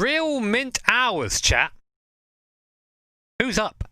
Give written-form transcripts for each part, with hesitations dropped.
Real mint hours, chat. Who's up?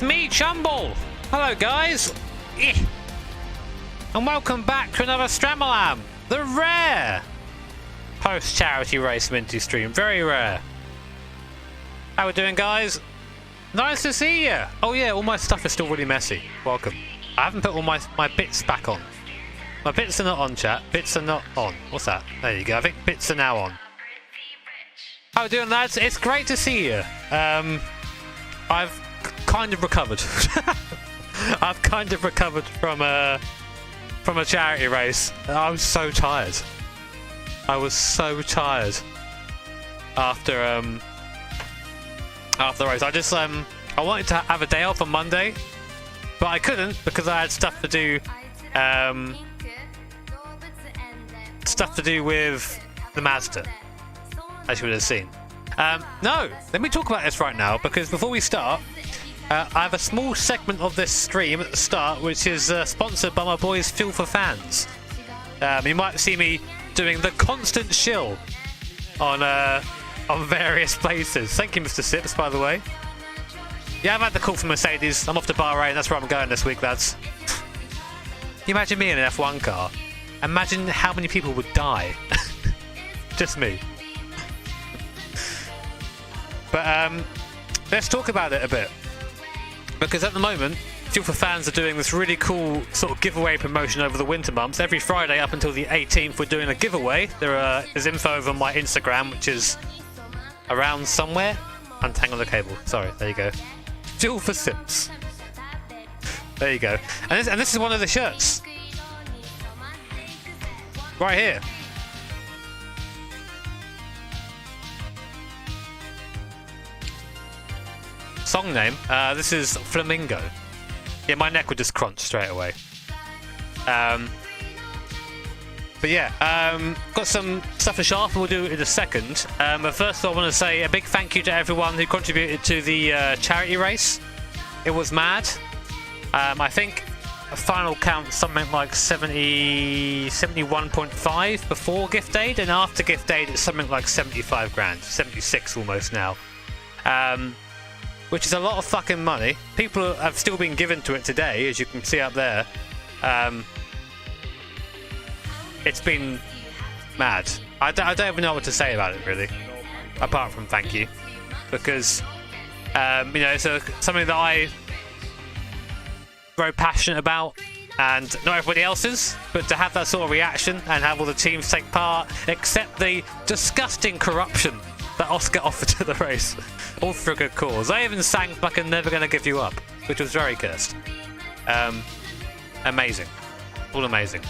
me, Chumble! Hello, guys! And welcome back to another Stramalam, the rare post-charity race Minty stream. Very rare. How we doing, guys? Nice to see you! Oh yeah, all my stuff is still really messy. Welcome. I haven't put all my bits back on. My bits are not on, chat. Bits are not on. What's that? There you go. I think bits are now on. How we doing, lads? It's great to see you. I've kind of recovered. I've kind of recovered from a charity race. I was so tired. I was so tired after the race. I just I wanted to have a day off on Monday, but I couldn't because I had stuff to do. Stuff to do with the Mazda, as you would have seen. No, let me talk about this right now, because before we start, I have a small segment of this stream at the start, which is sponsored by my boys Fuel for Fans. You might see me doing the constant shill on various places. Thank you, Mr. Sips, by the way. Yeah, I've had the call from Mercedes. I'm off to Bahrain. That's where I'm going this week, lads. Can you imagine me in an F1 car? Imagine how many people would die. Just me. But let's talk about it a bit, because at the moment Fuel for Fans are doing this really cool sort of giveaway promotion over the winter months. Every Friday up until the 18th we're doing a giveaway. There's info over on my Instagram, which is around somewhere. Untangle the cable. Sorry, there you go. Fuel for Sips. There you go. And this is one of the shirts. Right here. Song name, this is Flamingo. Yeah, my neck would just crunch straight away. But yeah, got some stuff to show off, and we'll do it in a second. But first I want to say a big thank you to everyone who contributed to the charity race. It was mad. I think a final count something like 71.5 before gift aid, and after gift aid it's something like 75 grand, 76 almost now. Which is a lot of fucking money. People have still been given to it today, as you can see up there. It's been mad. I don't even know what to say about it, really, apart from thank you, because you know, it's something that I'm very passionate about, and not everybody else is, but to have that sort of reaction and have all the teams take part, accept the disgusting corruption that Oscar offered to the race, all for a good cause. I even sang fucking Never Gonna Give You Up, which was very cursed. Amazing. All amazing.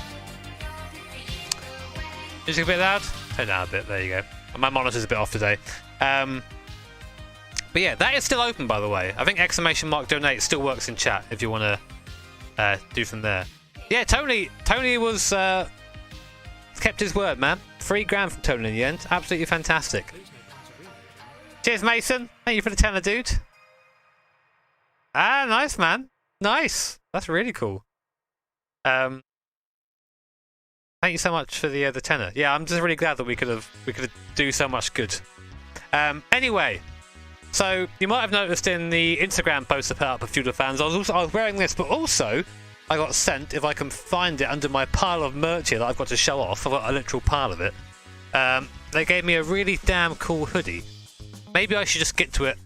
Is it a bit loud? Turn down a bit, there you go. My monitor's a bit off today. But yeah, that is still open, by the way. I think !donate still works in chat if you want to do from there. Yeah, Tony was kept his word, man. $3 grand from Tony in the end. Absolutely fantastic. Cheers, Mason. Thank you for the tenner, dude. Ah, nice, man. Nice. That's really cool. Thank you so much for the tenner. Yeah, I'm just really glad that we could do so much good. Anyway, so you might have noticed in the Instagram post I put up for Fuel for Fans, I was wearing this, but also I got sent, if I can find it under my pile of merch here that I've got to show off. I've got a literal pile of it. They gave me a really damn cool hoodie. Maybe I should just get to it,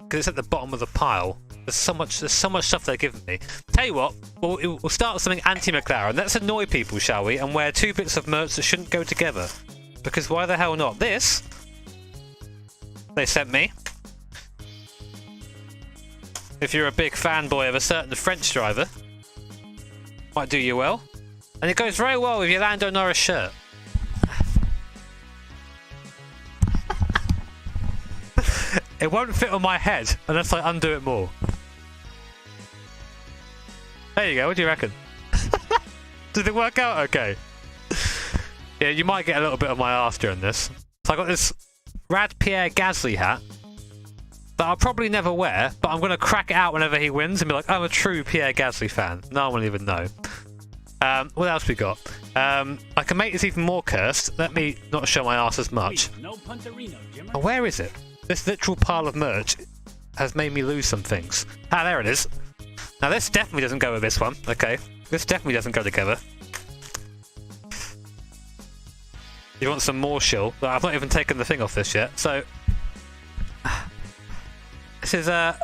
because it's at the bottom of the pile. There's so much stuff they're giving me. Tell you what, we'll start with something anti-McLaren. Let's annoy people, shall we? And wear two bits of merch that shouldn't go together. Because why the hell not? This, they sent me. If you're a big fanboy of a certain French driver, might do you well. And it goes very well with your Lando Norris shirt. It won't fit on my head unless I undo it more. There you go, what do you reckon? Did it work out okay? Yeah, you might get a little bit of my arse during this. So I got this rad Pierre Gasly hat that I'll probably never wear, but I'm going to crack it out whenever he wins and be like, I'm a true Pierre Gasly fan. No one will even know. What else we got? I can make this even more cursed. Let me not show my arse as much. Oh, where is it? This literal pile of merch has made me lose some things. Ah, there it is. Now this definitely doesn't go with this one. Okay, this definitely doesn't go together. You want some more shill? I've not even taken the thing off this yet. So this is there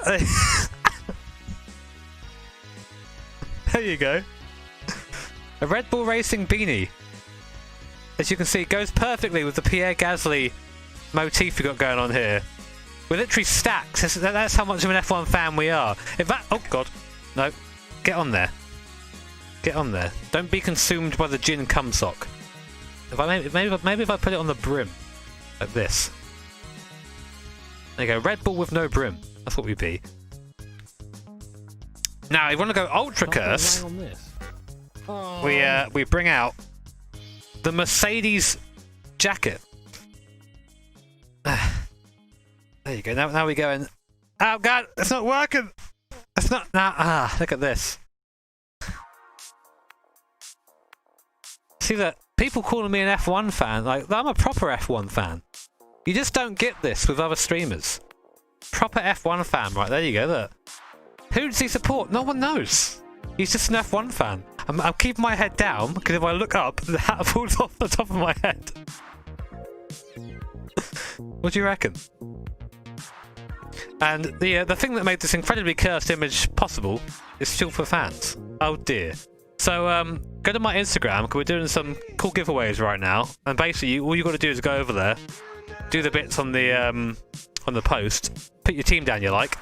you go. A Red Bull Racing beanie. As you can see, it goes perfectly with the Pierre Gasly motif we got going on here. We're literally stacked. That's how much of an F1 fan we are. In fact, oh god, no, get on there. Get on there. Don't be consumed by the gin cum sock. Maybe if I put it on the brim, like this. There you go. Red Bull with no brim. That's what we be. Now, if you want to go ultra curse, we bring out the Mercedes jacket. There you go. Now we go in. Oh god, it's not working. It's not. Look at this. See that? People calling me an F1 fan, like I'm a proper F1 fan. You just don't get this with other streamers. Proper F1 fan, right? There you go. Look. Who does he support? No one knows. He's just an F1 fan. I'm keeping my head down because if I look up, the hat falls off the top of my head. What do you reckon? And the thing that made this incredibly cursed image possible is still for fans. Oh dear. So go to my Instagram because we're doing some cool giveaways right now. And basically, all you got to do is go over there, do the bits on the post, put your team down you like,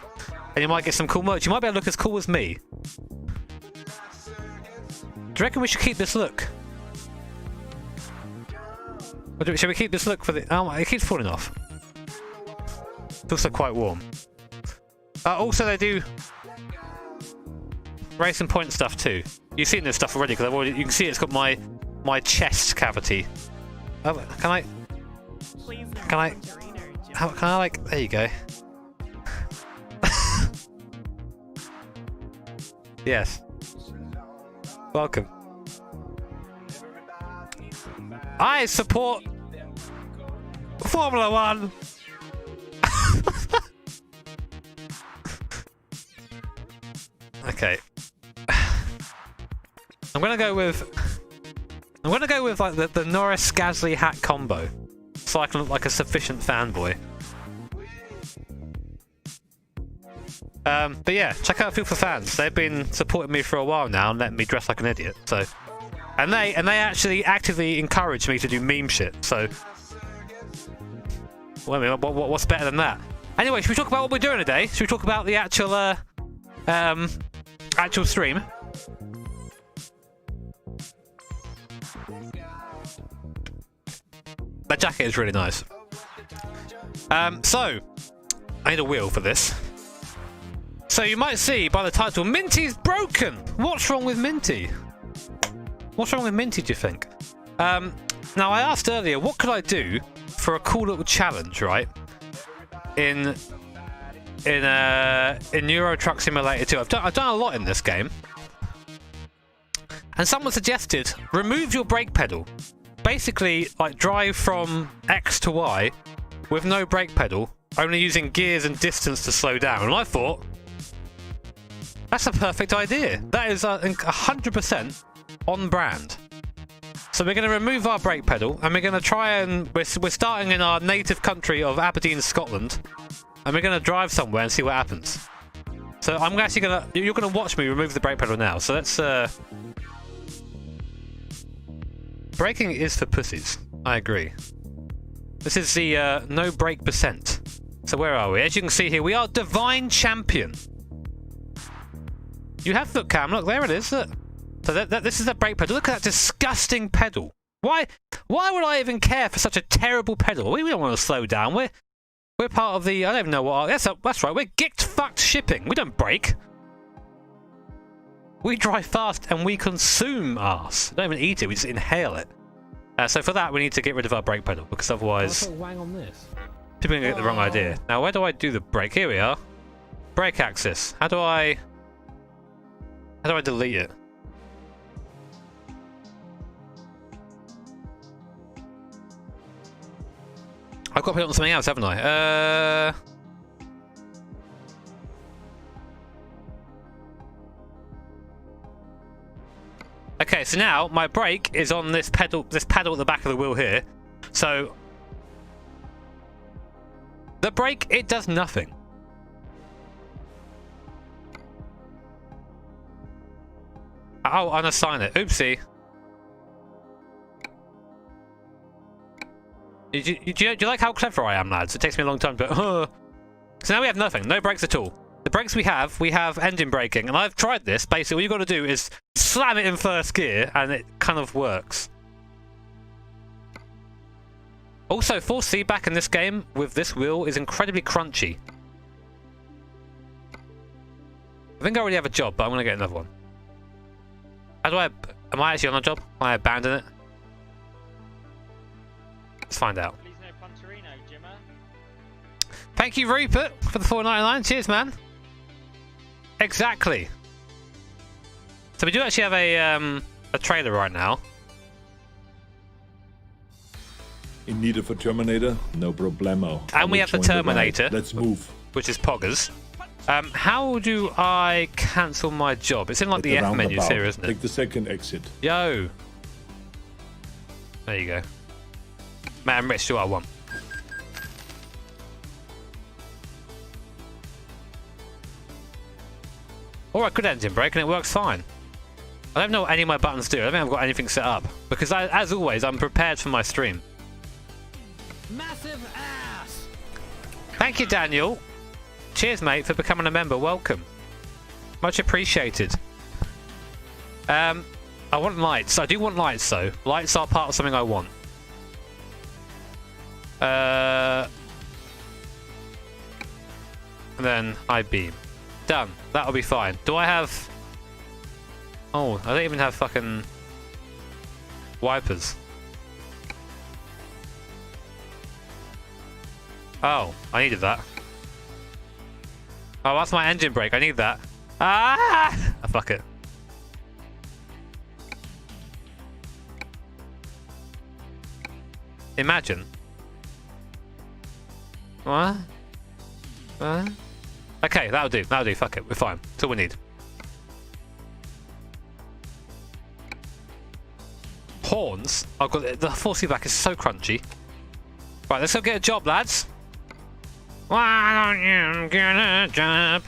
and you might get some cool merch. You might be able to look as cool as me. Do you reckon we should keep this look? Or should we keep this look for the... Oh, it keeps falling off. It's also quite warm. Also, they do Racing Point stuff too. You've seen this stuff already because you can see it's got my chest cavity. Oh, can I like? There you go. Yes. Welcome. I support Formula One. Okay. I'm gonna go with like the Norris Gasly hat combo, so I can look like a sufficient fanboy. But yeah, check out Field for Fans. They've been supporting me for a while now and letting me dress like an idiot. So, and they actually actively encourage me to do meme shit. So, well, I mean, what's better than that? Anyway, should we talk about what we're doing today? Should we talk about the actual stream? That jacket is really nice. So, I need a wheel for this. So you might see by the title, Minty's broken! What's wrong with Minty? What's wrong with Minty, do you think? Now, I asked earlier, what could I do for a cool little challenge, right? In Euro Truck Simulator 2. I've done a lot in this game. And someone suggested, remove your brake pedal. Basically, like, drive from X to Y with no brake pedal, only using gears and distance to slow down. And I thought, that's a perfect idea. That is 100% on brand. So we're going to remove our brake pedal, and we're going to try and... We're starting in our native country of Aberdeen, Scotland, and we're going to drive somewhere and see what happens. So I'm actually going to... You're going to watch me remove the brake pedal now. So let's... Braking is for pussies. I agree. This is the no brake percent. So where are we? As you can see here, we are Divine Champion. You have look, Cam. Look, there it is. Look. So this is the brake pedal. Look at that disgusting pedal. Why would I even care for such a terrible pedal? We don't want to slow down. We're part of the... I don't even know what... That's right. We're gicked-fucked shipping. We don't brake. We drive fast and we consume arse. We don't even eat it. We just inhale it. So for that, we need to get rid of our brake pedal because otherwise... Wang on this. People are going to get the wrong idea. Now, where do I do the brake? Here we are. Brake axis. How do I delete it? I've got to put it on something else, haven't I? Okay, so now my brake is on this pedal at the back of the wheel here. So the brake, it does nothing. Oh, unassign it. Oopsie. Do you like how clever I am, lads? It takes me a long time to go, So now we have nothing. No brakes at all. The brakes we have engine braking. And I've tried this. Basically, all you've got to do is slam it in first gear, and it kind of works. Also, force feedback in this game with this wheel is incredibly crunchy. I think I already have a job, but I'm going to get another one. How do I... Am I actually on a job? Can I abandon it? Let's find out. Thank you, Rupert, for the $4.99. Cheers, man. Exactly. So we do actually have a trailer right now. In need of a Terminator? No problemo. And we have the Terminator. Let's move. Which is Poggers. How do I cancel my job? It's in like the F menus here, isn't it? Take the second exit. Yo. There you go. Man, Rich, do what I want. Or I could engine brake and it works fine. I don't know what any of my buttons do. I don't think I've got anything set up. Because as always, I'm prepared for my stream. Massive ass. Thank you, Daniel. Cheers, mate, for becoming a member. Welcome. Much appreciated. I want lights. I do want lights, though. Lights are part of something I want. And then I beam. Done. That'll be fine. Do I have... Oh, I don't even have fucking wipers. Oh, I needed that. Oh, that's my engine brake. I need that. Ah! Oh, fuck it. Imagine. What? Okay, that'll do. That'll do. Fuck it. We're fine. That's all we need. Horns? I've got the force feedback is so crunchy. Right, let's go get a job, lads. Why don't you get a job?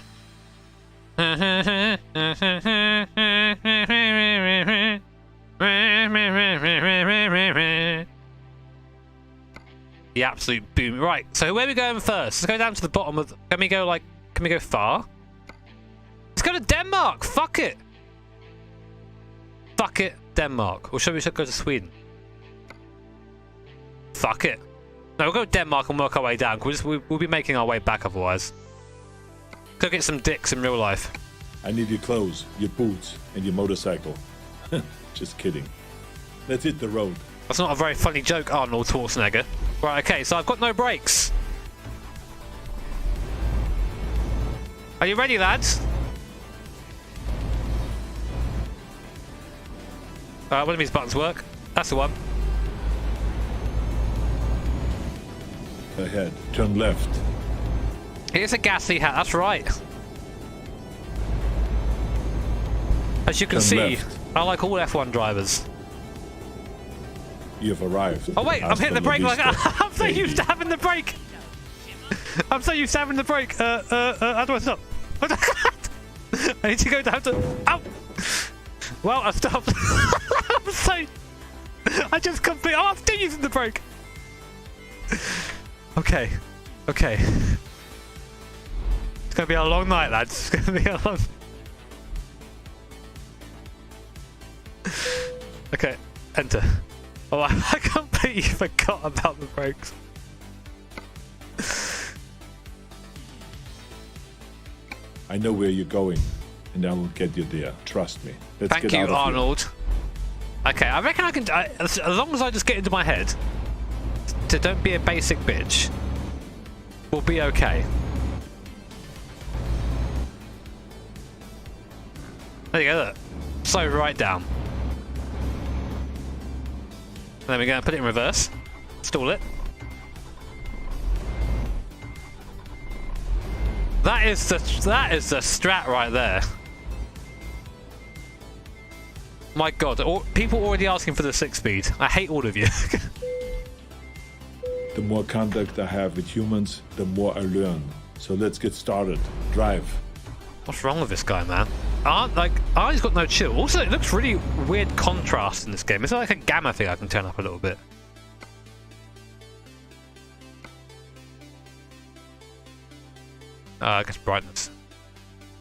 The absolute boom. Right, so where are we going first? Let's go down to the bottom of... Can we go far? Let's go to Denmark! Fuck it! Fuck it, Denmark. Or should we go to Sweden? Fuck it. No, we'll go to Denmark and work our way down, because we'll be making our way back otherwise. Go get some dicks in real life. I need your clothes, your boots, and your motorcycle. Just kidding. Let's hit the road. That's not a very funny joke, Arnold Schwarzenegger. Right, okay, so I've got no brakes. Are you ready, lads? One of these buttons work. That's the one. Ahead, turn left. Here's a ghastly hat, that's right. As you can see, left. I like all F1 drivers. You've arrived. Oh wait, I'm hitting the brake like I'm so used to having the brake. I'm so used to having the brake. How do I stop? I need to go down to... Ow! Well, I stopped. I'm so... I just completely... Oh, I'm still using the brake. Okay. Okay. It's going to be a long night, lads. It's going to be a long... Okay, enter. Oh, I completely forgot about the brakes. I know where you're going, and I will get you there. Trust me. Let's Thank get you, out of Arnold. Here. Okay, I reckon I can... as long as I just get into my head to don't be a basic bitch, we'll be okay. There you go, look. Slow right down. And then we're going to put it in reverse. Stall it. That is the strat right there. My God, people already asking for the 6-speed. I hate all of you. The more contact I have with humans, the more I learn. So let's get started. Drive. What's wrong with this guy, man? He's got no chill. Also, it looks really weird contrast in this game. Is there like a gamma thing I can turn up a little bit? I guess brightness.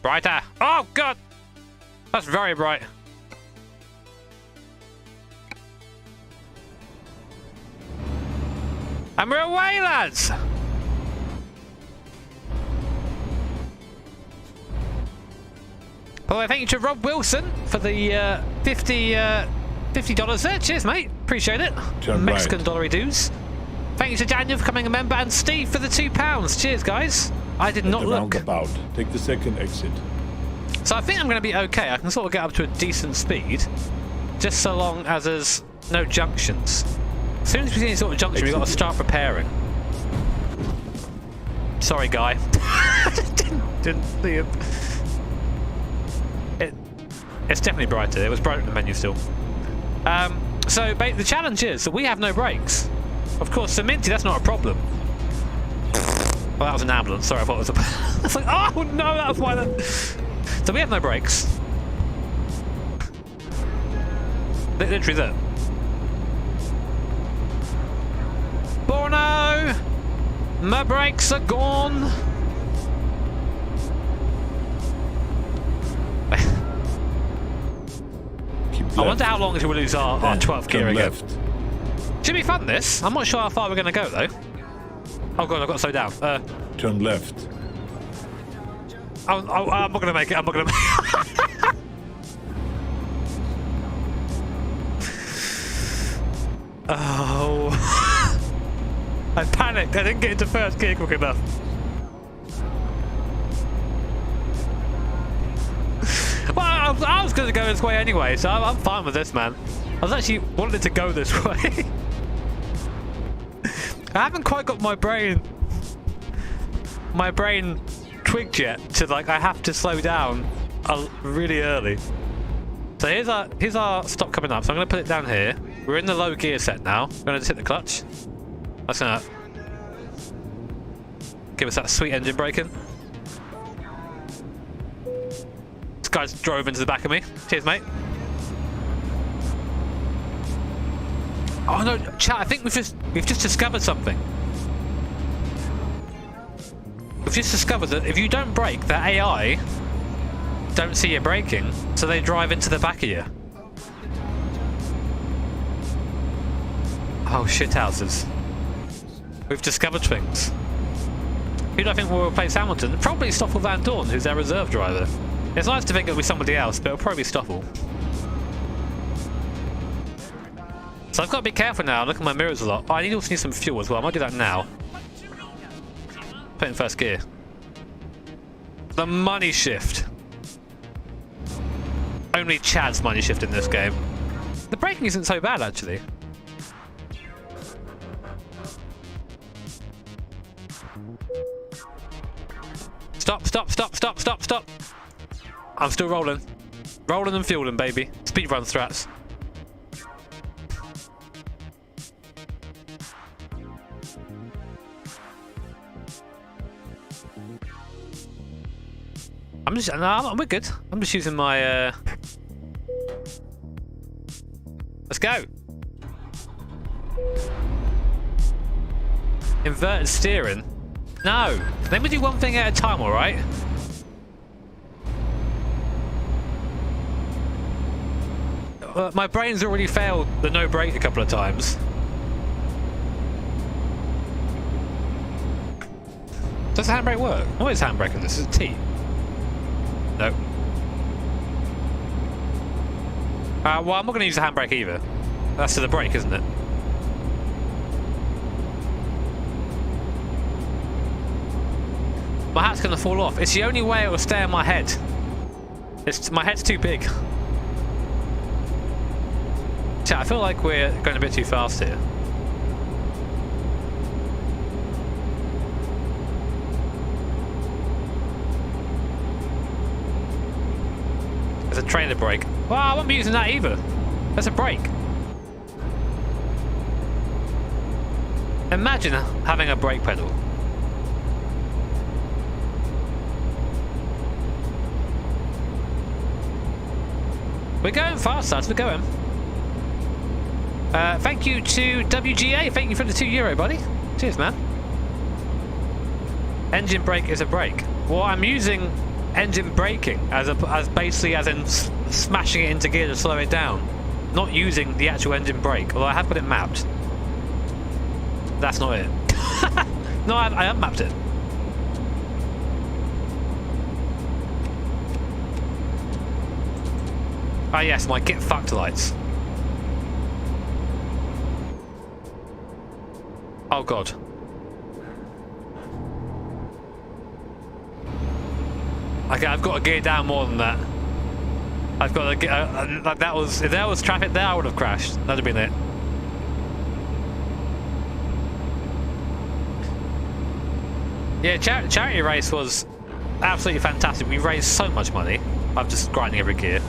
Brighter! Oh, God! That's very bright. And we're away, lads! By the way, thank you to Rob Wilson for the $50 there. Cheers, mate. Appreciate it. Mexican dollary dues. Thank you to Daniel for becoming a member and Steve for the £2. Cheers, guys. I did not look. Roundabout. Take the second exit. So I think I'm going to be okay. I can sort of get up to a decent speed, just so long as there's no junctions. As soon as we see any sort of junction, we've got to start preparing. Sorry, guy. didn't see him. It's definitely brighter. It was brighter in the menu still. So the challenge is that we have no brakes. Of course, for Minty, that's not a problem. Well, that was an ambulance. Sorry, I thought it was a... It's like, oh no, that was why that... So we have no brakes. Literally that. Borno! My brakes are gone! I wonder how long until we lose our 12th gear again. Left. Should be fun, this. I'm not sure how far we're going to go, though. Oh, God, I've got to slow down. Turn left. I'm not going to make it. I'm not going to make it. Oh. I panicked. I didn't get into first gear quick enough. Well, I was going to go this way anyway, so I'm fine with this, man. I was actually wanting to go this way. I haven't quite got my brain twigged yet to, like, I have to slow down really early. So here's our stop coming up. So I'm going to put it down here. We're in the low gear set now. I'm going to just hit the clutch. That's going to give us that sweet engine braking. This guy's drove into the back of me. Cheers, mate. Oh no, chat, I think we've just discovered something. We've just discovered that if you don't brake, the AI don't see you braking, so they drive into the back of you. Oh, shithouses. We've discovered things. Who do I think will replace Hamilton? Probably Stoffel Van Dorn, who's their reserve driver. It's nice to think it'll be somebody else, but it'll probably be Stoffel. So I've got to be careful now. Look at my mirrors a lot. Oh, I also need some fuel as well. I might do that now. Put it in first gear. The money shift. Only Chad's money shift in this game. The braking isn't so bad, actually. Stop, stop, stop, stop, stop, stop. I'm still rolling. Rolling and fueling, baby. Speedrun strats. We're good. I'm just using my, Let's go. Inverted steering? No. Let me do one thing at a time, alright? My brain's already failed the no brake a couple of times. Does the handbrake work? What is handbrake in this? Is it T? No. Well, I'm not going to use the handbrake either. That's to the brake, isn't it? My hat's going to fall off. It's the only way it will stay on my head. My head's too big. Chat, I feel like we're going a bit too fast here. There's a trailer brake. Well, I won't be using that either. That's a brake. Imagine having a brake pedal. We're going fast, lads. We're going. Thank you to WGA. Thank you for the €2, buddy. Cheers, man. Engine brake is a brake. Well, I'm using engine braking as basically as in smashing it into gear to slow it down, not using the actual engine brake. Although I have got it mapped. That's not it. No, I have mapped it. Ah, yes, my get fucked lights. Oh god. Okay, I've got to gear down more than that. I've got to get. Like that was. If there was traffic there, I would have crashed. That'd have been it. Yeah, charity race was absolutely fantastic. We raised so much money. I'm just grinding every gear.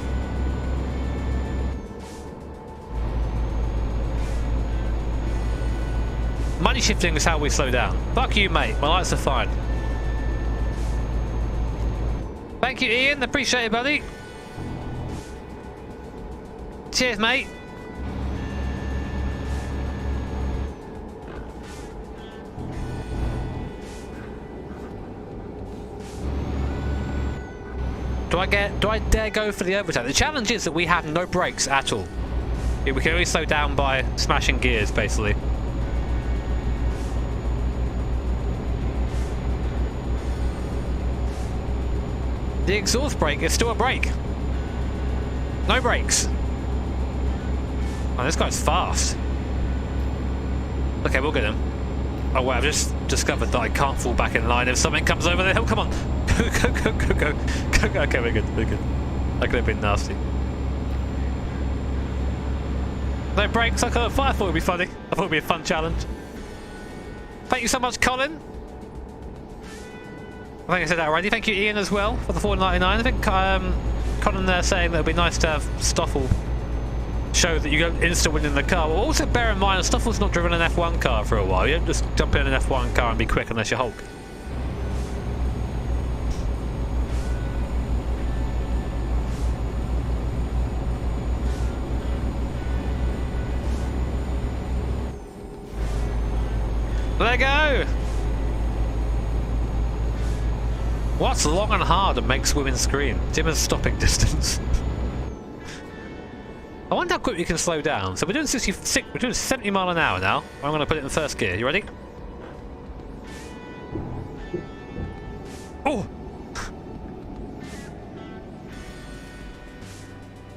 Money shifting is how we slow down. Fuck you, mate. My lights are fine. Thank you, Ian. Appreciate it, buddy. Cheers, mate. Do I dare go for the overtake? The challenge is that we have no brakes at all. We can only slow down by smashing gears, basically. The exhaust brake is still a brake. No brakes. Oh, this guy's fast. Okay, we'll get him. Oh wait, I've just discovered that I can't fall back in line if something comes over the hill. Come on. Go, go, go, go, go. Go. Okay, we're good, we're good. That could have been nasty. No brakes, I thought it would be funny. I thought it would be a fun challenge. Thank you so much, Colin. I think I said that already. Thank you, Ian, as well, for the $4.99. I think Colin there saying that it would be nice to have Stoffel show that you go insta-win in the car. Well, also bear in mind, Stoffel's not driven an F1 car for a while. You don't just jump in an F1 car and be quick unless you're Hulk. Let go! What's long and hard and makes women scream? Jimmer's stopping distance. I wonder how quick we can slow down. So we're doing 66, we're doing 70 mile an hour now. I'm going to put it in first gear. You ready? Oh!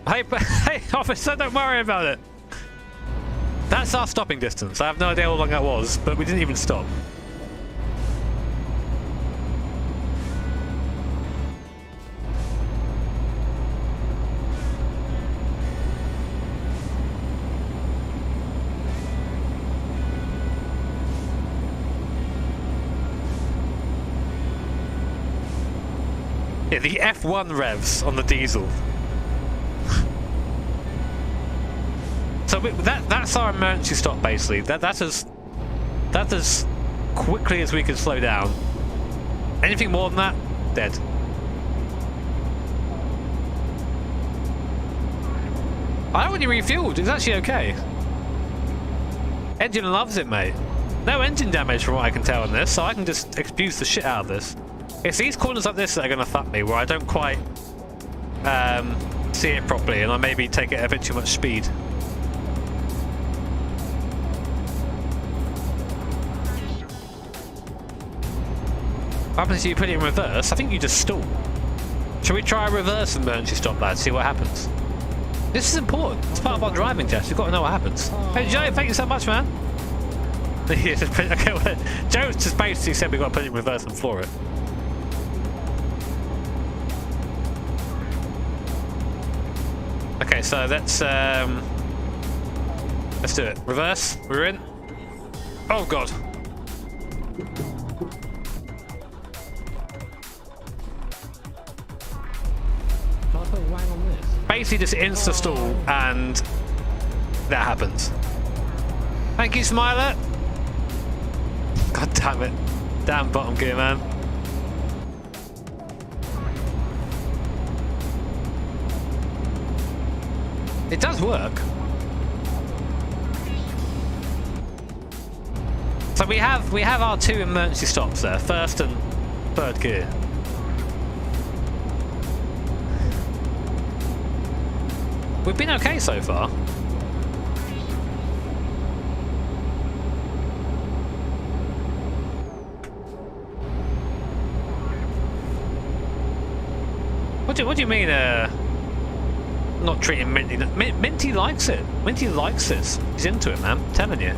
Hey, officer, don't worry about it. That's our stopping distance. I have no idea how long that was, but we didn't even stop. Yeah, the F1 revs on the diesel. So that's our emergency stop, basically. That's as quickly as we can slow down. Anything more than that, dead. I already refueled. It's actually okay. Engine loves it, mate. No engine damage from what I can tell in this, so I can just abuse the shit out of this. It's these corners like this that are going to fuck me, where I don't quite see it properly, and I maybe take it a bit too much speed. What happens if you put it in reverse? I think you just stall. Shall we try a reverse emergency stop, lads? See what happens. This is important. It's part of our driving test. We've got to know what happens. Hey, Joe, thank you so much, man. Okay, well, Joe just basically said we've got to put it in reverse and floor it. Okay, so let's do it. Reverse. We're in. Oh god. Can I put wang on this? basically just insta-stall, and that happens. Thank you, Smiler. God damn it. Damn bottom gear, man. It does work. So we have our 2 emergency stops there, first and third gear. We've been okay so far. What do you mean, not treating Minty? Minty likes it. Minty likes this. He's into it, man. I'm telling you.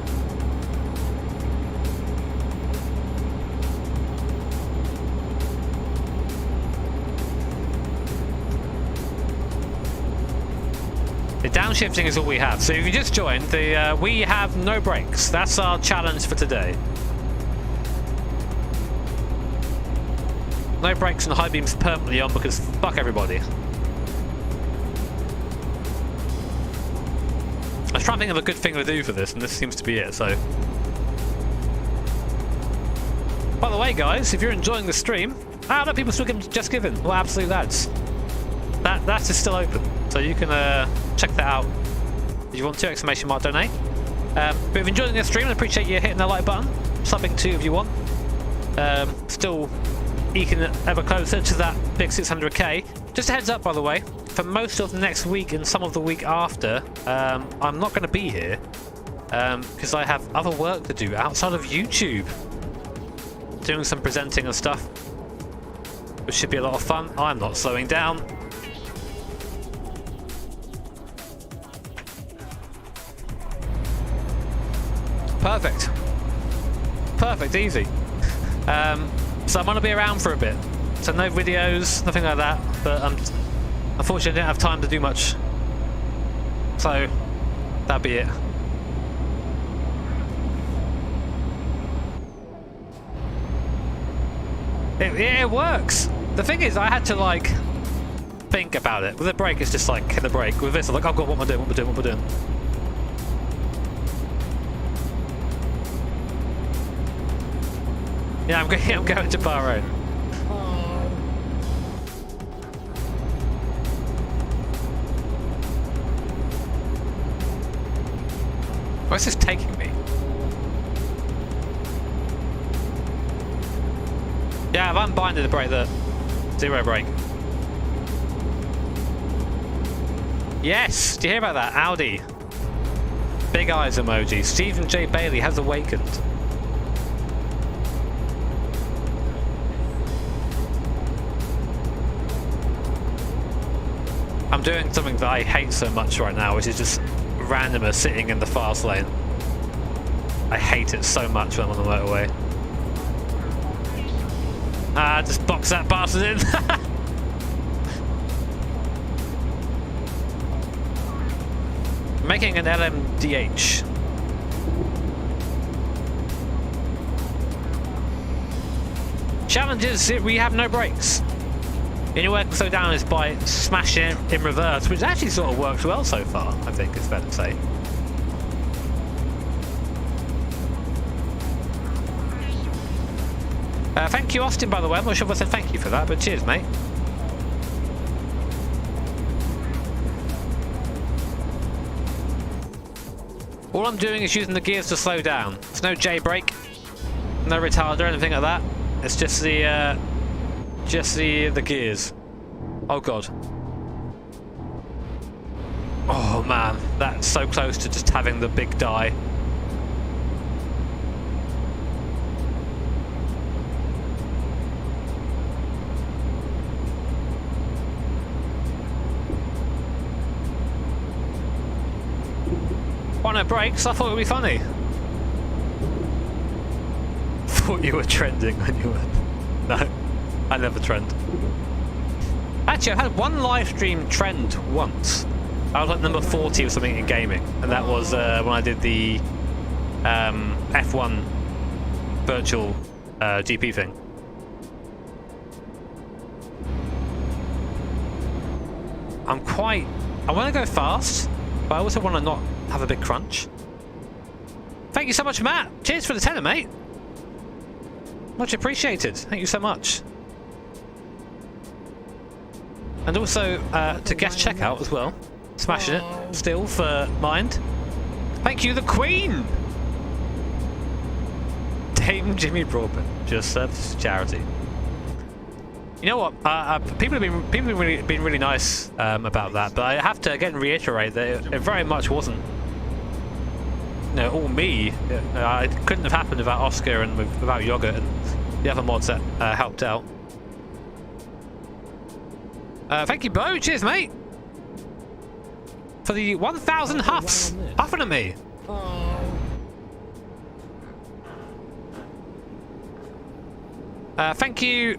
The downshifting is all we have. So if you just joined, we have no brakes. That's our challenge for today. No brakes and high beams permanently on because fuck everybody. I was trying to think of a good thing to do for this, and this seems to be it, so. By the way, guys, if you're enjoying the stream, I know people still Just Giving. Well, absolute lads. That is still open, so you can check that out if you want to, !donate. But if you're enjoying the stream, I appreciate you hitting the like button, subbing too if you want. Still eking ever closer to that big 600k. Just a heads up, by the way, for most of next week and some of the week after, I'm not going to be here because I have other work to do outside of YouTube. Doing some presenting and stuff, which should be a lot of fun. I'm not slowing down. Perfect. Perfect, easy. So I'm going to be around for a bit. So no videos, nothing like that. But unfortunately I didn't have time to do much. So that'll be it. It works. The thing is, I had to like think about it. With a brake, it's just like hit the brake. With this, I'm like, oh god, what am I doing? What am I doing? What am I doing? Yeah, I'm going to Bahrain. Where's this taking me? Yeah, I've unbinded the brake there. Zero brake. Yes! Do you hear about that? Audi. Big eyes emoji. Stephen J. Bailey has awakened. I'm doing something that I hate so much right now, which is just randomers sitting in the fast lane. I hate it so much when I'm on the motorway. Ah, just box that bastard in. Making an LMDH. Challenges, we have no brakes. The only way I can slow down is by smashing it in reverse, which actually sort of works well so far, I think it's fair to say. Thank you, Austin, by the way. I'm not sure if I said thank you for that, but cheers, mate. All I'm doing is using the gears to slow down. There's no J brake, no retarder, anything like that. It's just the gears. Oh god. Oh man, that's so close to just having the big die. Why no brakes? I thought it would be funny. Thought you were trending when you were... No, I never trend. Actually, I've had one live stream trend once. I was like number 40 or something in gaming, and that was when I did the F1 virtual GP thing. I want to go fast, but I also want to not have a big crunch. Thank you so much, Matt. Cheers for the tenner, mate. Much appreciated. Thank you so much. And also to guest checkout as well. Smashing it still for Mind. Thank you, the Queen. Dame Jimmy Broadbent just serves charity. You know what? People have been really nice about that, but I have to again reiterate that it very much wasn't, you know, all me. It couldn't have happened without Oscar and without Yogurt and the other mods that helped out. Thank you, Bo. Cheers, mate. For the 1,000 huffs, huffing at me. Thank you.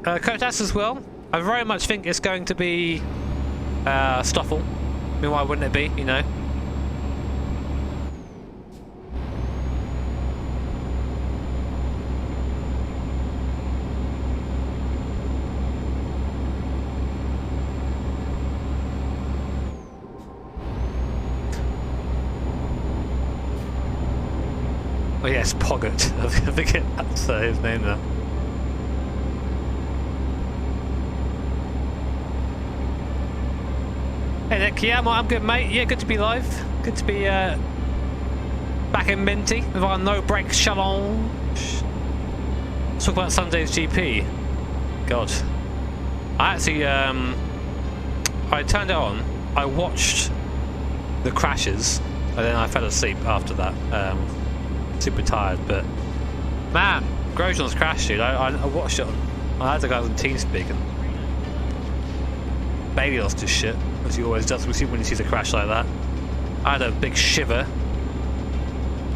Kurtas as well. I very much think it's going to be Stoffel. I mean, why wouldn't it be, you know? Oh yes, Poggart. I forget that's his name now. Hey Nick, yeah, I'm good, mate. Yeah, good to be live. Good to be back in Minty with our no break challenge. Let's talk about Sunday's GP. God, I actually I turned it on. I watched the crashes, and then I fell asleep after that. Super tired, but man, Grosjean's crash, dude. I watched it. I had the guys on TeamSpeak, and Bailey lost his shit, as he always does when he sees a crash like that. I had a big shiver,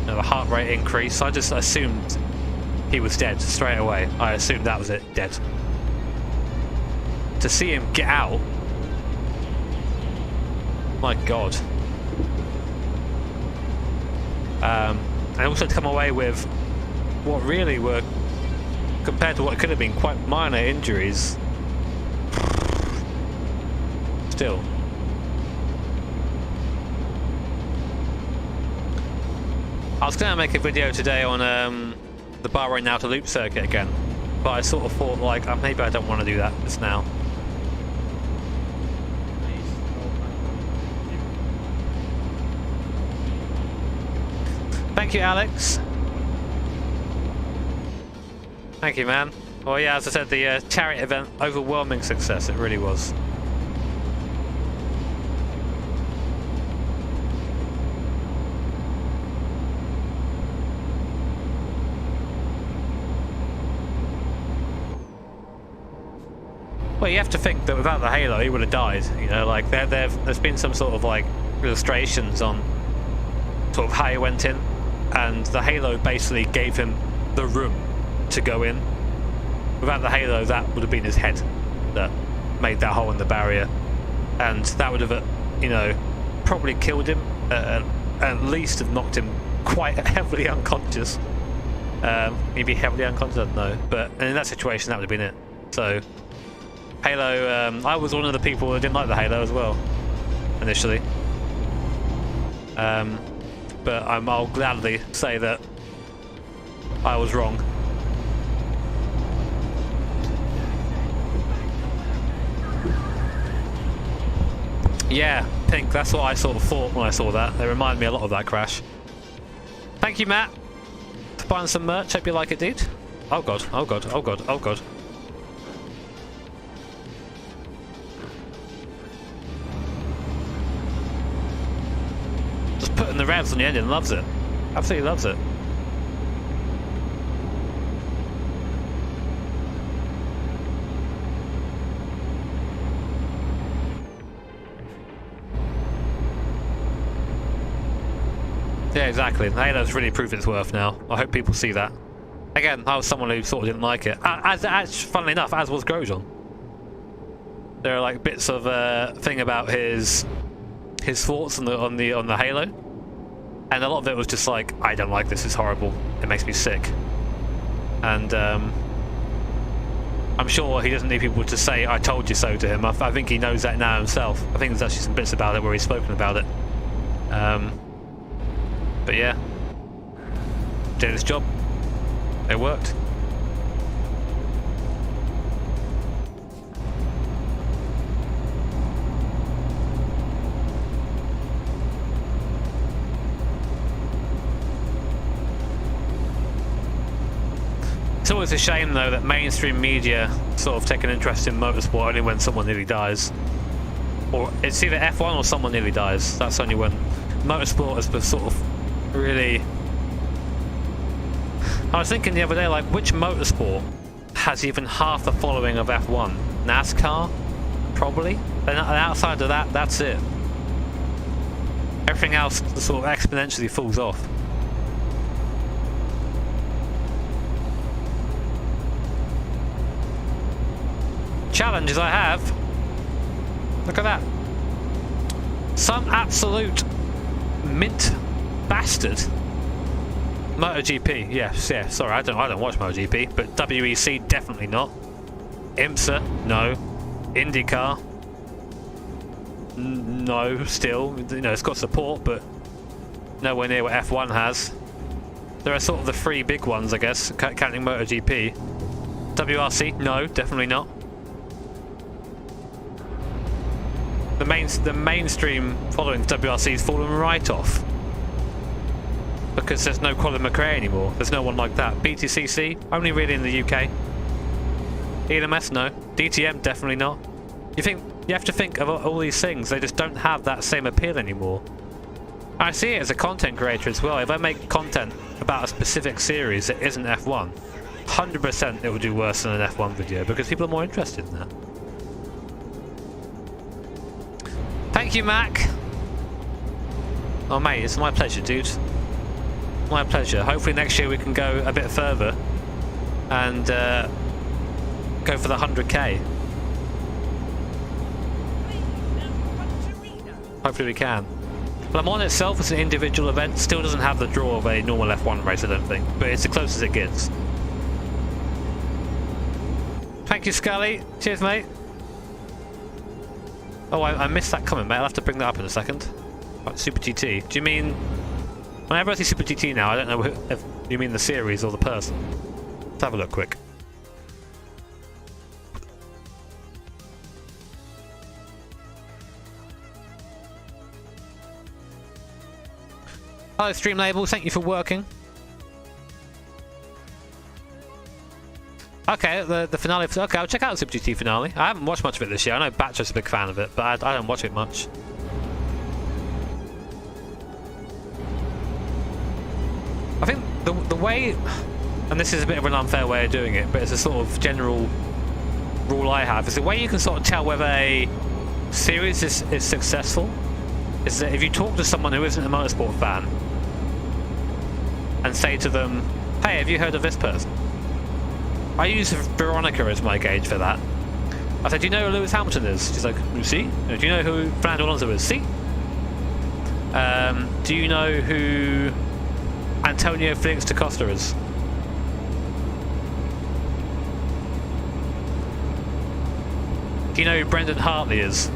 a heart rate increase. I just assumed he was dead straight away. I assumed that was it, dead. To see him get out, my God. And also to come away with what really were, compared to what could have been, quite minor injuries. Still. I was going to make a video today on the Bahrain Outer Loop circuit again, but I sort of thought, like, maybe I don't want to do that just now. Thank you, Alex. Thank you, man. Well, yeah, as I said, the chariot event, overwhelming success. It really was. Well, you have to think that without the halo, he would have died. You know, like there's been some sort of like illustrations on sort of how he went in, and the halo basically gave him the room to go in. Without the halo, that would have been his head that made that hole in the barrier, and that would have, you know, probably killed him. At least have knocked him quite heavily unconscious. Maybe heavily unconscious, I don't know. But in that situation, that would have been it. So. Halo, I was one of the people who didn't like the Halo as well, initially. But I'll gladly say that I was wrong. Yeah, Pink, that's what I sort of thought when I saw that. It reminded me a lot of that crash. Thank you, Matt, for buying some merch. Hope you like it, dude. Oh god, oh god, oh god, oh god. Putting the revs on the engine, loves it. Absolutely loves it. Yeah, exactly. Halo's really proved its worth now. I hope people see that. Again, I was someone who sort of didn't like it. As funnily enough, as was Grosjean. There are like bits of thing about his thoughts on the Halo. And a lot of it was just like, I don't like this, it's horrible, it makes me sick. And I'm sure he doesn't need people to say "I told you so" to him. I think he knows that now himself. I think there's actually some bits about it where he's spoken about it. But yeah, did his job. It worked. It's always a shame though that mainstream media sort of take an interest in motorsport only when someone nearly dies. Or it's either F1 or someone nearly dies. That's only when motorsport has been sort of really... I was thinking the other day, like, which motorsport has even half the following of F1? NASCAR? Probably. And outside of that, that's it. Everything else sort of exponentially falls off. Challenges I have. Look at that. Some absolute mint bastard. MotoGP, yes, yeah. Sorry, I don't watch MotoGP, but WEC definitely not. IMSA, no. IndyCar, no. Still, you know, it's got support, but nowhere near what F1 has. There are sort of the three big ones, I guess, counting MotoGP. WRC, no, definitely not. The mainstream following of WRC's fallen right off because there's no Colin McRae anymore. There's no one like that. BTCC only really in the UK. ELMS, no. DTM, definitely not. You have to think of all these things. They just don't have that same appeal anymore. I see it as a content creator as well. If I make content about a specific series that isn't F1, 100% it will do worse than an F1 video because people are more interested in that. Thank you, Mac. Oh, mate, it's my pleasure, dude. My pleasure. Hopefully next year we can go a bit further and go for the 100k. Hopefully we can. Le Mans itself as an individual event still doesn't have the draw of a normal F1 race, I don't think, but it's the closest it gets. Thank you, Scully. Cheers, mate. Oh, I missed that comment, mate. I'll have to bring that up in a second. Right, Super GT. Do you mean... Whenever I see Super GT now, I don't know if you mean the series or the person. Let's have a look quick. Hello, Stream Label. Thank you for working. Okay, the finale. Okay, I'll check out the Super GT finale. I haven't watched much of it this year. I know Batcher's a big fan of it, but I don't watch it much. I think the way, and this is a bit of an unfair way of doing it, but it's a sort of general rule I have, is the way you can sort of tell whether a series is successful is that if you talk to someone who isn't a motorsport fan and say to them, hey, have you heard of this person? I use Veronica as my gauge for that. I said, do you know who Lewis Hamilton is? She's like, see? Do you know who Fernando Alonso is? See? Do you know who Antonio Felix da Costa is? Do you know who Brendan Hartley is?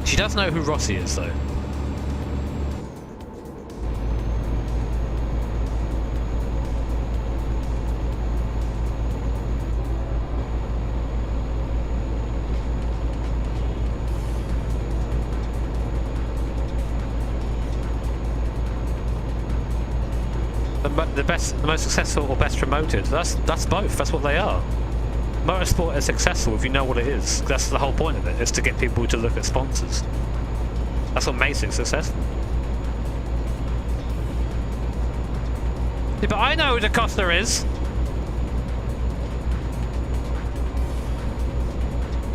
She does know who Rossi is, though. The most successful or best promoted. That's both. That's what they are. Motorsport is successful if you know what it is. That's the whole point of it, is to get people to look at sponsors. That's what makes it successful. Yeah, but I know who Da Costa is.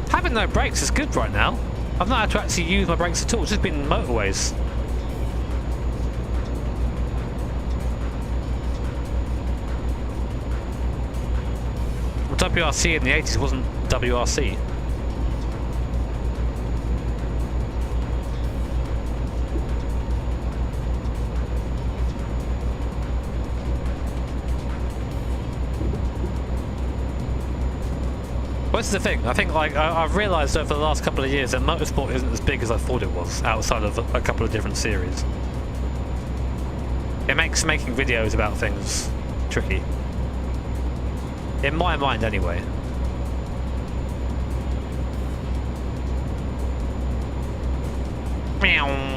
Having no brakes is good right now. I've not had to actually use my brakes at all. It's just been motorways. WRC in the 80s wasn't WRC. What's the thing? I think like I've realised over the last couple of years that motorsport isn't as big as I thought it was outside of a couple of different series. It makes making videos about things tricky. In my mind, anyway. Meow.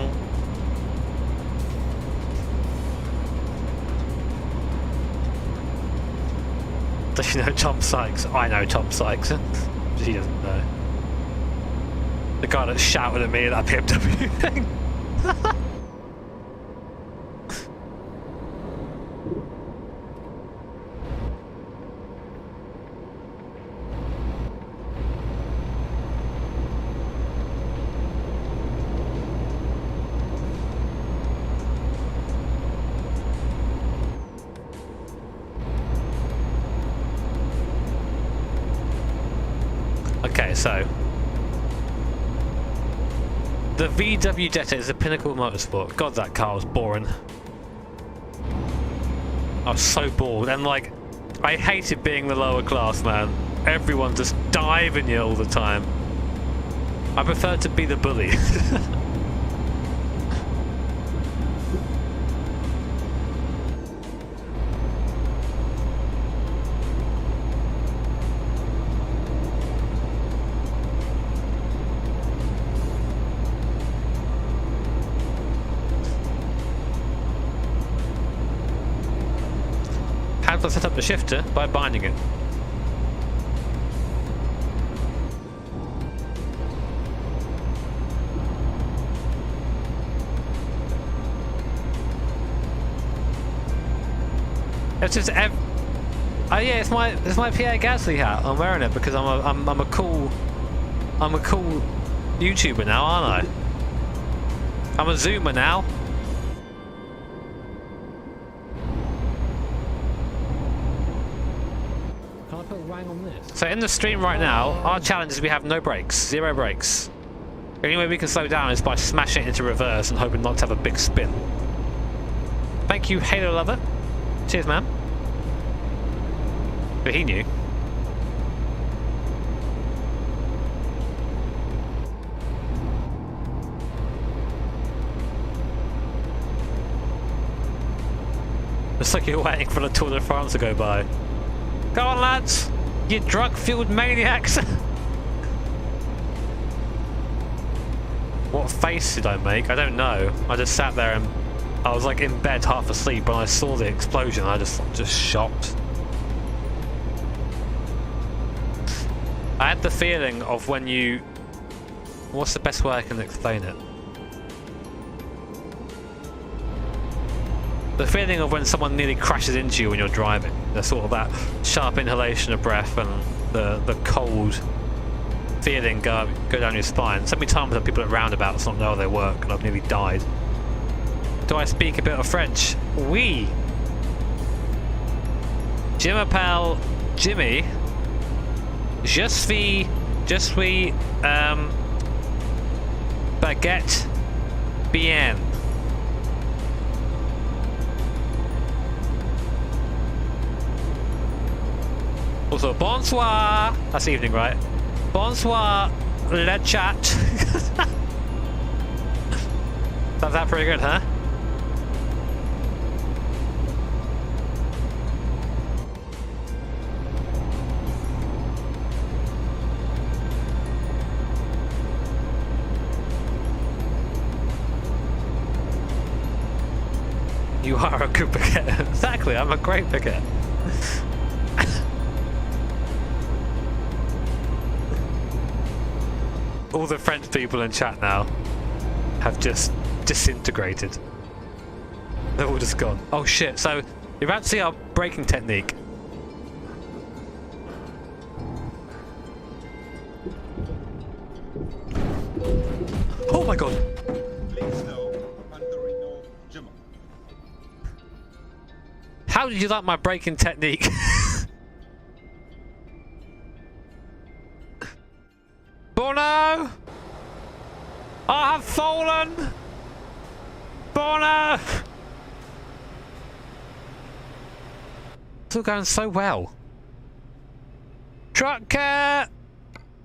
Does she know Tom Sykes? I know Tom Sykes. She doesn't know. The guy that shouted at me at that BMW thing. Okay, so the VW Jetta is the pinnacle of motorsport. God, that car was boring. I was so bored, and like, I hated being the lower class, man. Everyone just diving you all the time. I preferred to be the bully. How do I set up the shifter? By binding it. It's just oh yeah, it's my Pierre Gasly hat. I'm wearing it because I'm a cool YouTuber now, aren't I? I'm a Zoomer now. Can I put a wang on this? So in the stream right now, our challenge is we have no brakes, 0 brakes. The only way we can slow down is by smashing it into reverse and hoping not to have a big spin. Thank you, Halo Lover. Cheers, man. But he knew. It's like you're waiting for the Tour de France to go by. Go on, lads! You drug-fueled maniacs! What face did I make? I don't know. I just sat there and I was like in bed half asleep when I saw the explosion. I just shocked. I had the feeling of when you... What's the best way I can explain it? The feeling of when someone nearly crashes into you when you're driving. The sort of that sharp inhalation of breath and the cold feeling go down your spine. So many times that people at roundabouts not know how they work and I've nearly died. Do I speak a bit of French? Oui. Je m'appelle Jimmy. Je suis baguette bien. Also, bonsoir. That's evening, right? Bonsoir, le chat. That's that pretty good, huh? You are a good baguette. Exactly, I'm a great baguette. All the French people in chat now have just disintegrated. They're all just gone. Oh shit, so you're about to see our braking technique. Oh my god! How did you like my braking technique? Bono! I have fallen! Bono! It's all going so well. Trucker!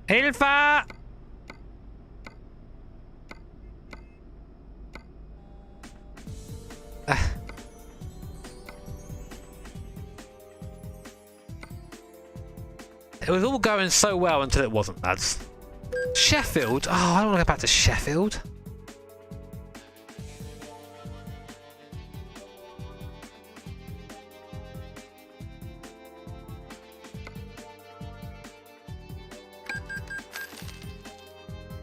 Hilfe! It was all going so well until it wasn't, lads. Sheffield? Oh, I don't want to go back to Sheffield.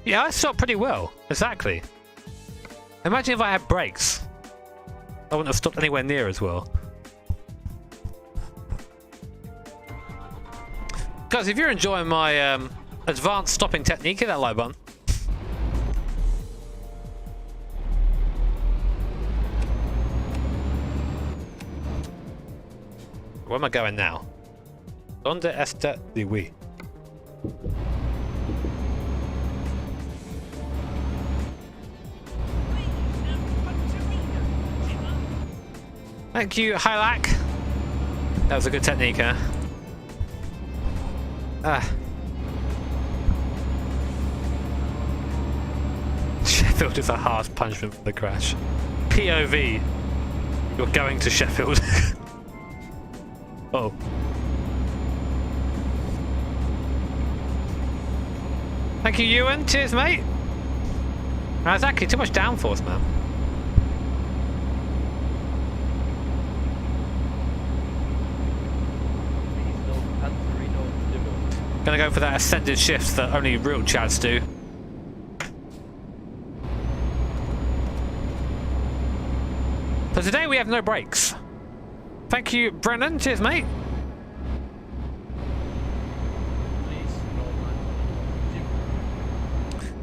Yeah, I stopped pretty well. Exactly. Imagine if I had brakes. I wouldn't have stopped anywhere near as well. Guys, if you're enjoying my advanced stopping technique, hit that like button. Where am I going now? Donde está de oui? Thank you, Hilak. That was a good technique, huh? Sheffield is a harsh punishment for the crash. POV. You're going to Sheffield. Oh. Thank you, Ewan. Cheers, mate. That's actually too much downforce, man. Gonna go for that ascended shift that only real chads do. So today we have no brakes. Thank you, Brennan. Cheers, mate.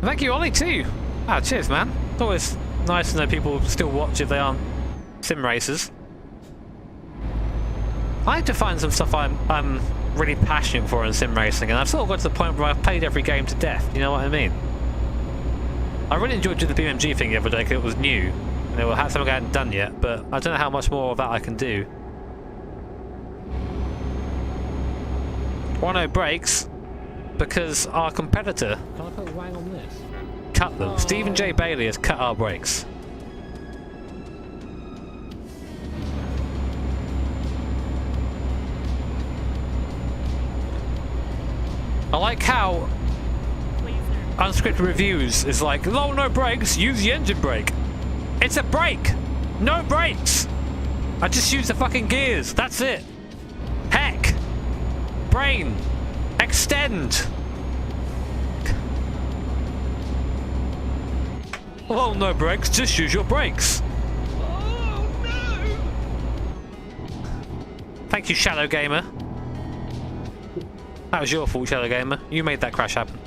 Thank you, Ollie, too. Ah, cheers, man. It's always nice to know people still watch if they aren't sim racers. I like to find some stuff I'm really passionate for in sim racing, and I've sort of got to the point where I've played every game to death. You know what I mean? I really enjoyed doing the BMG thing the other day because it was new. And it had something I hadn't done yet, but I don't know how much more of that I can do. Why no brakes? Because our competitor Can I put Wang on this? cut them. Stephen J. Bailey has cut our brakes. I like how unscripted reviews is like, oh, no brakes, use the engine brake. It's a brake! No brakes! I just use the fucking gears, that's it. Heck! Brain! Extend! Well, no brakes, just use your brakes. Oh no! Thank you, Shadow Gamer. That was your fault, Shadow Gamer. You made that crash happen.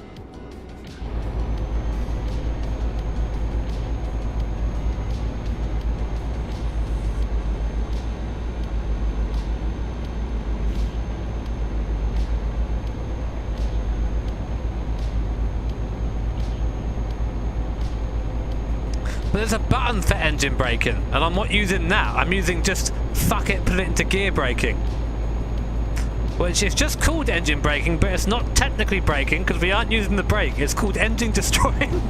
But there's a button for engine braking, and I'm not using that. I'm using just fuck it, put it into gear braking. Which is just called engine braking, but it's not technically braking because we aren't using the brake. It's called engine destroying.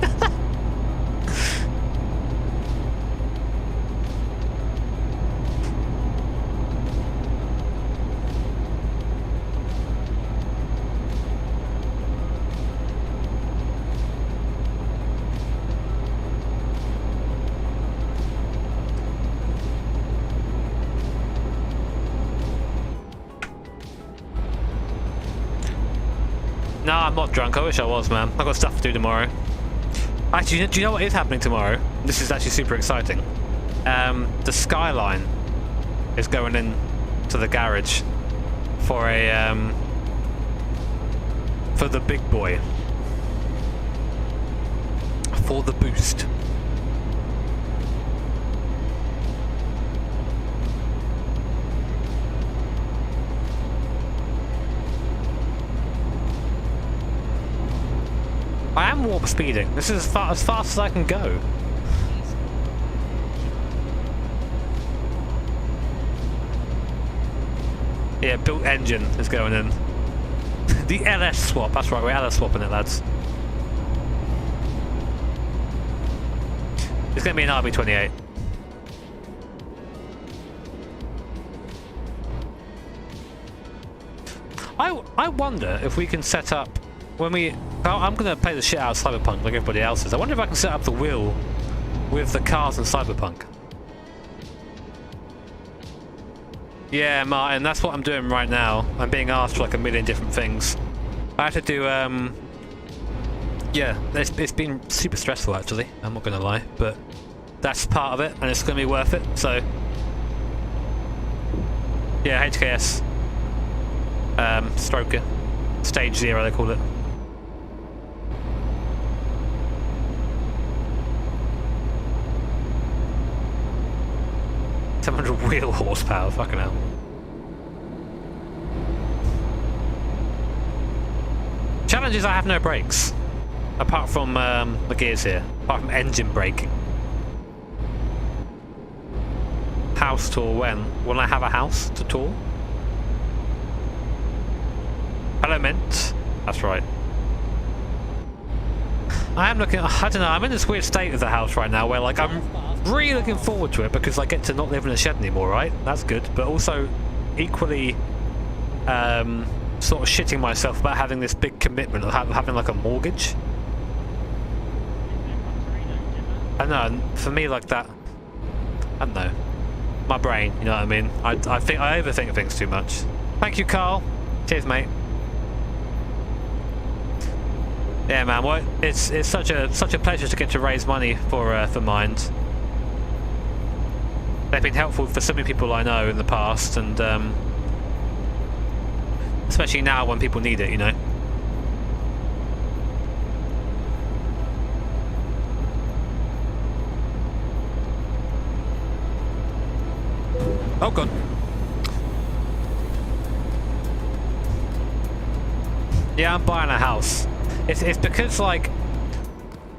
No, I'm not drunk. I wish I was, man. I've got stuff to do tomorrow. Actually, do you know what is happening tomorrow? This is actually super exciting. The Skyline is going in to the garage for a for the big boy, for the boost. I am warp speeding. This is as fast as I can go. Yeah, built engine is going in. The LS swap. That's right, we're LS swapping it, lads. It's going to be an RB28. I wonder if we can set up when we. I'm going to play the shit out of Cyberpunk like everybody else is. I wonder if I can set up the wheel with the cars in Cyberpunk. Yeah, Martin, that's what I'm doing right now. I'm being asked for like a million different things. I have to do. Yeah, it's been super stressful actually. I'm not going to lie, but that's part of it, and it's going to be worth it. So, yeah, HKS. Stroker. Stage 0, they call it. Wheel horsepower, fucking hell. Challenge is I have no brakes. Apart from the gears here. Apart from engine braking. House tour when? When I have a house to tour? Hello, Mint. That's right. I am looking. I don't know. I'm in this weird state of the house right now, where like I'm really looking forward to it because I get to not live in a shed anymore. Right? That's good. But also, equally, sort of shitting myself about having this big commitment of having like a mortgage. I know. For me, like that. I don't know. My brain. You know what I mean? I think I overthink things too much. Thank you, Carl. Cheers, mate. Yeah, man. Well, it's such a pleasure to get to raise money for Mind. They've been helpful for so many people I know in the past, and especially now when people need it, you know. Oh god. Yeah, I'm buying a house. It's because, like,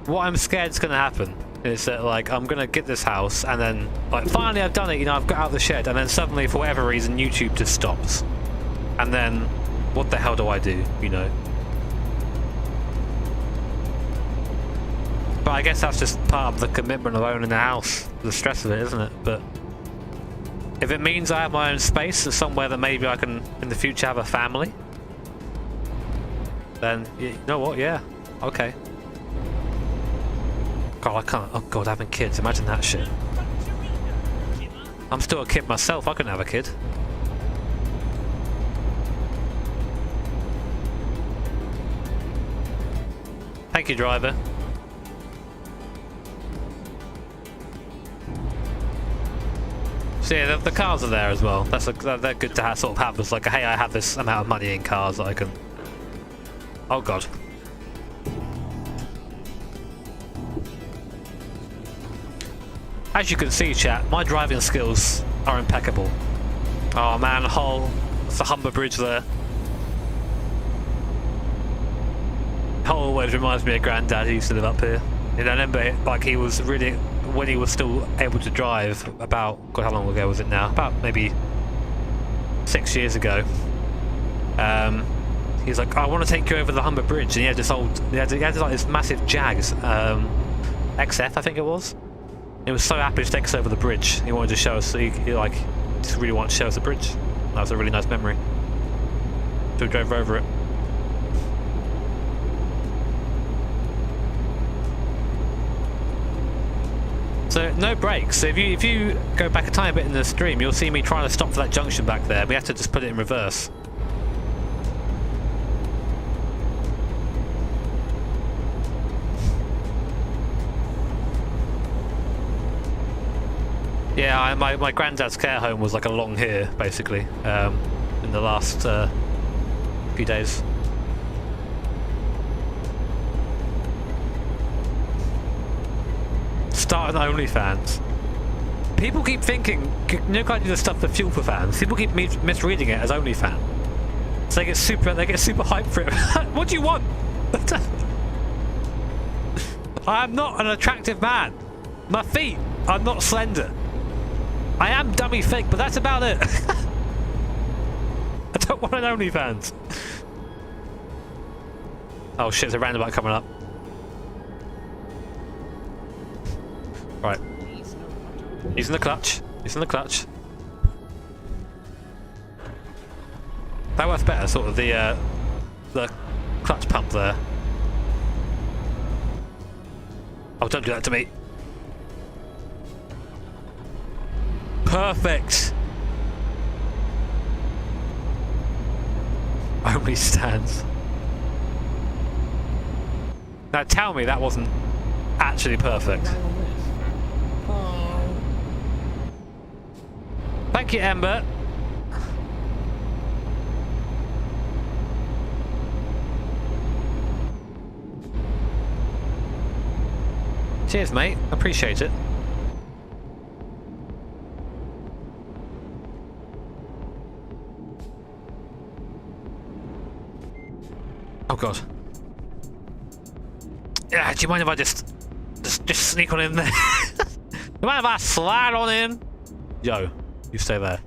what I'm scared is going to happen is that, like, I'm going to get this house and then, like, finally I've done it, you know, I've got out of the shed, and then suddenly, for whatever reason, YouTube just stops. And then, what the hell do I do, you know? But I guess that's just part of the commitment of owning a house, the stress of it, isn't it? But if it means I have my own space or somewhere that maybe I can, in the future, have a family, then, you know what, yeah, okay. God, I can't, oh god, having kids, imagine that shit. I'm still a kid myself, I couldn't have a kid. Thank you, driver. So yeah, the cars are there as well. They're good to have, sort of have this, like, hey, I have this amount of money in cars that I can... Oh god. As you can see, chat, my driving skills are impeccable. Oh man, Hull. That's the Humber Bridge there. Hull always reminds me of Granddad who used to live up here. You know, I remember, like, he was really, when he was still able to drive, about, God, how long ago was it now? About maybe 6 years ago. He's like, oh, I want to take you over the Humber Bridge, and he had this old, he had like this massive Jags, XF, I think it was. He was so happy to take us over the bridge. He wanted to show us, he like, just really wanted to show us the bridge. That was a really nice memory. So we drove over it. So no brakes. So if you go back a tiny bit in the stream, you'll see me trying to stop for that junction back there. We have to just put it in reverse. Yeah, my granddad's care home was like along here, basically, in the last few days. Starting OnlyFans. People keep thinking, you know, I do the stuff for Fuel for Fans. People keep misreading it as OnlyFans. So they get super hyped for it. What do you want? I am not an attractive man. My feet are not slender. I am dummy fake, but that's about it. I don't want an OnlyFans. Oh shit, there's a roundabout coming up. Right. Using the clutch. Using the clutch. That works better, sort of the clutch pump there. Oh, don't do that to me. Perfect. Only stands. Now tell me that wasn't actually perfect. Wang on this. Oh. Thank you, Ember. Cheers, mate. Appreciate it. Oh god. Yeah, do you mind if I just sneak on in there? Do you mind if I slide on in? Yo, you stay there.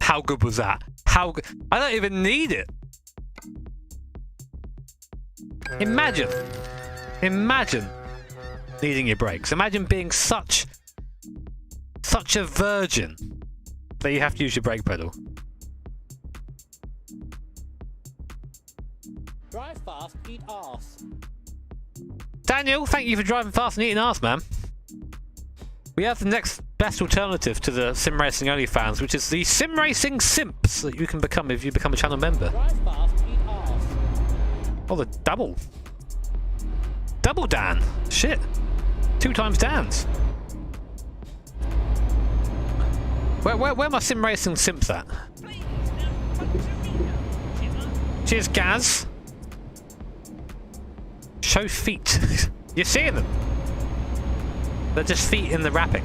How good was that? How good? I don't even need it. Imagine needing your brakes. Imagine being such a virgin that you have to use your brake pedal. Drive fast, eat arse. Daniel, thank you for driving fast and eating arse, man. We have the next best alternative to the sim racing only fans, which is the sim racing simps that you can become if you become a channel member. Drive fast, eat arse. Oh, the double Dan. Shit. 2 times Dan's. Where are my sim racing simps at? Cheers, Gaz. Show feet. You're seeing them. They're just feet in the wrapping.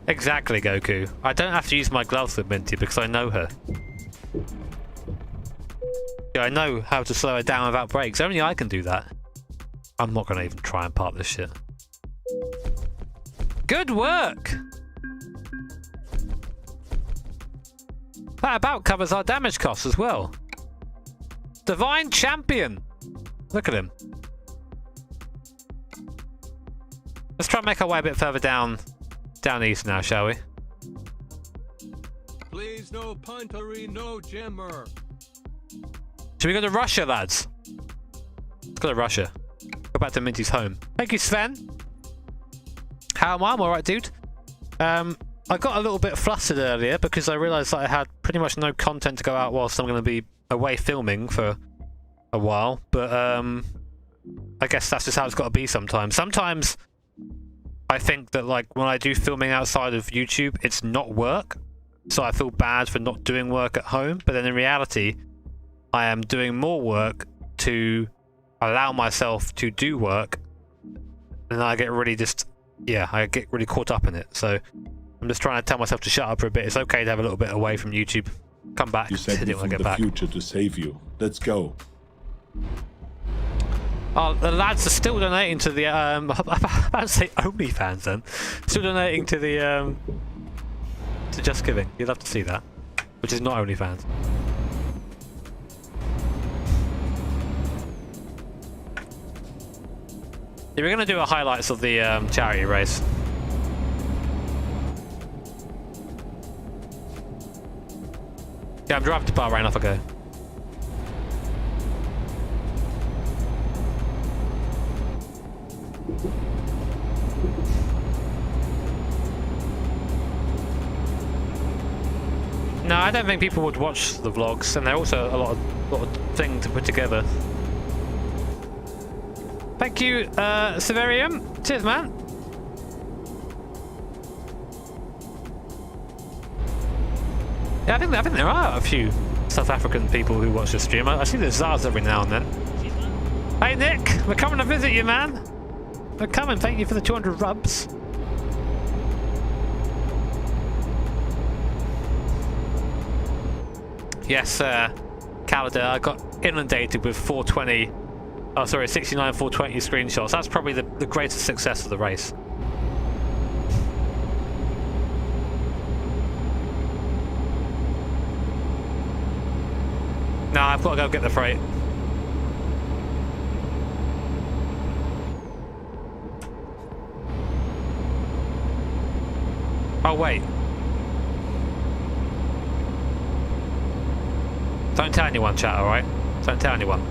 Exactly, Goku. I don't have to use my gloves with Minty because I know her. Yeah, I know how to slow her down without brakes. Only I can do that. I'm not going to even try and park this shit. Good work! That about covers our damage costs as well. Divine Champion! Look at him. Let's try and make our way a bit further down east now, shall we? Please, no puntery, no jammer. Should we go to Russia, lads? Let's go to Russia. Go back to Minty's home. Thank you, Sven. How am I? I'm alright, dude. I got a little bit flustered earlier because I realised that I had pretty much no content to go out whilst I'm going to be away filming for a while. But I guess that's just how it's got to be sometimes. Sometimes I think that, like, when I do filming outside of YouTube, it's not work. So I feel bad for not doing work at home. But then in reality, I am doing more work to allow myself to do work. And I get really I get really caught up in it. So I'm just trying to tell myself to shut up for a bit. It's okay to have a little bit away from YouTube. Come back. You sent hit me it when from I get the back. future to save you. Let's go. Oh, the lads are still donating to the I'm about to say OnlyFans then. Still donating to the to Just Giving. You'd love to see that. Which is not OnlyFans. Yeah, we're gonna do a highlights of the charity race. Yeah, I'm driving to Bahrain, off I go. No, I don't think people would watch the vlogs, and they're also a lot of thing to put together. Thank you, Severium. Cheers, man. Yeah, I think there are a few South African people who watch the stream. I see the Zars every now and then. Hey, Nick, we're coming to visit you, man. We're coming. Thank you for the 200 rubs. Yes, Calada, I got inundated with 420. Oh, sorry, 69 420 screenshots. That's probably the greatest success of the race. No, I've got to go get the freight. Oh, wait. Don't tell anyone, chat, alright? Don't tell anyone.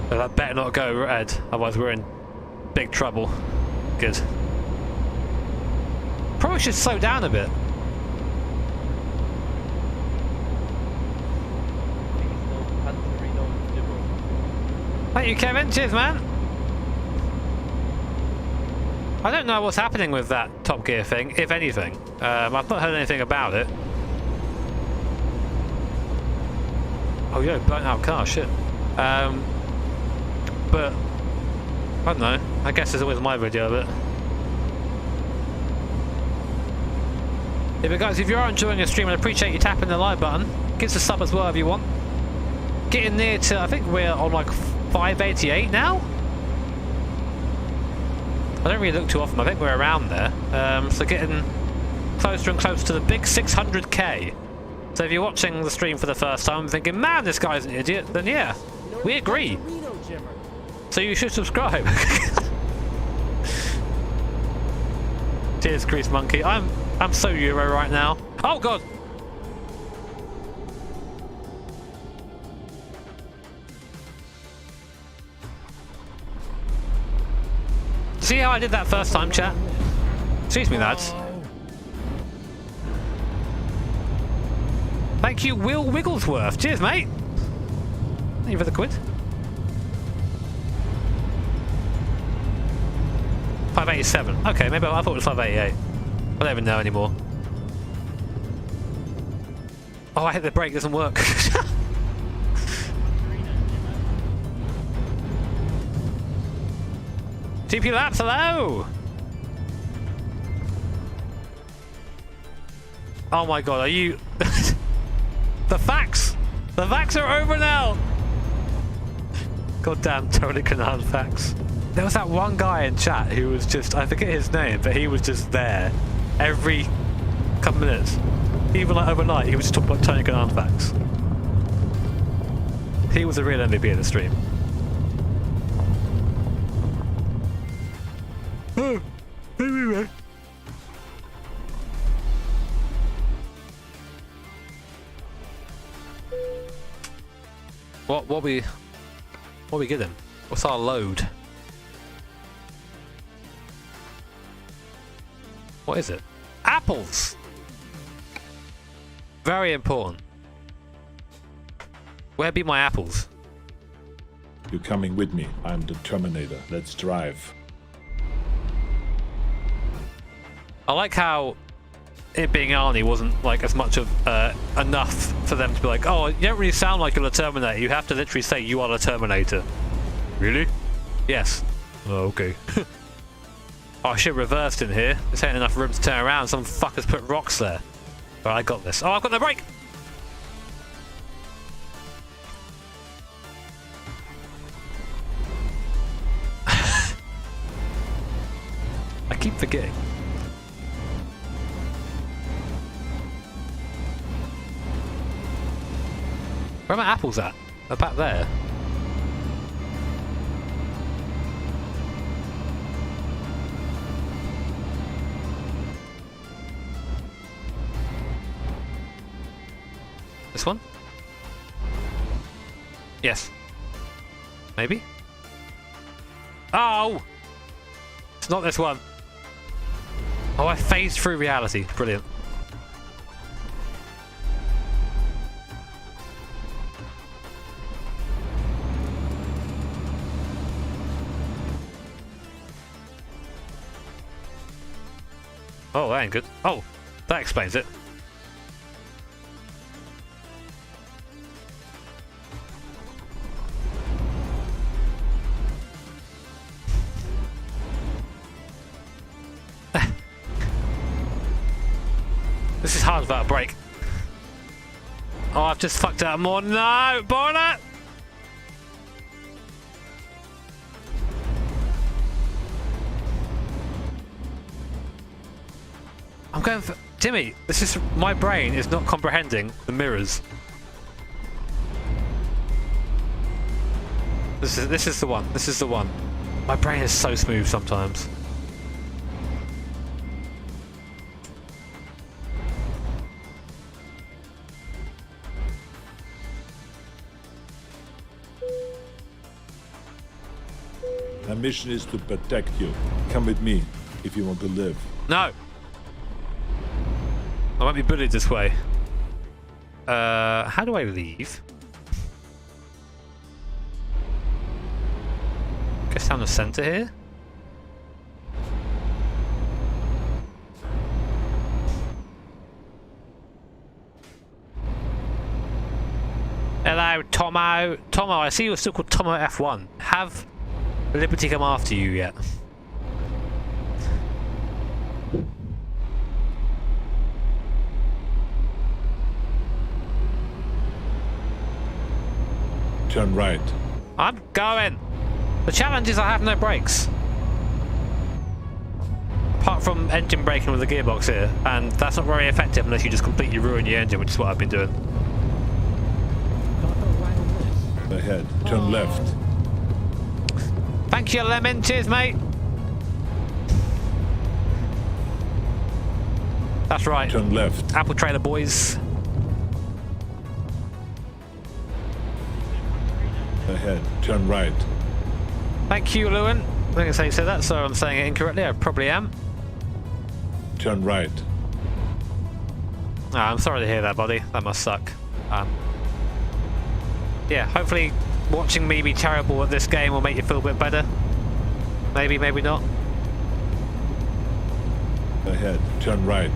So that better not go red, otherwise we're in big trouble. Good. Probably should slow down a bit. Thank you, Kevin. Cheers, man. I don't know what's happening with that Top Gear thing, if anything. I've not heard anything about it. Oh, yeah, burnt out car, shit. But, I don't know. I guess it's always my video of it. Yeah, guys, if you are enjoying the stream, I'd appreciate you tapping the like button. Give us a sub as well if you want. Getting near to, I think we're on like 588 now? I don't really look too often, I think we're around there. So getting closer and closer to the big 600k. So if you're watching the stream for the first time and thinking, man, this guy's an idiot, then yeah, we agree. So you should subscribe. Cheers, Grease Monkey. I'm so Euro right now. Oh god! See how I did that first time, chat? Excuse me, lads. Thank you, Will Wigglesworth. Cheers, mate. Thank you for the quid. 587. Okay, maybe I thought it was 588. I don't even know anymore. Oh, I hit the brake, doesn't work. GP laps, hello! Oh my god, are you... The facts! The facts are over now! Goddamn Tony Canaan facts. There was that one guy in chat who was just, I forget his name, but he was just there every couple minutes. Even like overnight, he was just talking about Tony Canaan facts. He was a real MVP in the stream. Oh, anyway. What we getting? What's our load? What is it? Apples! Very important. Where be my apples? You're coming with me. I'm the Terminator. Let's drive. I like how it being Arnie wasn't like as much of enough for them to be like, oh, you don't really sound like you're the Terminator. You have to literally say you are the Terminator. Really? Yes. Oh, okay. Oh shit, reversed in here. This ain't enough room to turn around. Some fuckers put rocks there. Alright, I got this. Oh, I've got no brake! I keep forgetting. Where are my apples at? They're back there. This one? Yes. Maybe? Oh! It's not this one. Oh, I phased through reality. Brilliant. ain't good. Oh, that explains it. This is hard without a break. Oh, I've just fucked up more. No, Bonnet! I'm going for Timmy. This is my brain is not comprehending the mirrors. This is the one. This is the one. My brain is so smooth sometimes. My mission is to protect you. Come with me if you want to live. No. I won't be bullied this way. How do I leave? Guess down the center here. Hello, Tomo. Tomo, I see you're still called Tomo F1. Have Liberty come after you yet? Turn right. I'm going. The challenge is I have no brakes. Apart from engine braking with the gearbox here, and that's not very effective unless you just completely ruin your engine, which is what I've been doing. Ahead. Turn left. Thank you, Lemon. Cheers, mate. That's right. Turn left. Apple trailer boys. Ahead. Turn right. Thank you, Lewin. I'm going to say you said that, so I'm saying it incorrectly. I probably am. Turn right. Ah, I'm sorry to hear that, buddy. That must suck. Yeah, hopefully watching me be terrible at this game will make you feel a bit better. Maybe, maybe not. Ahead. Turn right.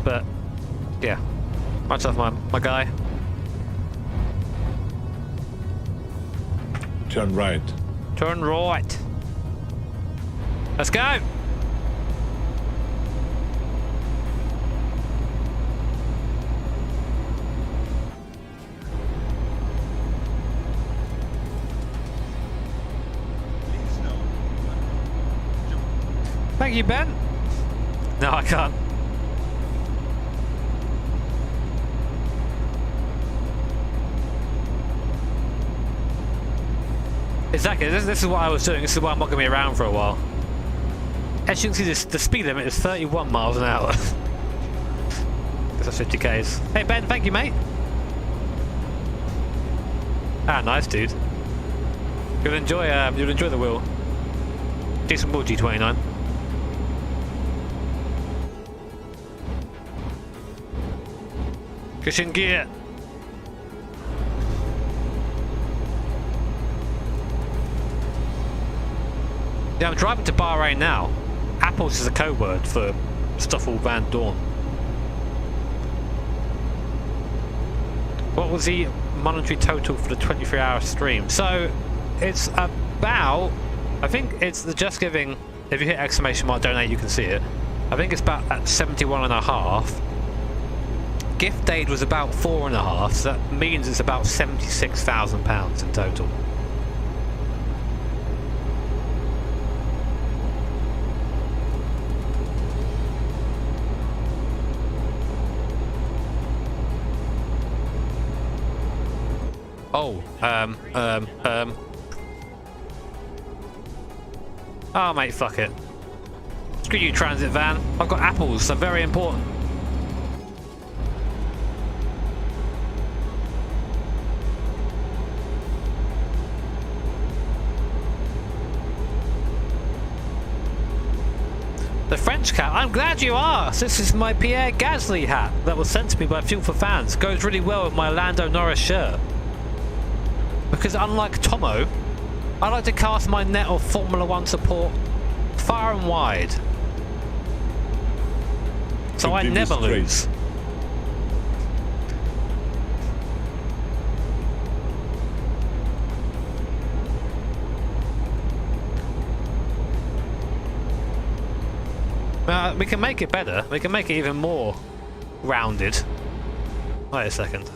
But, yeah. Much love, my guy. Turn right. Turn right. Let's go! Thank you, Ben. No, I can't. Exactly, this is what I was doing. This is why I'm not going to be around for a while. As you can see, the speed limit is 31 miles an hour. That's 50 Ks. Hey Ben, thank you, mate. Ah, nice, dude. You'll enjoy the wheel. Decent wheel, G29. Cushion gear. Yeah, I'm driving to Bahrain now. Apples is a code word for Stoffel Van Dorn. What was the monetary total for the 23-hour stream? So it's about, I think it's the Just Giving. If you hit exclamation mark donate, you can see it. I think it's about at 71.5. Gift aid was about 4.5, so that means it's about £76,000 in total. Oh, oh, mate, fuck it. Screw you, transit van. I've got apples, they're very important. The French cap, I'm glad you asked. This is my Pierre Gasly hat that was sent to me by Fuel for Fans. Goes really well with my Lando Norris shirt. Because unlike Tomo, I like to cast my net of Formula 1 support far and wide. So I Continue never straight. lose. We can make it better. We can make it even more rounded. Wait a second.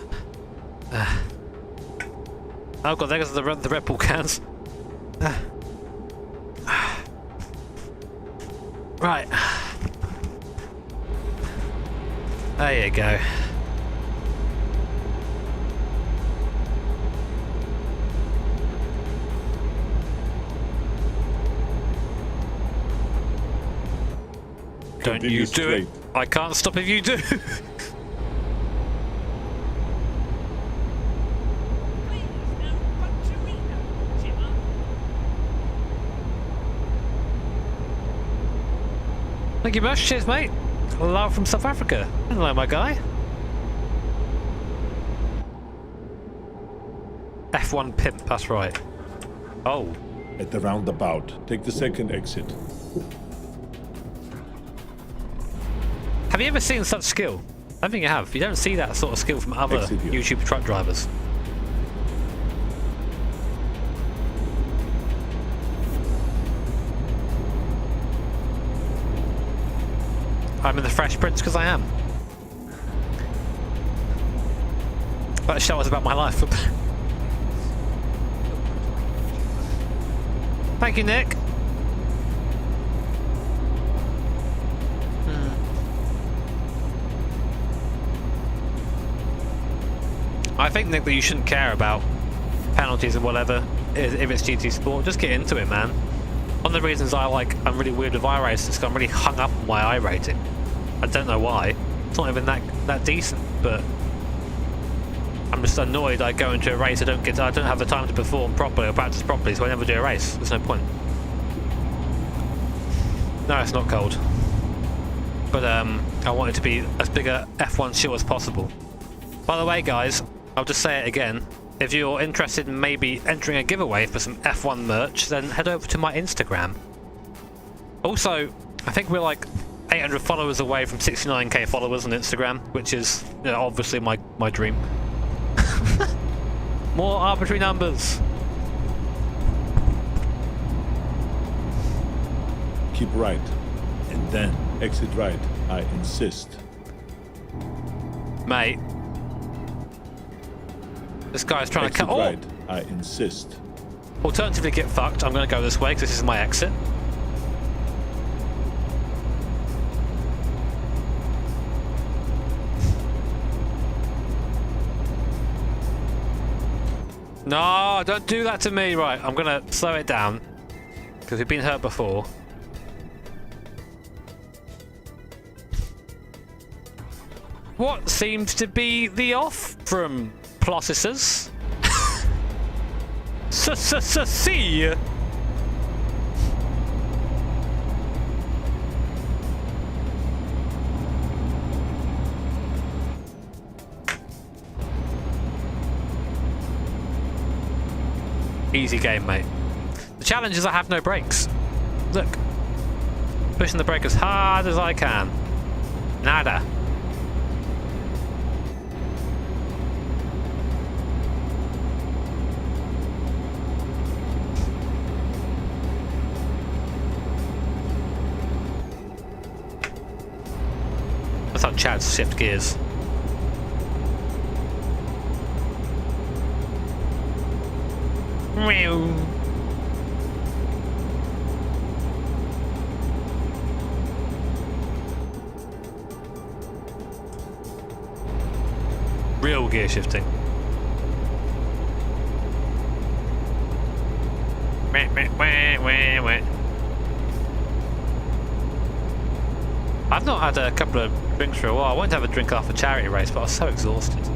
Oh god, there's the Red Bull cans. Right. There you go. Don't Continue you do straight. it. I can't stop if you do. Thank you much. Cheers, mate. Love from South Africa. Hello, my guy. F1 pimp, that's right. Oh. At the roundabout, take the second exit. Have you ever seen such skill? I don't think you have. You don't see that sort of skill from other Exit here. YouTube truck drivers. I'm in the Fresh Prince because I am. That show was about my life. Thank you, Nick. I think, Nick, that you shouldn't care about penalties and whatever if it's GT Sport. Just get into it, man. One of the reasons I'm really weird with iRace is because I'm really hung up on my I rating. I don't know why. It's not even that decent, but I'm just annoyed. I go into a race, I don't have the time to perform properly or practice properly, so I never do a race. There's no point. No, it's not cold. But I want it to be as big a F1 show as possible. By the way, guys, I'll just say it again. If you're interested in maybe entering a giveaway for some F1 merch, then head over to my Instagram. Also, I think we're like 800 followers away from 69k followers on Instagram, which is, you know, obviously my dream. More arbitrary numbers. Keep right, and then exit right. I insist. Mate. This guy's trying Exit to cut... right. I insist. Alternatively, get fucked. I'm going to go this way because this is my exit. No, don't do that to me. Right, I'm going to slow it down because we've been hurt before. What seems to be the off from processors? See. Easy game, mate. The challenge is I have no brakes. Look. Pushing the brake as hard as I can. Nada. That's how Chads shift gears. Meow. Real gear shifting. I've not had a couple of drinks for a while. I wanted to have a drink after charity race, but I was so exhausted.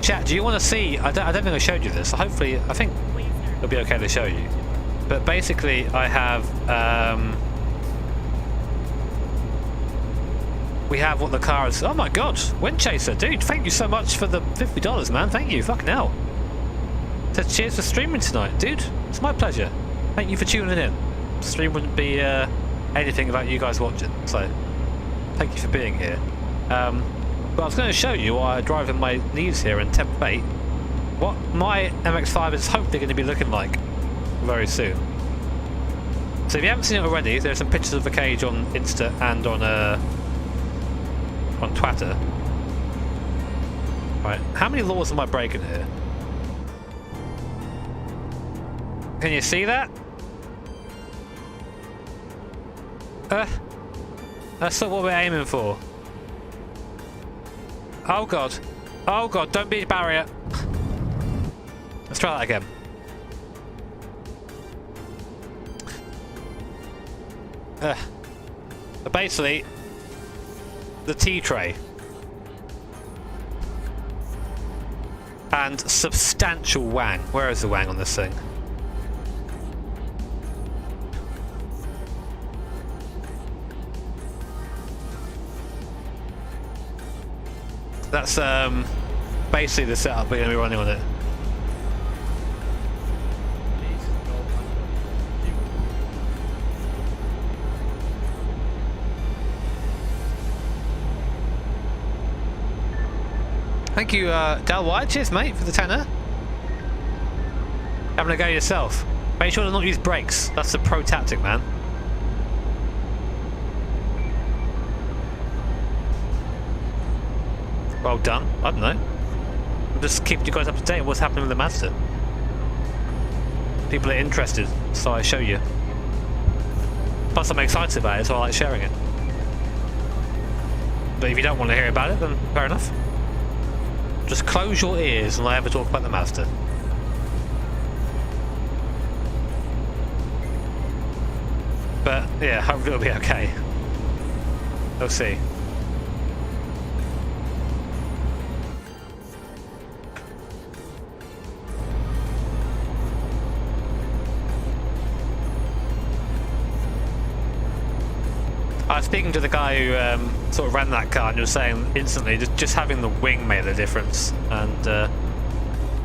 Chat, do you want to see? I don't think I showed you this. So hopefully, I think it'll be okay to show you. But basically, I have we have what the car is. Oh my God, Wind Chaser, dude! Thank you so much for the $50, man. Thank you. Fucking hell. Says cheers for streaming tonight, dude. It's my pleasure. Thank you for tuning in. The stream wouldn't be anything without you guys watching. So Thank you for being here. But I was going to show you while I drive in my knees here in temp fate what my MX-5 is hopefully going to be looking like very soon. So if you haven't seen it already, there's some pictures of the cage on Insta and on Twitter. Right, how many laws am I breaking here? Can you see that? That's not what we're aiming for. Oh god. Oh god, don't be a barrier. Let's try that again. Basically, the tea tray. And substantial wang. Where is the wang on this thing? That's basically the setup we're going to be running on it. Thank you, Dal White. Cheers, mate, for the tenner. Having a go yourself. Make sure to not use brakes. That's the pro tactic, man. Well done. I don't know. I'm just keeping you guys up to date on what's happening with the Mazda. People are interested, so I show you. Plus, I'm excited about it, so I like sharing it. But if you don't want to hear about it, then fair enough. Just close your ears when I ever talk about the Mazda. But yeah, hopefully it'll be okay. We'll see. I was speaking to the guy who sort of ran that car, and he was saying instantly just having the wing made a difference, and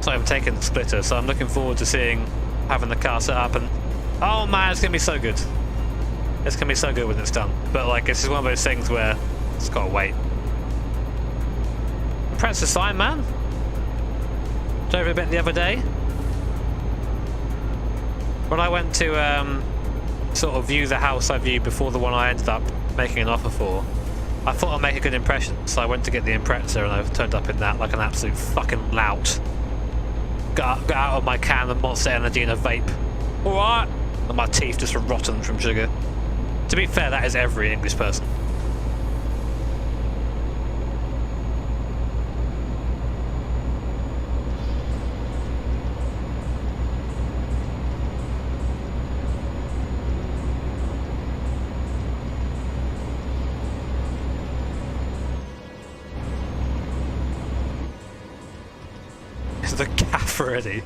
so I'm taking the splitter, so I'm looking forward to seeing having the car set up, and oh man, it's gonna be so good. It's gonna be so good when it's done. But like, it's just one of those things where it's gotta wait. Press the sign, man. Drove a bit the other day when I went to sort of view the house I viewed before the one I ended up making an offer for. I thought I'd make a good impression, so I went to get the Impreza and I turned up in that like an absolute fucking lout. Got out of my can of Monster Energy and a vape. Alright! And my teeth just were rotten from sugar. To be fair, that is every English person. The gaff already.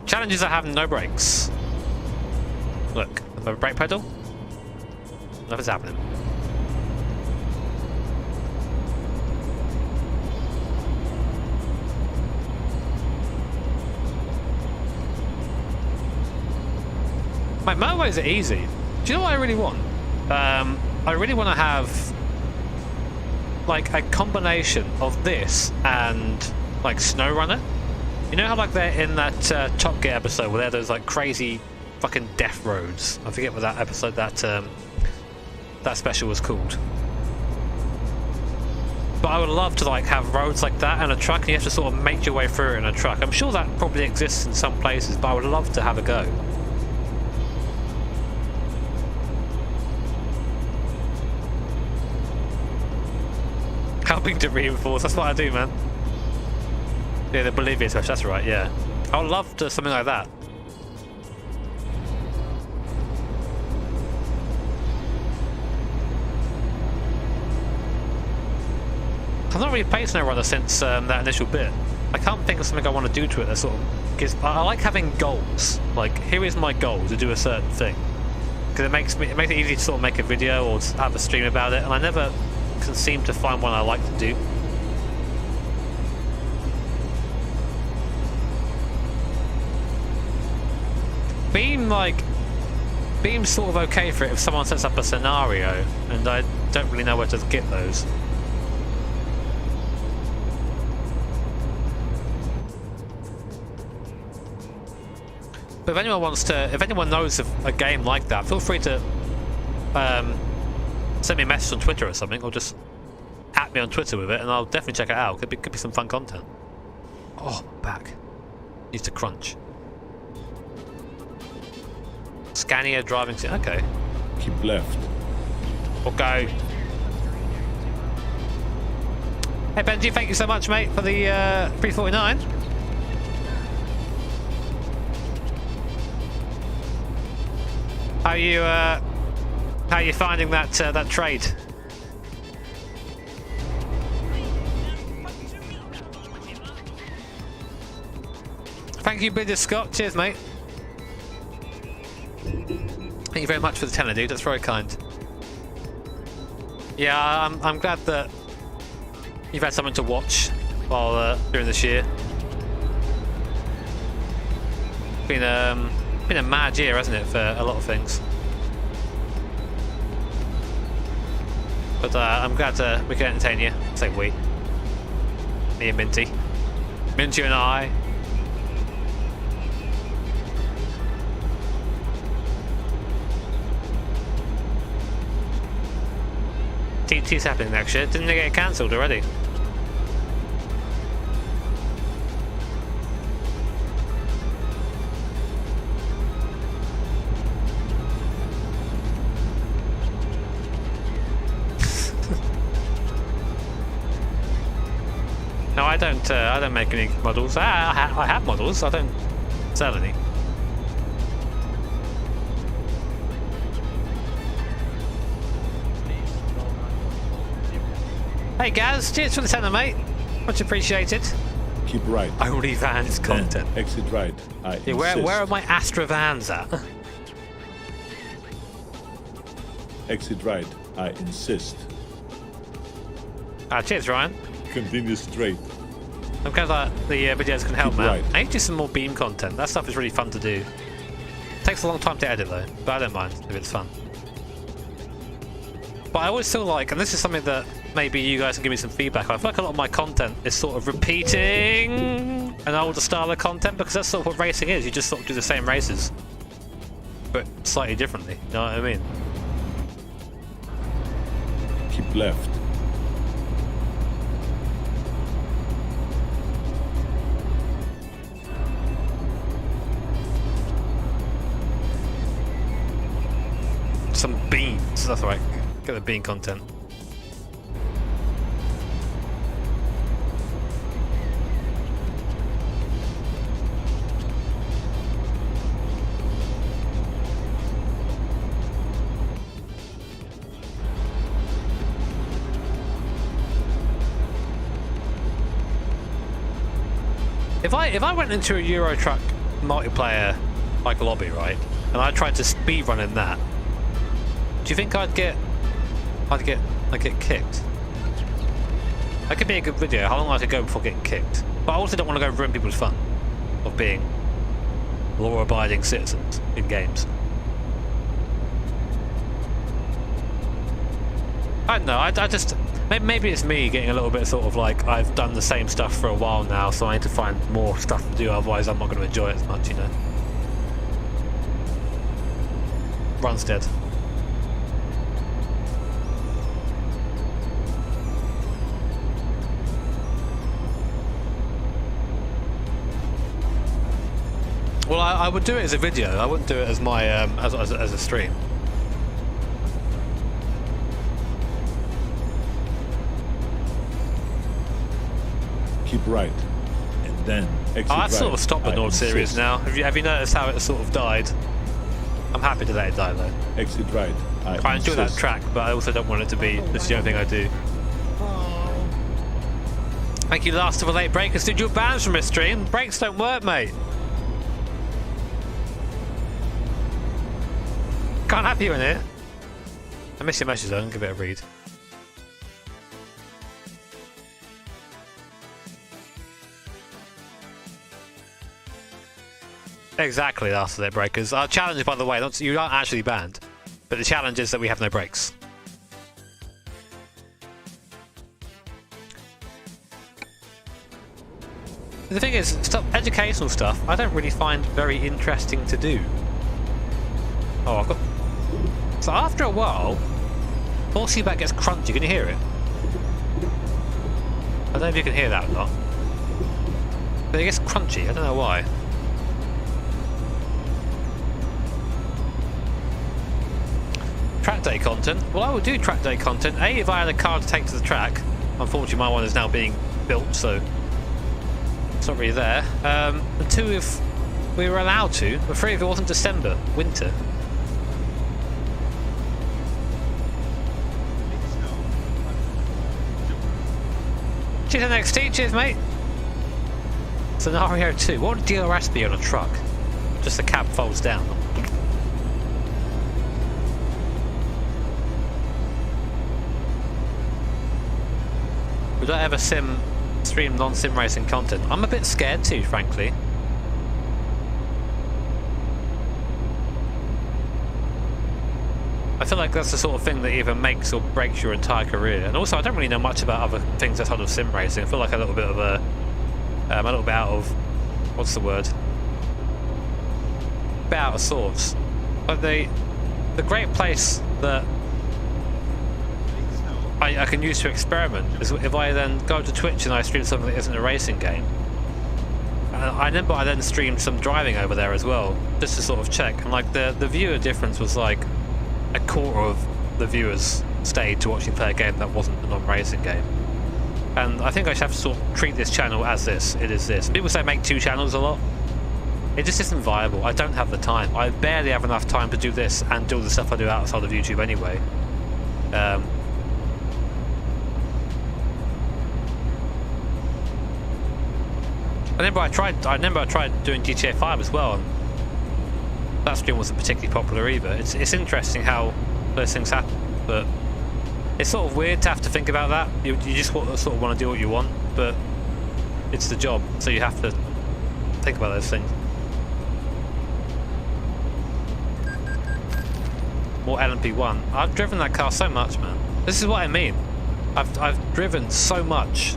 Challenges are having no brakes. Look, my brake pedal. Nothing's happening. My motorways are easy. Do you know what I really want? I really want to have like a combination of this and like SnowRunner. You know how like they're in that Top Gear episode where there are those like crazy fucking death roads. I forget what that episode that special was called. But I would love to like have roads like that and a truck, and you have to sort of make your way through it in a truck. I'm sure that probably exists in some places, but I would love to have a go. Helping to reinforce, that's what I do, man. Yeah, the Bolivia touch, that's right, yeah. I would love to something like that. I've not really played SnowRunner since that initial bit. I can't think of something I want to do to it that sort of gives... I like having goals. Like, here is my goal to do a certain thing. Because it makes it easy to sort of make a video or to have a stream about it, and I never can seem to find one I like to do. Beam's sort of okay for it if someone sets up a scenario, and I don't really know where to get those. But if anyone knows of a game like that, feel free to send me a message on Twitter or something, or just at me on Twitter with it, and I'll definitely check it out. Could be some fun content. Oh, my back needs to crunch. Scania driving sim. Okay. Keep left. Okay. Hey Benji, thank you so much, mate, for the 349. How you finding that that trade? Thank you, Bidder Scott. Cheers, mate. Thank you very much for the tenner, dude. That's very kind. Yeah, I'm glad that you've had something to watch while during this year. Been a mad year, hasn't it, for a lot of things. But I'm glad we can entertain you. I say we. Me and Minty. Minty and I. TT's happening next year. Didn't they get cancelled already? No, I don't make any models. I have models. I don't sell any. Hey Gaz, cheers for the tenner, mate. Much appreciated. Keep right. Only vans content. Then exit right. I Yeah, where insist. are my Astra vans at? Exit right. I insist. Cheers, Ryan. Continue straight. I'm glad that the videos can help, Keep man. right. I need to do some more beam content. That stuff is really fun to do. Takes a long time to edit though, but I don't mind if it's fun. But I always feel like, and this is something that maybe you guys can give me some feedback on, I feel like a lot of my content is sort of repeating an older style of content, because that's sort of what racing is. You just sort of do the same races, but slightly differently. You know what I mean? Keep left. Some beans, that's right. Get the bean content. If I went into a Euro Truck multiplayer like lobby, right, and I tried to speedrun in that, do you think I'd get kicked? That could be a good video. How long I could go before getting kicked? But I also don't want to go ruin people's fun of being law-abiding citizens in games. I don't know. I just maybe it's me getting a little bit sort of like I've done the same stuff for a while now, so I need to find more stuff to do. Otherwise, I'm not going to enjoy it as much, you know. Run's dead. Well, I would do it as a video. I wouldn't do it as my as a stream. Keep right. And then exit I right. sort of stopped the I Nord series insist. now. Have you noticed how it sort of died? I'm happy to let it die though. Exit right. I enjoy that track, but I also don't want it to be this the only thing I do. Thank you, last of the late breakers. Did you banned from this stream? Brakes don't work, mate. Can't have you in here. I miss your message though. Give it a read. Exactly, after their breakers. Our challenge, by the way, you aren't actually banned, but the challenge is that we have no brakes. The thing is, educational stuff I don't really find very interesting to do. Oh, I've got... So after a while, forcing back gets crunchy. Can you hear it? I don't know if you can hear that or not. But it gets crunchy, I don't know why. Track day content. Well, I would do track day content. A, if I had a car to take to the track. Unfortunately, my one is now being built, so it's not really there. And two, if we were allowed to. But three, if it wasn't December, winter. Cheers, NXT. Cheers, mate. Scenario 2. What would DRS be on a truck? Just the cab folds down. Would I ever stream non-sim racing content? I'm a bit scared too, frankly. I feel like that's the sort of thing that either makes or breaks your entire career. And also, I don't really know much about other things outside of sim racing. I feel like a little bit out of, what's the word? A bit out of sorts. But the great place that I can use to experiment is if I then go to Twitch and I stream something that isn't a racing game. I remember I then streamed some driving over there as well, just to sort of check. And like the viewer difference was like a quarter of the viewers stayed to watch me play a game that wasn't a non-racing game. And I think I should have to sort of treat this channel as this. It is this. People say make 2 channels a lot. It just isn't viable. I don't have the time. I barely have enough time to do this and do the stuff I do outside of YouTube anyway. I remember I tried doing GTA 5 as well, and that stream wasn't particularly popular either. It's interesting how those things happen, but it's sort of weird to have to think about that. You just sort of want to do what you want, but it's the job, so you have to think about those things. More LMP1. I've driven that car so much, man. This is what I mean. I've driven so much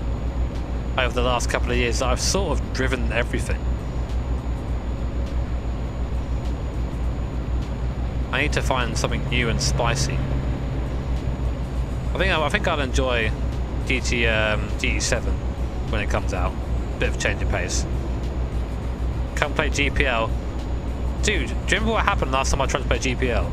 over the last couple of years that I've sort of driven everything. I need to find something new and spicy. I think I'll enjoy GT7 when it comes out. Bit of change of pace. Come play GPL. Dude, do you remember what happened last time I tried to play GPL?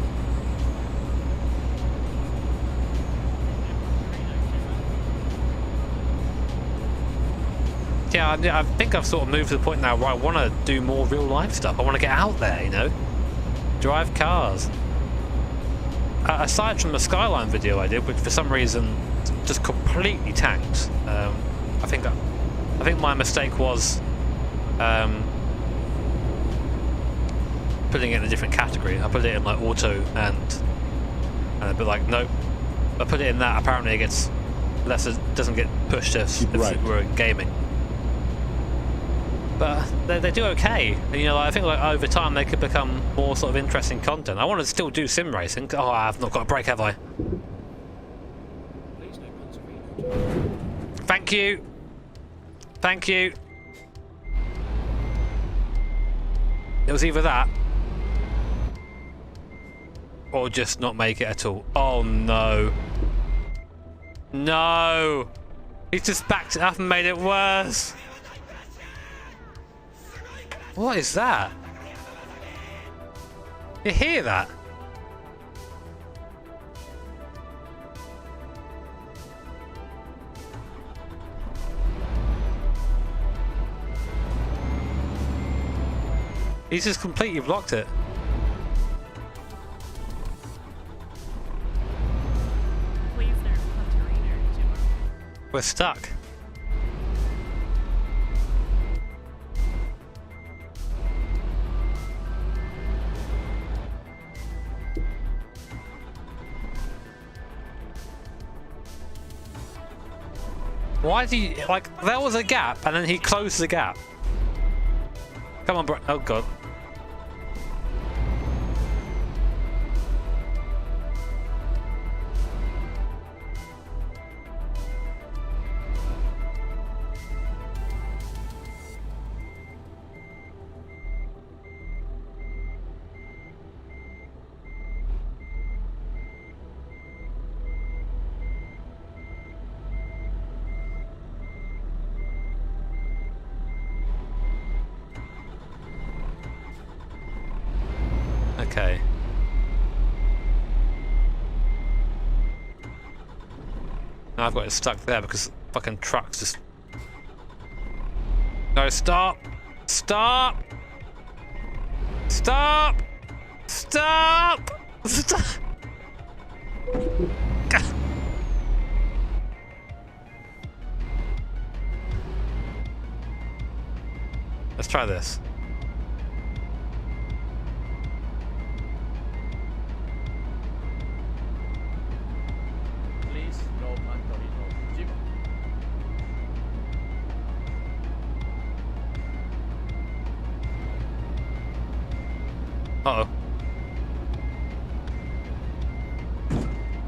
Yeah, I think I've sort of moved to the point now where I want to do more real life stuff. I want to get out there, you know? Drive cars. Aside from the Skyline video I did, which for some reason just completely tanked. I think my mistake was putting it in a different category. I put it in like auto and but like nope. I put it in that. Apparently it gets less. It doesn't get pushed if we're in gaming. But they do okay, and you know, like, I think like over time they could become more sort of interesting content. I want to still do sim racing. Oh, I've not got a brake, have I? Thank you. Thank you. It was either that or just not make it at all. Oh no. No. He's just backed it up and made it worse. What is that? You hear that? He's just completely blocked it. We're stuck. Why do you, like, there was a gap and then he closed the gap. Come on, bro. Oh god. Okay. Now I've got it stuck there because fucking trucks just... No, stop! Stop! Stop! Stop! Stop! Let's try this. Please, no pantry, no Jimmer. Uh-oh.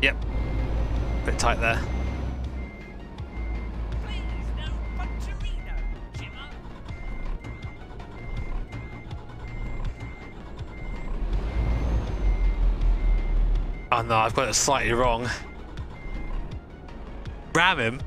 Yep. Bit tight there. Please, no Puncherino, Jimmer. Oh no, I've got it slightly wrong. Ram him?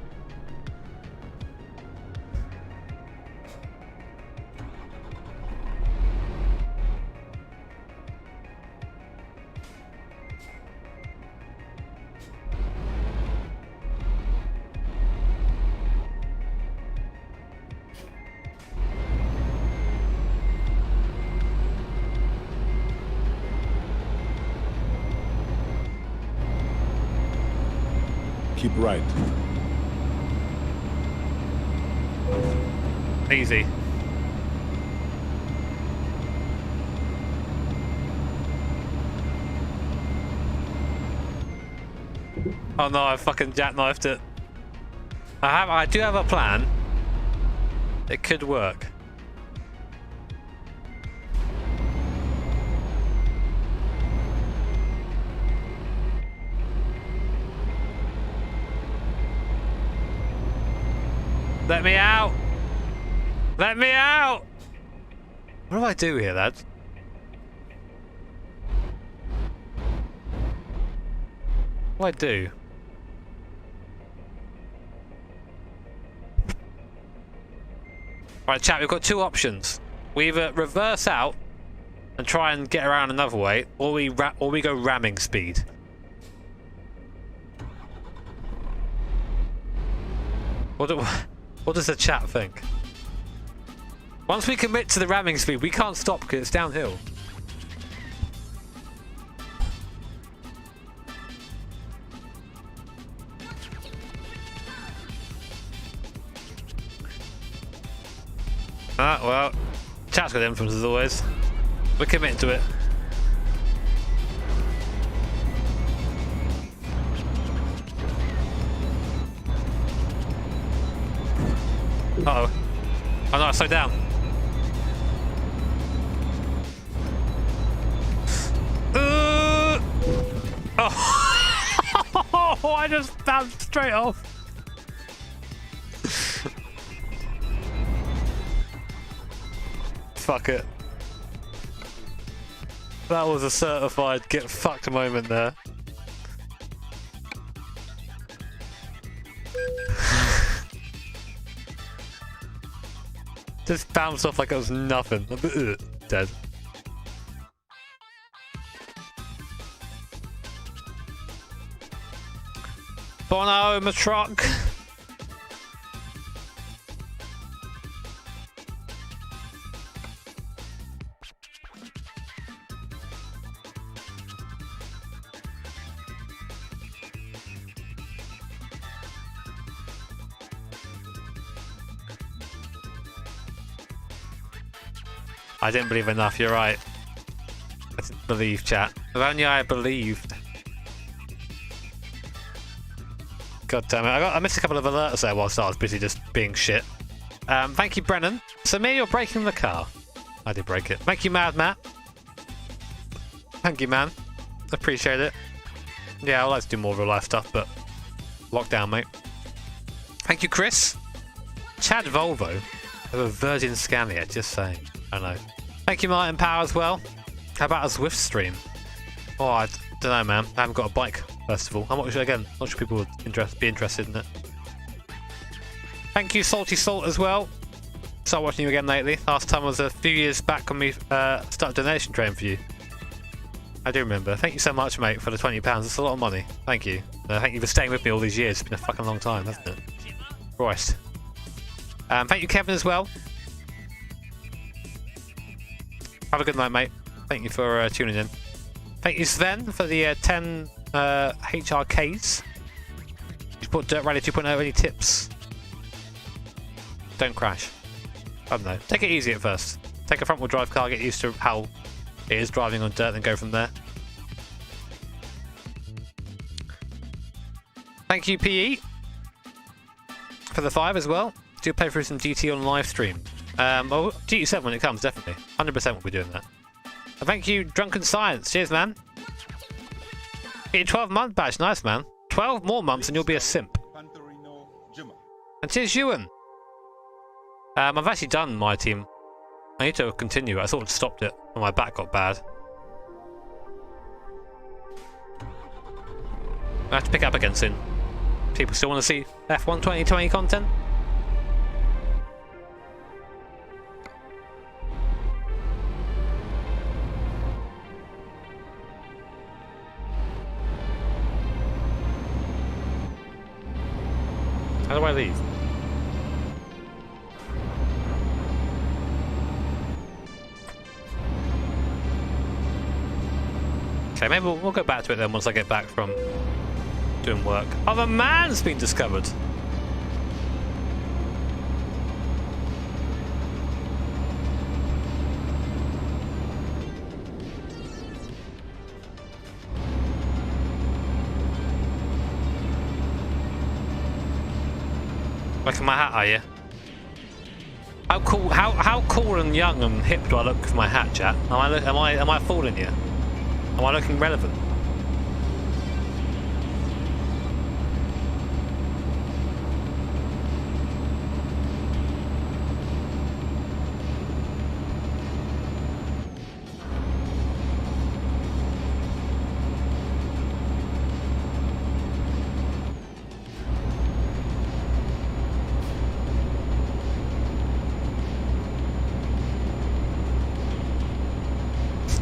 Keep right. Easy. Oh no, I fucking jackknifed it. I do have a plan. It could work. Let me out! Let me out! What do I do here, lads? What do I do? Right, chat, we've got two options. We either reverse out and try and get around another way, or we go ramming speed. What does the chat think? Once we commit to the ramming speed, we can't stop because it's downhill. Ah, well, chat's got influence as always. We're committing to it. Uh-oh. Oh no, I slowed down. Oh, I just bounced straight off. Fuck it. That was a certified get fucked moment there. Just bounced off like it was nothing. Dead. Bono, my truck. I didn't believe enough, you're right. I didn't believe, chat. If only I believed. God damn it. I missed a couple of alerts there whilst I was busy just being shit. Thank you, Brennan. So me, you're breaking the car. I did break it. Thank you, Mad Matt. Thank you, man. Appreciate it. Yeah, I'd like to do more real life stuff, but lockdown, mate. Thank you, Chris. Chad Volvo. I have a Virgin Scania, just saying. I know. Thank you, Martin Power, as well. How about a Zwift stream? Oh, I don't know, man. I haven't got a bike, first of all. I'm not sure, again, not sure people would be interested in it. Thank you, Salty Salt, as well. Started watching you again lately. Last time was a few years back when we started donation train for you. I do remember. Thank you so much, mate, for the £20. It's a lot of money. Thank you. Thank you for staying with me all these years. It's been a fucking long time, hasn't it? Christ. Thank you, Kevin, as well. Have a good night, mate. Thank you for tuning in. Thank you, Sven, for the 10 HRKs. You put Dirt Rally 2.0. Any tips? Don't crash. I don't know. Take it easy at first. Take a front-wheel drive car, get used to how it is driving on dirt, then go from there. Thank you, PE, for the 5 as well. Do play through some GT on live stream. Well, GT7 when it comes, definitely. 100% we'll be doing that. And thank you, Drunken Science. Cheers, man. Get your 12-month badge. Nice, man. 12 more months and you'll be a simp. And cheers, Ewan. I've actually done my team. I need to continue. I sort of stopped it when my back got bad. I have to pick it up again soon. People still want to see F1 2020 content. How do I leave? Okay, maybe we'll go back to it then once I get back from doing work. Oh, the man's been discovered! Look at my hat, are you? How cool and young and hip do I look with my hat, chat? Am I fooling you? Am I looking relevant?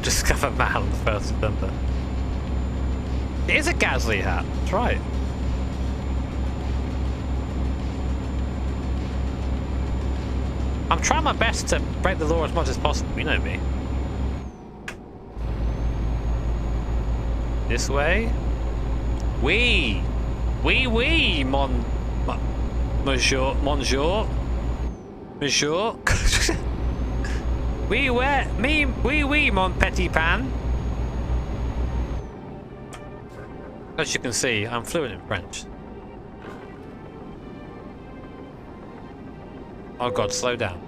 Discover man on the 1st of November. It is a Gasly hat, that's right. I'm trying my best to break the law as much as possible, you know me. This way. Oui, monsieur. Oui, mon petit pan. As you can see, I'm fluent in French. Oh god, slow down.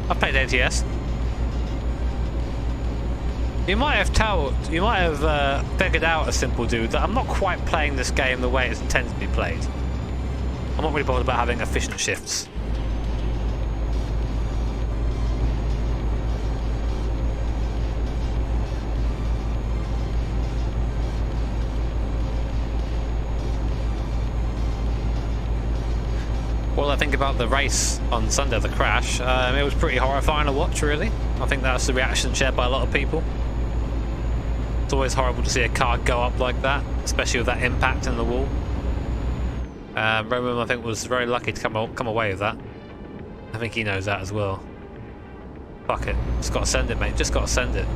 I've played ETS. You might have figured out, a simple dude, that I'm not quite playing this game the way it's intended to be played. I'm not really bothered about having efficient shifts. Well, I think about the race on Sunday, the crash, it was pretty horrifying to watch, really. I think that's the reaction shared by a lot of people. It's always horrible to see a car go up like that, especially with that impact in the wall. Roman, I think, was very lucky to come away with that. I think he knows that as well. Fuck it. Just gotta send it, mate. Just gotta send it.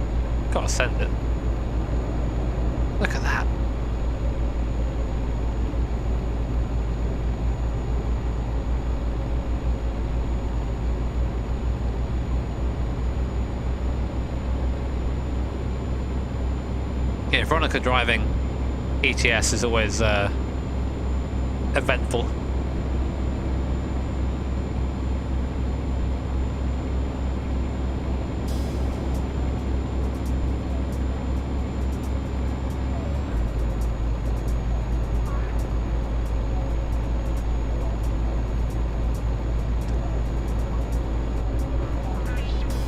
Gotta send it. Look at that. Yeah, Veronica driving ETS is always eventful.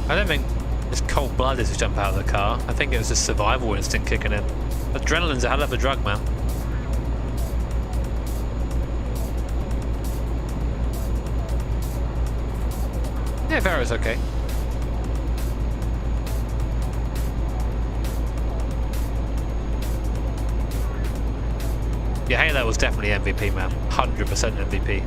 I don't think this cold cold-blooded to jump out of the car. I think it was just survival instinct kicking in. Adrenaline's a hell of a drug, man. Yeah, Vera's okay. Yeah, Halo was definitely MVP, man. 100% MVP.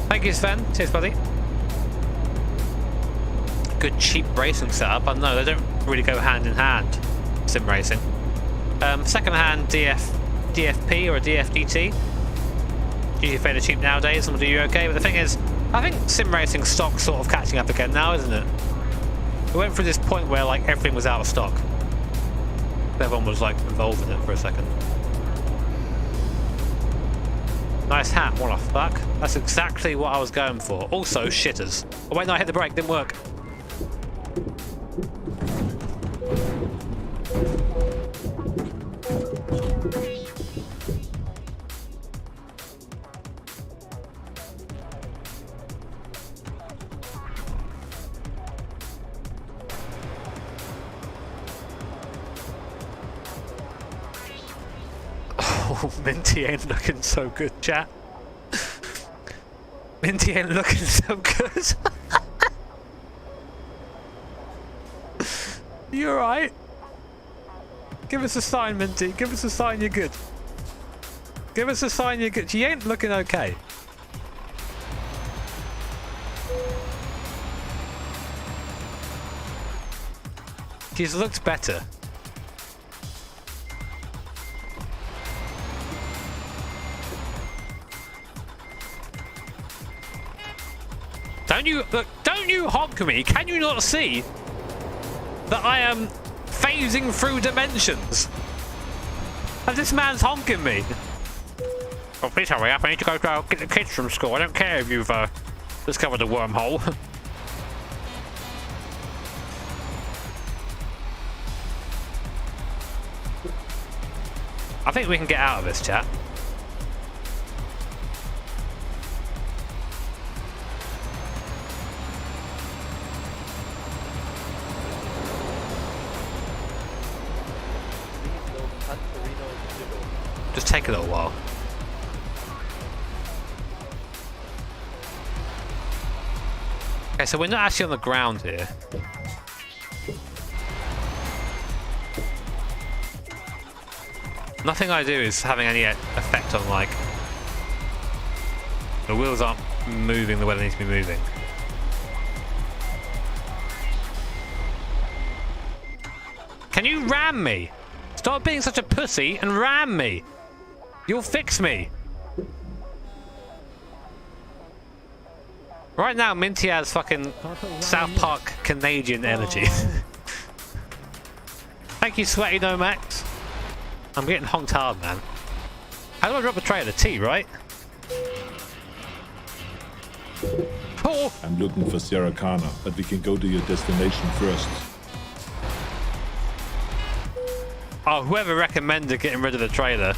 Thank you, Sven. Cheers, buddy. Good cheap racing setup. I don't know, they don't really go hand in hand, sim racing. Second-hand DFP or a DFDT. Usually fairly cheap nowadays and will do you okay, but the thing is, I think sim racing stock's sort of catching up again now, isn't it? We went through this point where like everything was out of stock. Everyone was like involved in it for a second. Nice hat, what the fuck? That's exactly what I was going for. Also, shitters. Oh wait, no, I hit the brake, didn't work. Oh, Minty ain't looking so good, chat. Minty ain't looking so good. You alright? Give us a sign, Minty. Give us a sign you're good. Give us a sign you're good. She ain't looking okay. She's looked better. Don't you honk me? Can you not see that I am phasing through dimensions? And this man's honking me. Oh, please hurry up. I need to go get the kids from school. I don't care if you've discovered a wormhole. I think we can get out of this, chat. Just take a little while. Okay, so we're not actually on the ground here. Nothing I do is having any effect on, like, the wheels aren't moving the way they need to be moving. Can you ram me? Stop being such a pussy and ram me. You'll fix me. Right now, Minty has fucking South Park Canadian energy. Thank you, Sweaty No Max. I'm getting honked hard, man. How do I drop a tray at the T, right? Oh! I'm looking for Sierra Cana, but we can go to your destination first. Oh, whoever recommended getting rid of the trailer.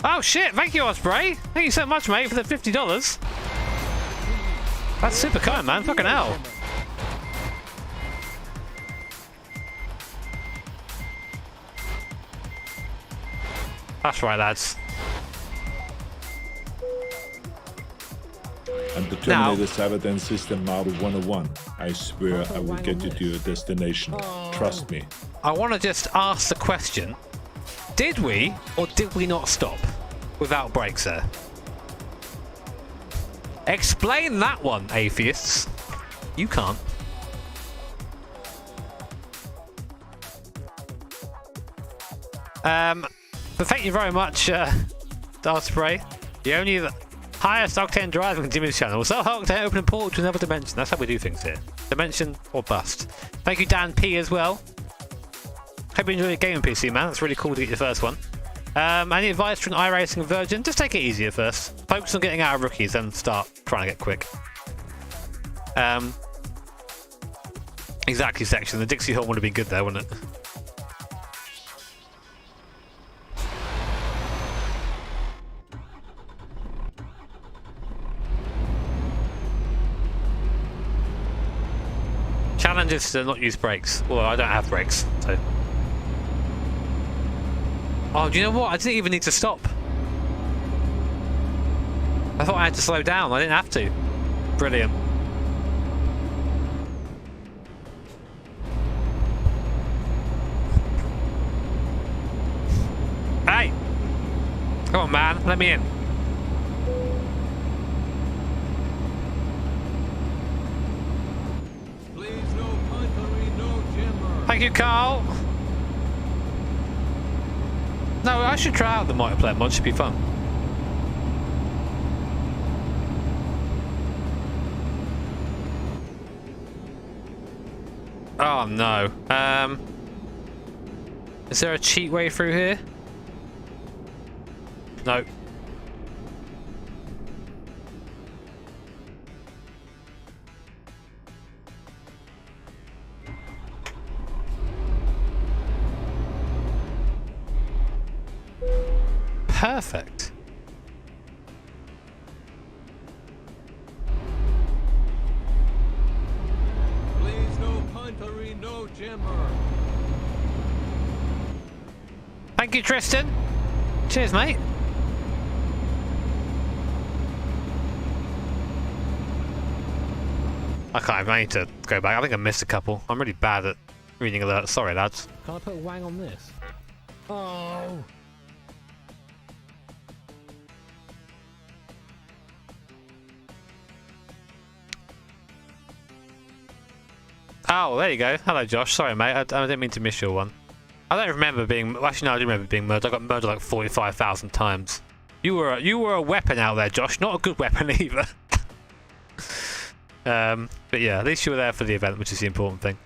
Oh shit, thank you, Osprey. Thank you so much, mate, for the $50. That's super kind, man. Fucking hell. That's right, lads. I'm the Terminator Cyberden System Model 101. I swear I will get you to your destination. Trust me. I want to just ask the question. Did we or did we not stop without brakes there? Explain that one, atheists. You can't. But thank you very much, Darth Spray. The only highest octane driving on Jimmy's channel. So octane open a portal to another dimension. That's how we do things here. Dimension or bust. Thank you, Dan P, as well. Hope you enjoy your gaming PC, man. That's really cool to get your first one. Any advice for an iRacing virgin? Just take it easy at first. Focus on getting out of rookies and start trying to get quick. Exactly, section. The Dixie Horn would have been good there, wouldn't it? challenge is to not use brakes. Well, I don't have brakes, so. Oh, do you know what? I didn't even need to stop. I thought I had to slow down. I didn't have to. Brilliant. Hey! Come on, man. Let me in. Please no puntery, no jimmer. Thank you, Carl. No, I should try out the multiplayer mod. Should be fun. Oh no. Is there a cheat way through here? No. Perfect. Please no puntery, no jimmer. Thank you, Tristan. Cheers, mate. I need to go back. I think I missed a couple. I'm really bad at reading alerts. Sorry, lads. Can I put a wang on this? Oh. Oh, there you go. Hello, Josh. Sorry, mate. I didn't mean to miss your one. I don't remember being... Actually, no, I do remember being murdered. I got murdered like 45,000 times. You were a weapon out there, Josh. Not a good weapon either. But yeah, at least you were there for the event, which is the important thing.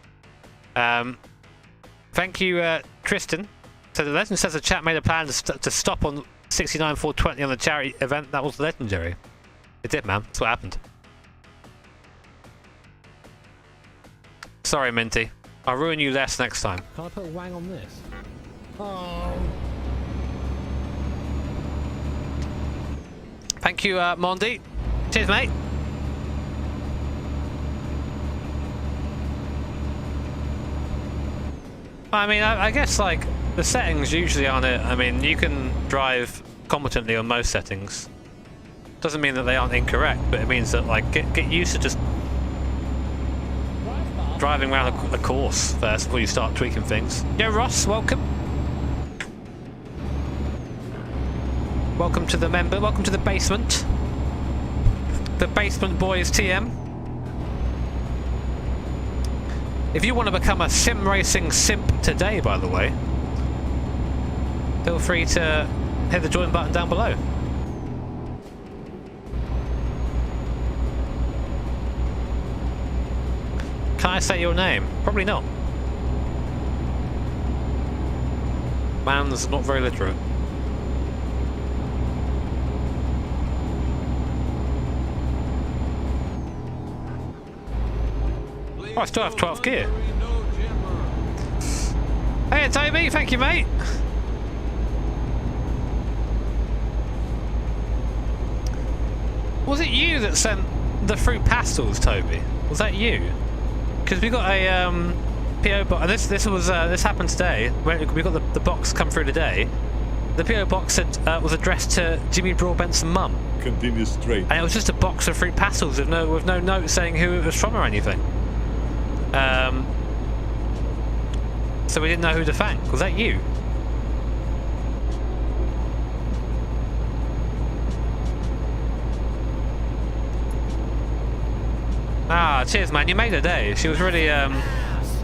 Thank you, Tristan. So the legend says the chat made a plan to stop on 69,420 on the charity event. That was legendary. It did, man. That's what happened. Sorry, Minty. I'll ruin you less next time. Can I put a wang on this? Oh. Thank you, Mondi. Cheers, mate. I mean, I guess, like, the settings usually aren't it. I mean, you can drive competently on most settings. Doesn't mean that they aren't incorrect, but it means that, like, get used to just driving around a course first before you start tweaking things. Yo, Ross, welcome. Welcome to the member. Welcome to the basement. The Basement Boys TM. If you want to become a sim racing simp today, by the way, feel free to hit the join button down below. Can I say your name? Probably not. Man's not very literate. Oh, I still have 12th gear. Hey, Toby, thank you, mate. Was it you that sent the fruit pastels, Toby? Was that you? Because we got a PO box, and this happened today. We got the box come through today. The PO box was addressed to Jimmy Broadbent's mum. Continue straight. And it was just a box of fruit pastels with no note saying who it was from or anything. So we didn't know who to thank. Was that you? Ah, cheers, man. You made her day. She was really,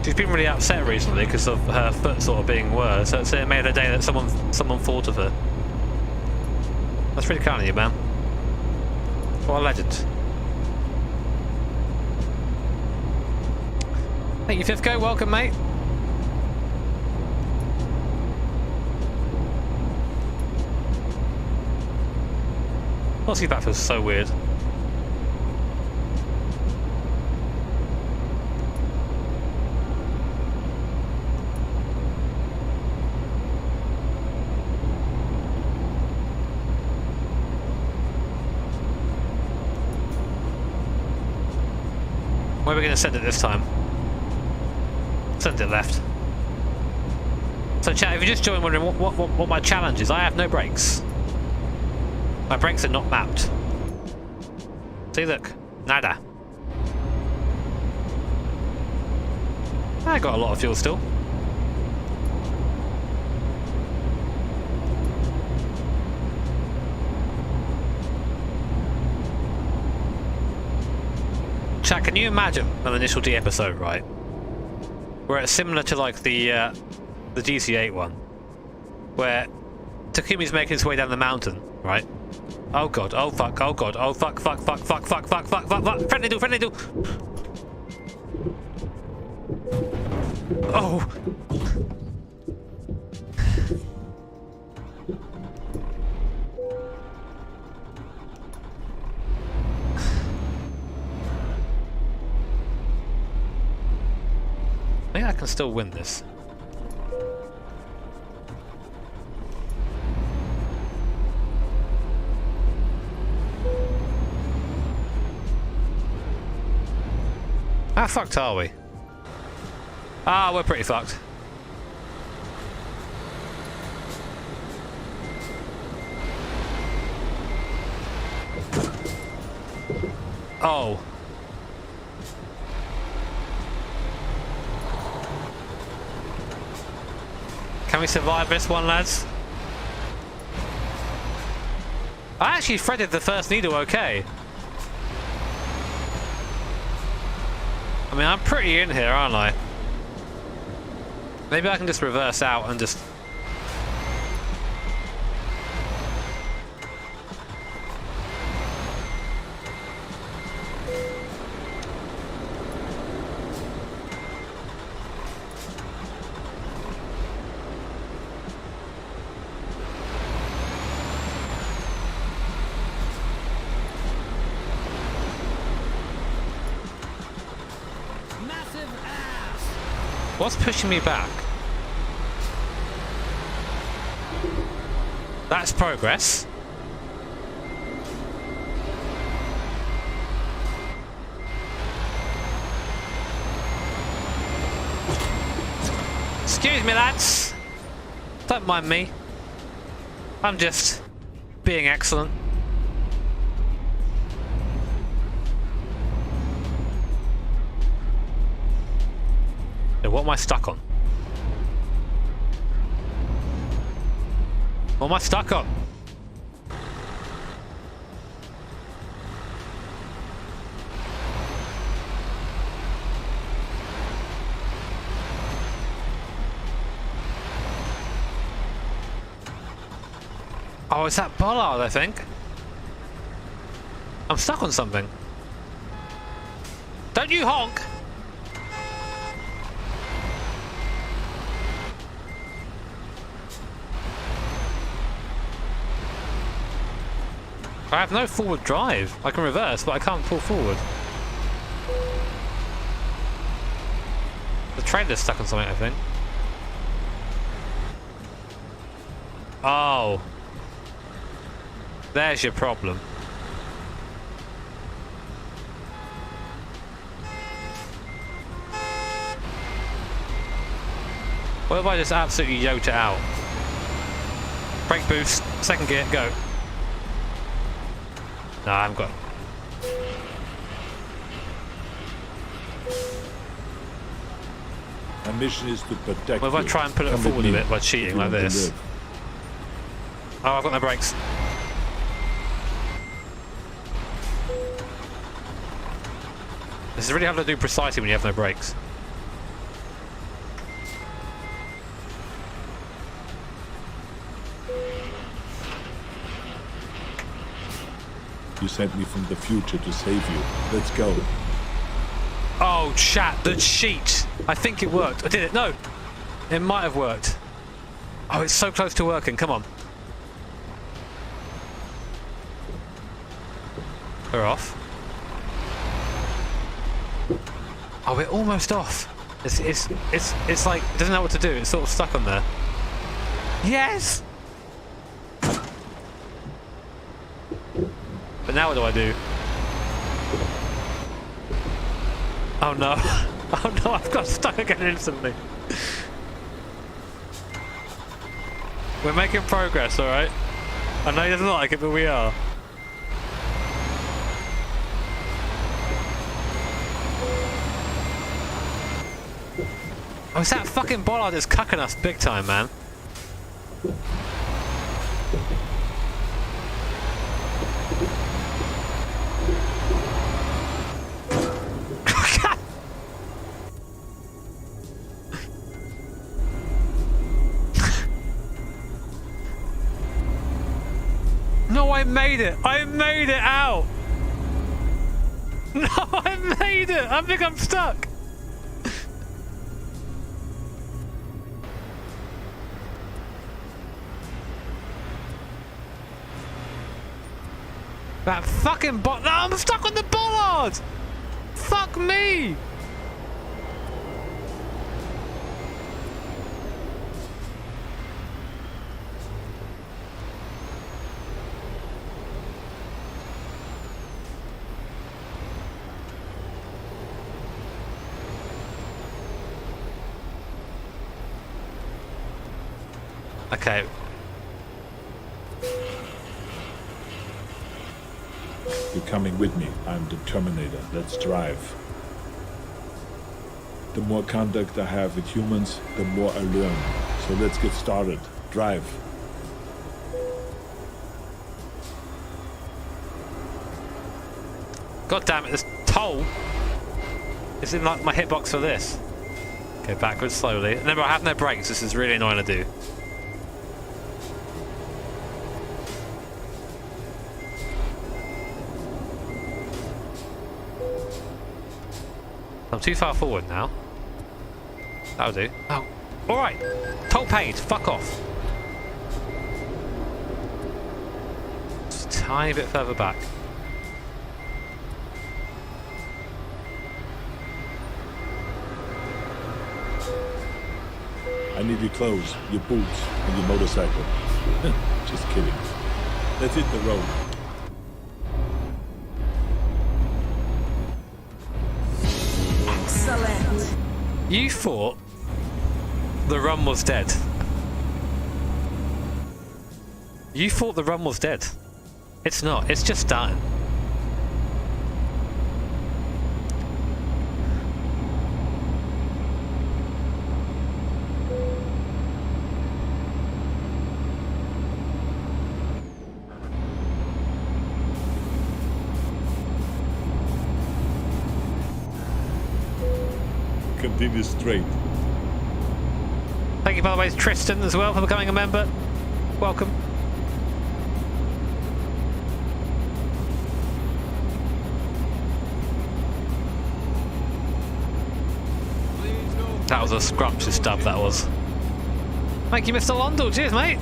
she's been really upset recently because of her foot sort of being worse. So it made her day that someone thought of her. That's really kind of you, man. What a legend. Thank you, Fifco. Welcome, mate. Honestly, that feels so weird. Where are we going to send it this time? Send it left. So chat, if you're just joining wondering what my challenge is, I have no brakes. My brakes are not mapped. See, look. Nada. I got a lot of fuel still. Chat, can you imagine an Initial D episode, right? Where it's similar to like the GC8 one, where Takumi's making his way down the mountain, right? Oh god, oh fuck, oh god, oh fuck, fuck, fuck, fuck, fuck, fuck, fuck, fuck, fuck, friendly do, friendly do! Oh! I think I can still win this. How fucked are we? Ah, we're pretty fucked. Oh. Can we survive this one, lads? I actually threaded the first needle okay. I mean, I'm pretty in here, aren't I? Maybe I can just reverse out and just... What's pushing me back? That's progress. Excuse me, lads. Don't mind me. I'm just being excellent. What am I stuck on? What am I stuck on? Oh, it's that bollard, I think. I'm stuck on something. Don't you honk! I have no forward drive. I can reverse, but I can't pull forward. The trailer's stuck on something, I think. Oh. There's your problem. What if I just absolutely yoked it out? Brake boost, second gear, go. No, I haven't got. My mission is to protect. What if I try and pull it forward a bit by cheating like this? Oh, I've got no brakes. This is really hard to do precisely when you have no brakes. You sent me from the future to save you. Let's go. Oh, chat, the cheat. I think it worked. I did it. No. It might have worked. Oh, it's so close to working. Come on. We're off. Oh, we're almost off. It's like, it doesn't know what to do. It's sort of stuck on there. Yes! But now what do I do? Oh no. Oh no, I've got stuck again instantly. We're making progress, alright? I know he doesn't like it, but we are. Oh, it's that fucking bollard that's cucking us big time, man. No, I made it! I made it out! No, I made it! I think I'm stuck! That fucking bot. No, I'm stuck on the bollard! Fuck me! Okay. You're coming with me. I'm the Terminator. Let's drive. The more contact I have with humans, the more I learn. So let's get started. Drive. God damn it, this toll is in like my hitbox for this. Okay, backwards slowly. Remember, I have no brakes. This is really annoying to do. I'm too far forward now. That'll do. Oh, alright. Toll paid. Fuck off. Just a tiny bit further back. I need your clothes, your boots, and your motorcycle. Just kidding. Let's hit the road. Excellent. You thought the run was dead. You thought the run was dead. It's not. It's just starting. Continue straight. Thank you, by the way, to Tristan as well for becoming a member. Welcome. Please no That was a scrumptious dub, that was. Thank you, Mr. Londell. Cheers, mate.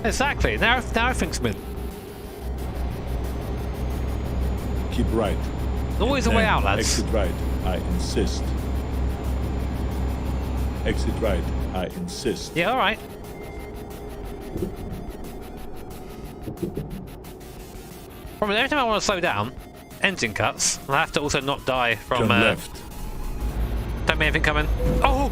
Exactly. Now everything's been. Keep right. Always a way out, lads. Exit right. I insist. Exit right. I insist. Yeah, alright. Problem is, every time I want to slow down, engine cuts, and I have to also not die from. Turn left. Don't be anything coming. Oh!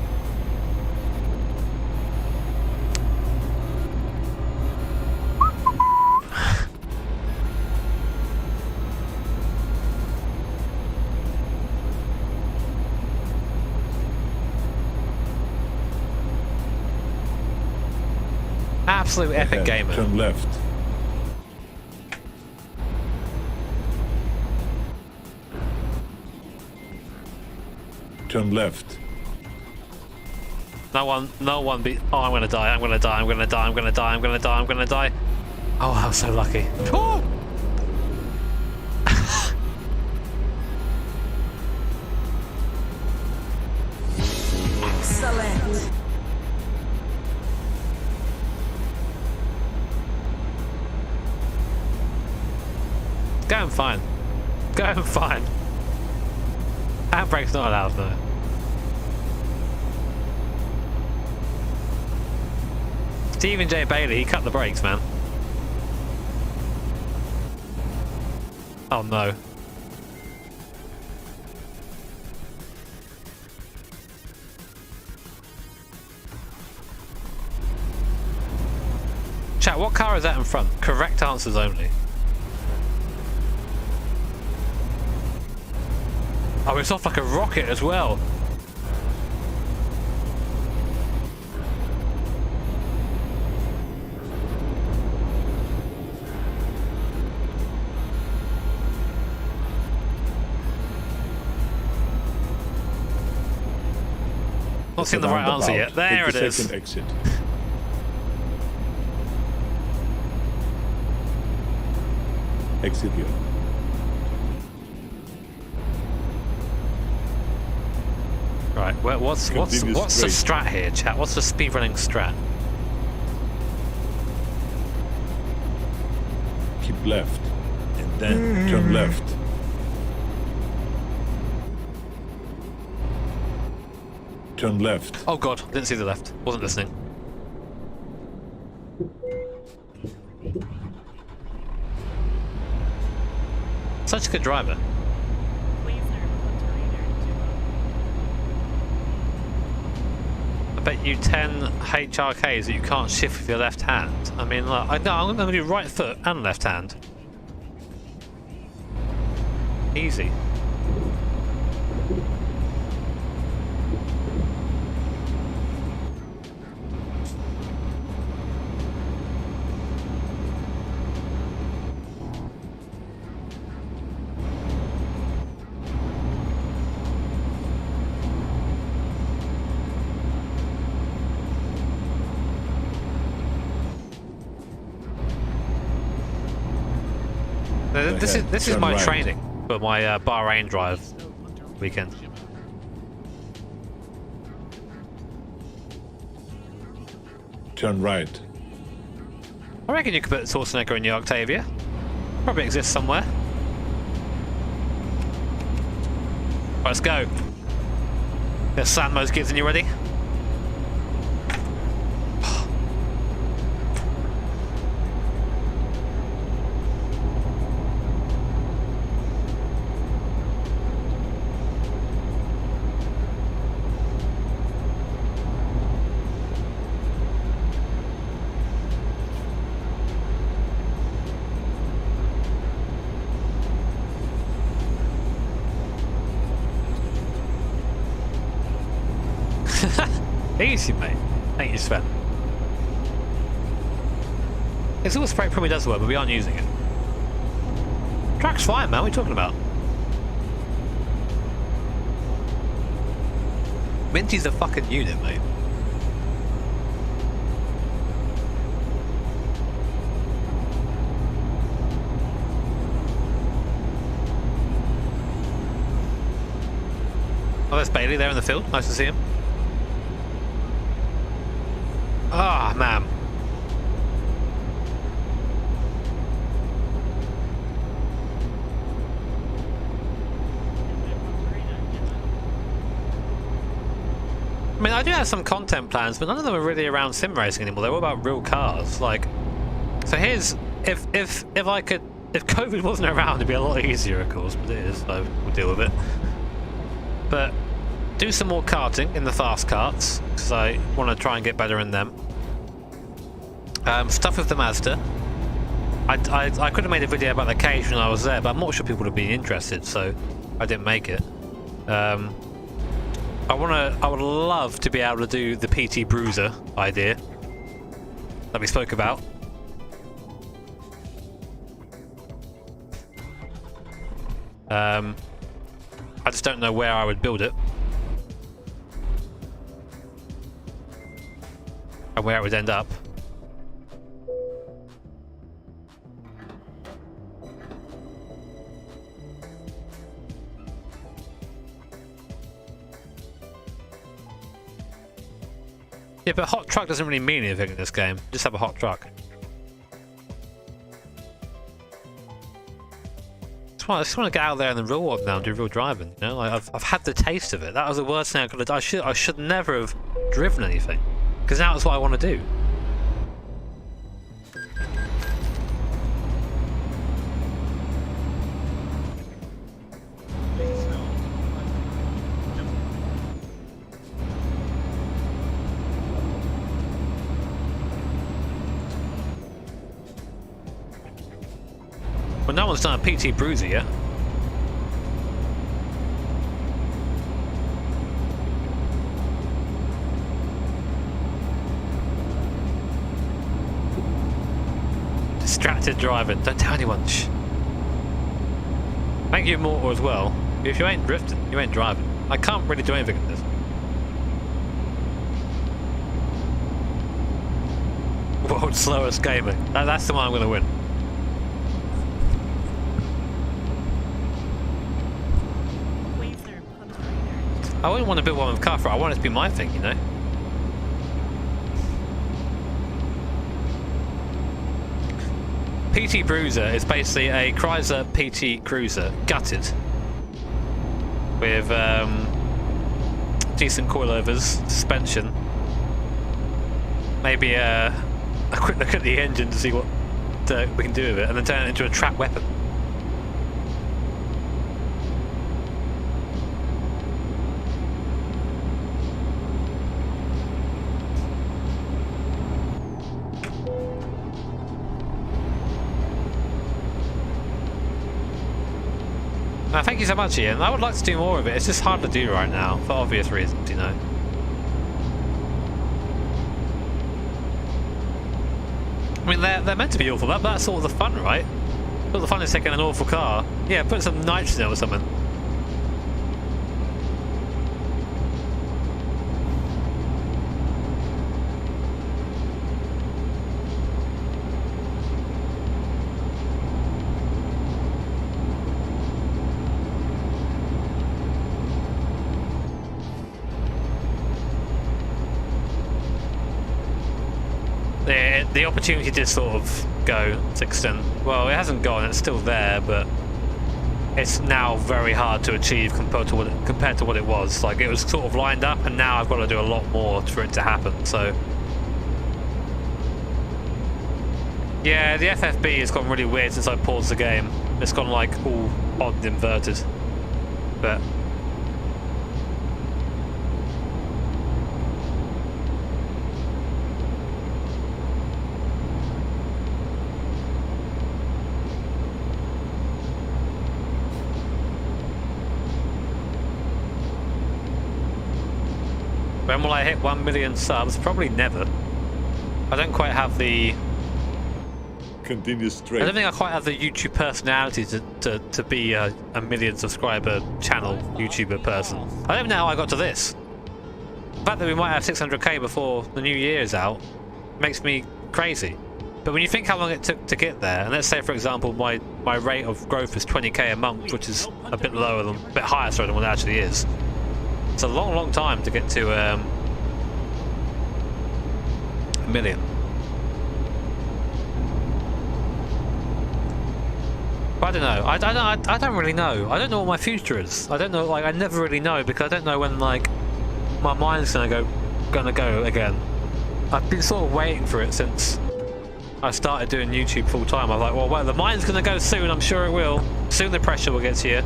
Absolute epic Ahead. gamer. Turn left. Turn left. No one be. Oh, I'm gonna die. I'm gonna die. I'm gonna die. I'm gonna die. I'm gonna die. I'm gonna die. Oh, I was so lucky. Oh! Excellent. Going fine. Going fine. Handbrake's not allowed, no. Stephen J. Bailey, he cut the brakes, man. Oh no. Chat, what car is that in front? Correct answers only. Oh, it's off like a rocket as well. Not seen the right answer yet. There it is. Second exit. Exit here. Right, what's the strat here, chat? What's the speedrunning strat? Keep left, and then turn left. Turn left. Oh god, didn't see the left. Wasn't listening. Such a good driver. I bet you 10 HRKs that you can't shift with your left hand. I mean, look, I'm going to do right foot and left hand. Easy. This is my training for my Bahrain drive weekend. Turn right. I reckon you could put Schwarzenegger in your Octavia. Probably exists somewhere. Right, let's go. Get slam those kids in, you ready? Easy, mate. Thank you, Sven. It's all spray probably does work, but we aren't using it. Track's fine, man. What are you talking about? Minty's a fucking unit, mate. Oh, there's Bailey there in the field. Nice to see him. Ah, man. I mean, I do have some content plans, but none of them are really around sim racing anymore. They're all about real cars. Like, so here's if COVID wasn't around, it'd be a lot easier, of course, but it is, so we'll deal with it. But do some more karting in the fast karts, because I want to try and get better in them. Stuff with the Mazda. I could have made a video about the cage when I was there, but I'm not sure people would be interested, so I didn't make it. I would love to be able to do the PT Bruiser idea that we spoke about. I just don't know where I would build it and where it would end up. Yeah, but hot truck doesn't really mean anything in this game. Just have a hot truck. I just want to get out there in the real world now and do real driving. You know, like I've had the taste of it. That was the worst thing I could have done. I should never have driven anything, because now it's what I want to do. Well, no one's done a PT Bruiser yet. Distracted driving. Don't tell anyone. Shh. Thank you, Immortal, as well. If you ain't drifting, you ain't driving. I can't really do anything in this. World's slowest gamer. That's the one I'm going to win. I wouldn't want to build one with car for it. I want it to be my thing, you know. PT Bruiser is basically a Chrysler PT Cruiser, gutted, with decent coilovers, suspension, maybe a quick look at the engine to see what we can do with it, and then turn it into a trap weapon. Thank you so much, Ian. I would like to do more of it. It's just hard to do right now, for obvious reasons, you know. I mean, they're meant to be awful. That's sort of the fun, right? Sort of the fun is taking an awful car. Yeah, put some nitrogen in it or something. The opportunity did sort of go to an extent. Well, it hasn't gone, it's still there, but it's now very hard to achieve compared to what it was. Like, it was sort of lined up, and now I've got to do a lot more for it to happen, so... Yeah, the FFB has gone really weird since I paused the game. It's gone, like, all odd and inverted. But... when will I hit 1 million subs? Probably never. I don't quite have the... Continue straight. I don't think I quite have the YouTube personality to be a million subscriber channel YouTuber person. I don't know how I got to this. The fact that we might have 600k before the new year is out makes me crazy. But when you think how long it took to get there, and let's say for example my rate of growth is 20k a month, which is a bit lower than, a bit higher sorry, than what it actually is. It's a long time to get to a million. But I don't know. I don't really know. I don't know what my future is. I don't know. Like, I never really know because I don't know when like my mind's gonna go again. I've been sort of waiting for it since I started doing YouTube full time. I'm like, well, the mind's gonna go soon. I'm sure it will. Soon the pressure will get to you.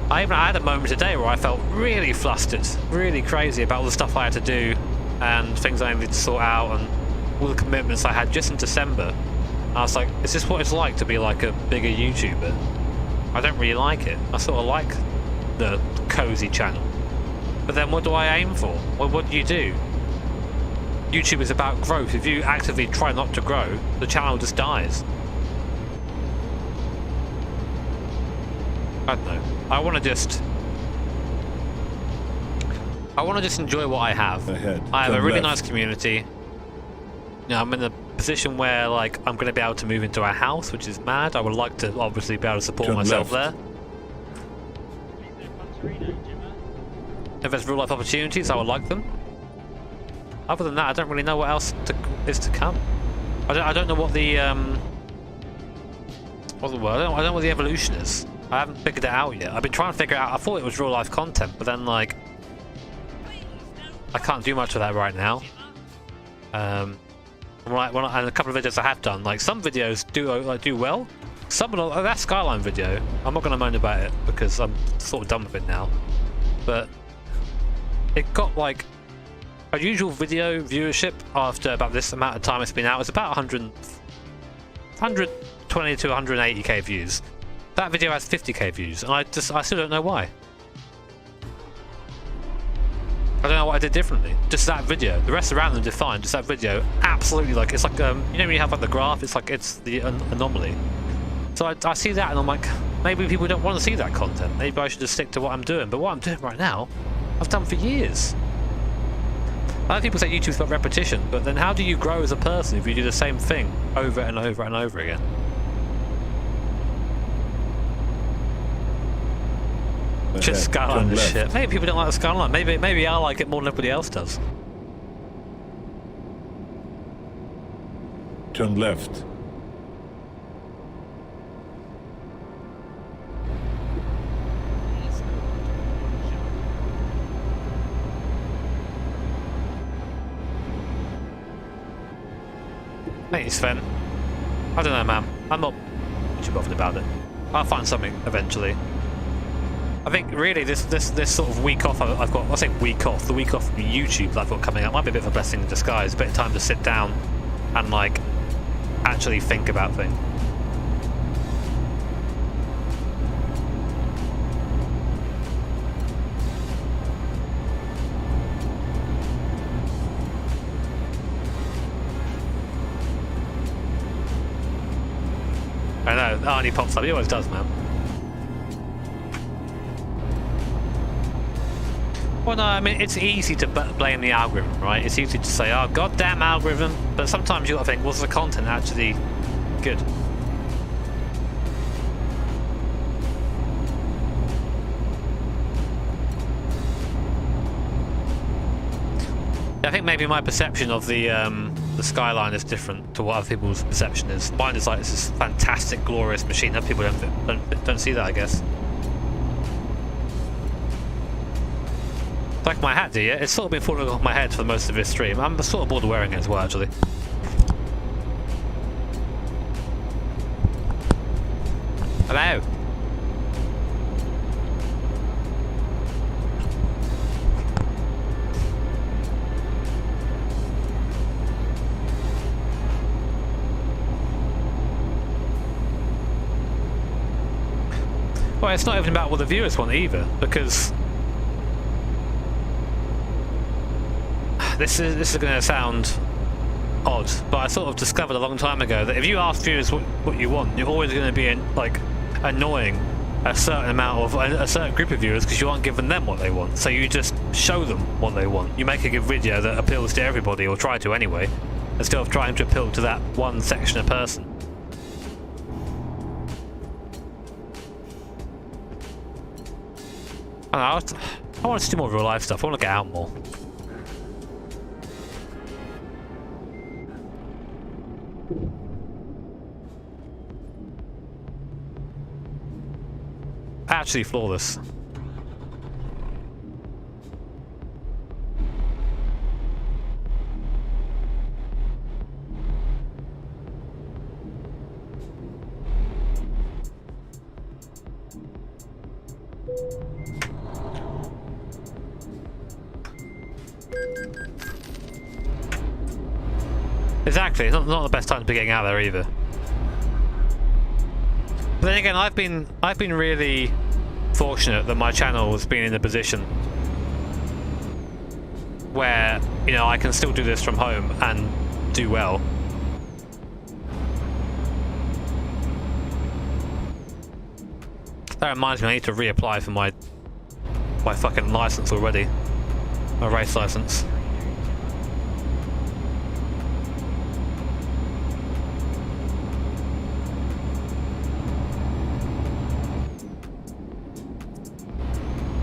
I had a moment today where I felt really flustered, really crazy about all the stuff I had to do and things I needed to sort out and all the commitments I had just in December. I was like, is this what it's like to be like a bigger YouTuber? I don't really like it. I sort of like the cozy channel. But then what do I aim for? What do you do? YouTube is about growth. If you actively try not to grow, the channel just dies. I don't know. I want to just enjoy what I have. Ahead. I have a really left. nice community. You know, I'm in a position where like I'm going to be able to move into a house, which is mad. I would like to obviously be able to support Turn myself left. there. If there's real life opportunities, I would like them. Other than that, I don't really know what else is to come. I don't know what the what's the word? I don't know what the evolution is. I haven't figured it out yet. I've been trying to figure it out. I thought it was real life content, but then like I can't do much of that right now. And a couple of videos I have done, like some videos do well. Some of that Skyline video, I'm not going to moan about it because I'm sort of done with it now. But it got like a usual video viewership after about this amount of time it's been out. It's about 100k 20 to 180k views. That video has 50k views, and I still don't know why. I don't know what I did differently. Just that video. The rest around them did fine. Just that video, absolutely like it's like you know when you have like the graph, it's like it's the anomaly. So I see that and I'm like, maybe people don't want to see that content. Maybe I should just stick to what I'm doing. But what I'm doing right now, I've done for years. I know people say YouTube's about repetition, but then how do you grow as a person if you do the same thing over and over and over again? Just Skyline is shit. Maybe people don't like the Skyline. Maybe I like it more than everybody else does. Turn left. Thanks, Sven. I don't know, man. I'm not too bothered about it. I'll find something eventually. I think really this sort of week off I've got, I say week off, the week off from YouTube that I've got coming up might be a bit of a blessing in disguise, a bit of time to sit down and like actually think about things. I know, Arnie pops up, he always does, man. Well, no, I mean, it's easy to blame the algorithm, right? It's easy to say, oh, goddamn algorithm, but sometimes you gotta think, was the content actually good? I think maybe my perception of the Skyline is different to what other people's perception is. Mine is like, this is fantastic, glorious machine. Other people don't see that, I guess. Like my hat, do you? It's sort of been falling off my head for most of this stream. I'm sort of bored of wearing it as well, actually. Hello. Well, it's not even about what the viewers want either, because this is going to sound odd, but I sort of discovered a long time ago that if you ask viewers what you want, you're always going to be like annoying a certain group of viewers because you aren't giving them what they want. So you just show them what they want. You make a good video that appeals to everybody, or try to anyway, instead of trying to appeal to that one section of person. I want to do more real life stuff. I want to get out more. Actually flawless. Exactly, it's not the best time to be getting out there either. But then again, I've been really fortunate that my channel has been in a position where, you know, I can still do this from home and do well. That reminds me, I need to reapply for my fucking license already. My race license.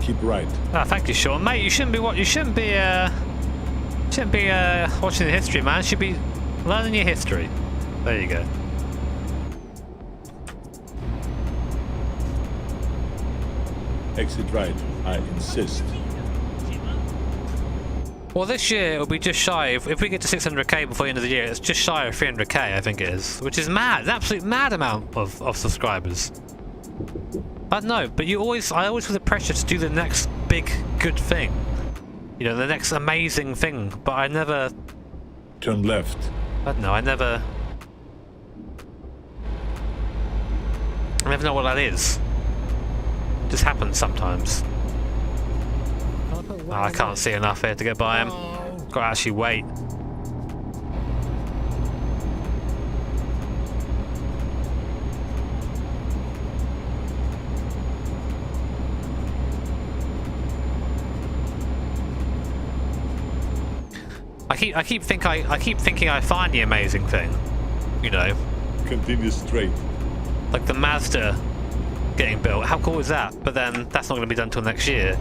Keep right. Ah, thank you, Sean. Mate, you shouldn't be watching the history, man. You should be learning your history. There you go. Exit right. I insist. Well, this year it'll be just shy. If we get to 600k before the end of the year, it's just shy of 300k, I think it is, which is mad. An absolute mad amount of subscribers. I don't know, but I always feel the pressure to do the next big good thing. You know, the next amazing thing, but I never... Turn left. I don't know, I never I never know what that is. Just happens sometimes. Can I put wang Oh, I on can't this? see enough here to get by him. Oh. Gotta actually wait. I keep thinking I find the amazing thing, you know, Continue straight. like the Mazda getting built. How cool is that? But then that's not going to be done till next year.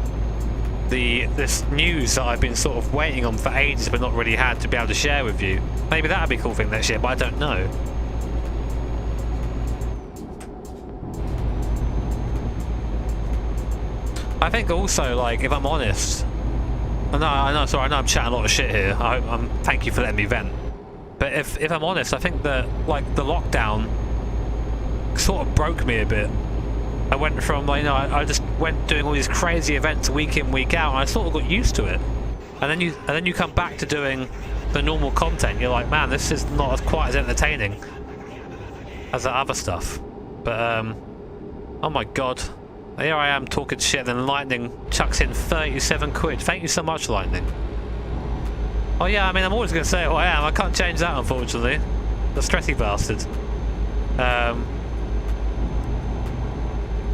This news that I've been sort of waiting on for ages but not really had to be able to share with you. Maybe that'd be a cool thing next year, but I don't know. I think also, like, if I'm honest, I know, sorry, I know I'm chatting a lot of shit here. Thank you for letting me vent. But if I'm honest, I think that, like, the lockdown sort of broke me a bit. I went from, like, you know, I just went doing all these crazy events week in, week out, and I sort of got used to it. And then you come back to doing the normal content. You're like, man, this is not as quite as entertaining as that other stuff. But oh my god, here I am talking shit, and then Lightning chucks in 37 quid. Thank you so much, Lightning. Oh yeah, I mean, I'm always going to say who I am. I can't change that, unfortunately. The stressy bastard.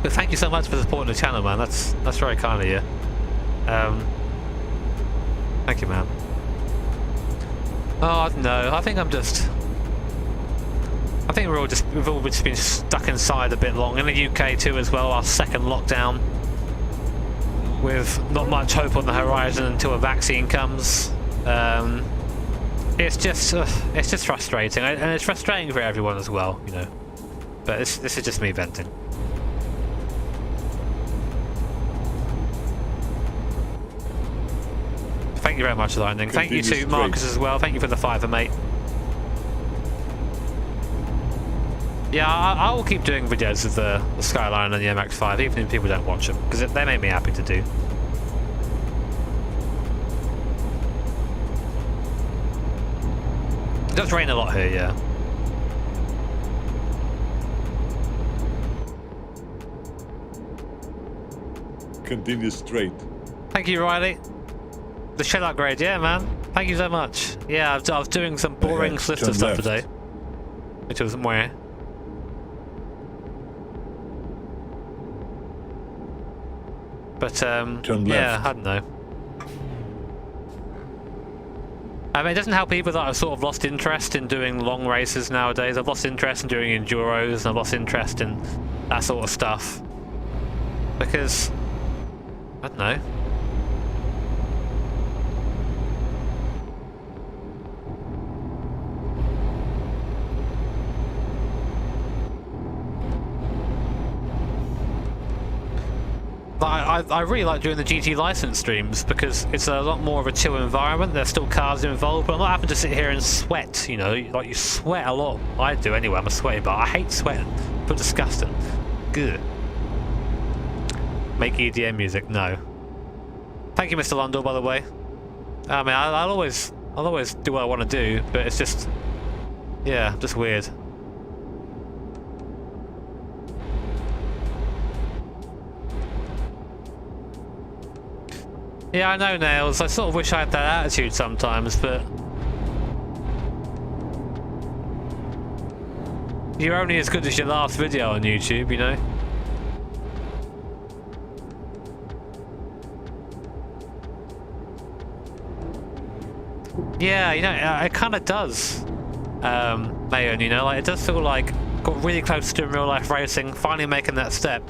But thank you so much for supporting the channel, man. That's very kind of you. Thank you, man. Oh, I don't know. I think we've all just been stuck inside a bit long. In the UK too, as well. Our second lockdown, with not much hope on the horizon until a vaccine comes. It's just frustrating, and it's frustrating for everyone as well, you know. But this is just me venting. Thank you very much, Lightning. Thank you to Marcus as well. Thank you for the fiver, mate. Yeah, I will keep doing videos of the Skyline and the MX-5, even if people don't watch them, because they make me happy to do. It does rain a lot here, yeah. Continue straight. Thank you, Riley. The shell upgrade, yeah, man. Thank you so much. Yeah, I was doing some boring solicitor turn stuff left. today, which was more. But Turn yeah, left. I don't know. I mean, it doesn't help either that I've sort of lost interest in doing long races nowadays. I've lost interest in doing enduros, and I've lost interest in that sort of stuff. Because, I don't know. I really like doing the GT license streams because it's a lot more of a chill environment. There's still cars involved, but I'm not having to sit here and sweat, you know. Like, you sweat a lot. I do anyway, I'm a sweaty, but I hate sweating. It's disgusting. Good. Make EDM music? No. Thank you, Mr. Lundell, by the way. I mean, I'll always do what I want to do, but it's just, yeah, just weird. Yeah, I know, Nails. I sort of wish I had that attitude sometimes, but you're only as good as your last video on YouTube, you know? Yeah, you know, it kind of does, Mayon, you know? Like, it does feel like got really close to doing real life racing, finally making that step,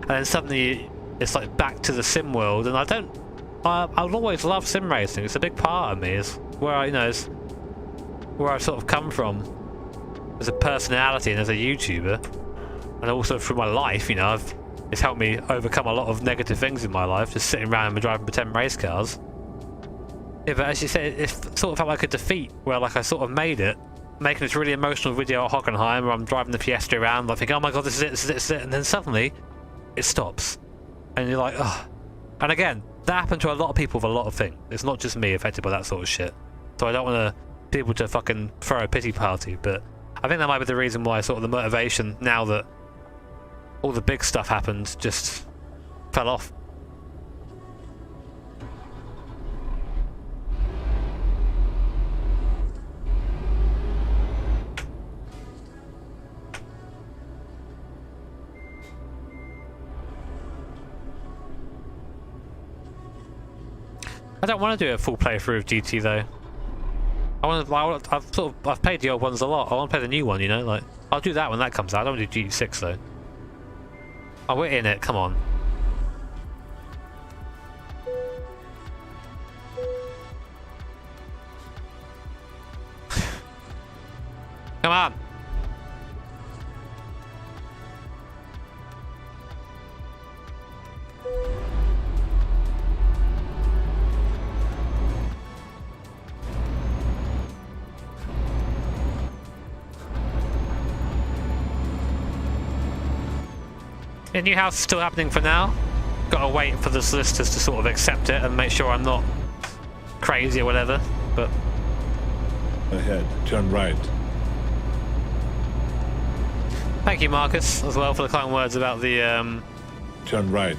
and then suddenly it's like back to the sim world, and I've always loved sim racing. It's a big part of me. It's where it's where I've sort of come from as a personality and as a YouTuber, and also through my life. You know, it's helped me overcome a lot of negative things in my life, just sitting around and driving pretend race cars. Yeah, but as you said, it sort of felt like a defeat, where like I sort of made it, making this really emotional video at Hockenheim, where I'm driving the Fiesta around, like thinking, oh my god, this is it, this is it, this is it, and then suddenly it stops, and you're like, oh. And again, that happened to a lot of people with a lot of things. It's not just me affected by that sort of shit. So I don't want people to fucking throw a pity party, but I think that might be the reason why sort of the motivation now that all the big stuff happened, just fell off. I don't want to do a full playthrough of GT though. I've played the old ones a lot. I want to play the new one, you know. Like I'll do that when that comes out. I don't want to do GT6 though. Oh, we're in it. Come on. Come on. The new house is still happening for now. Gotta wait for the solicitors to sort of accept it and make sure I'm not crazy or whatever, but... Ahead, turn right. Thank you, Marcus, as well, for the kind words about the Turn right.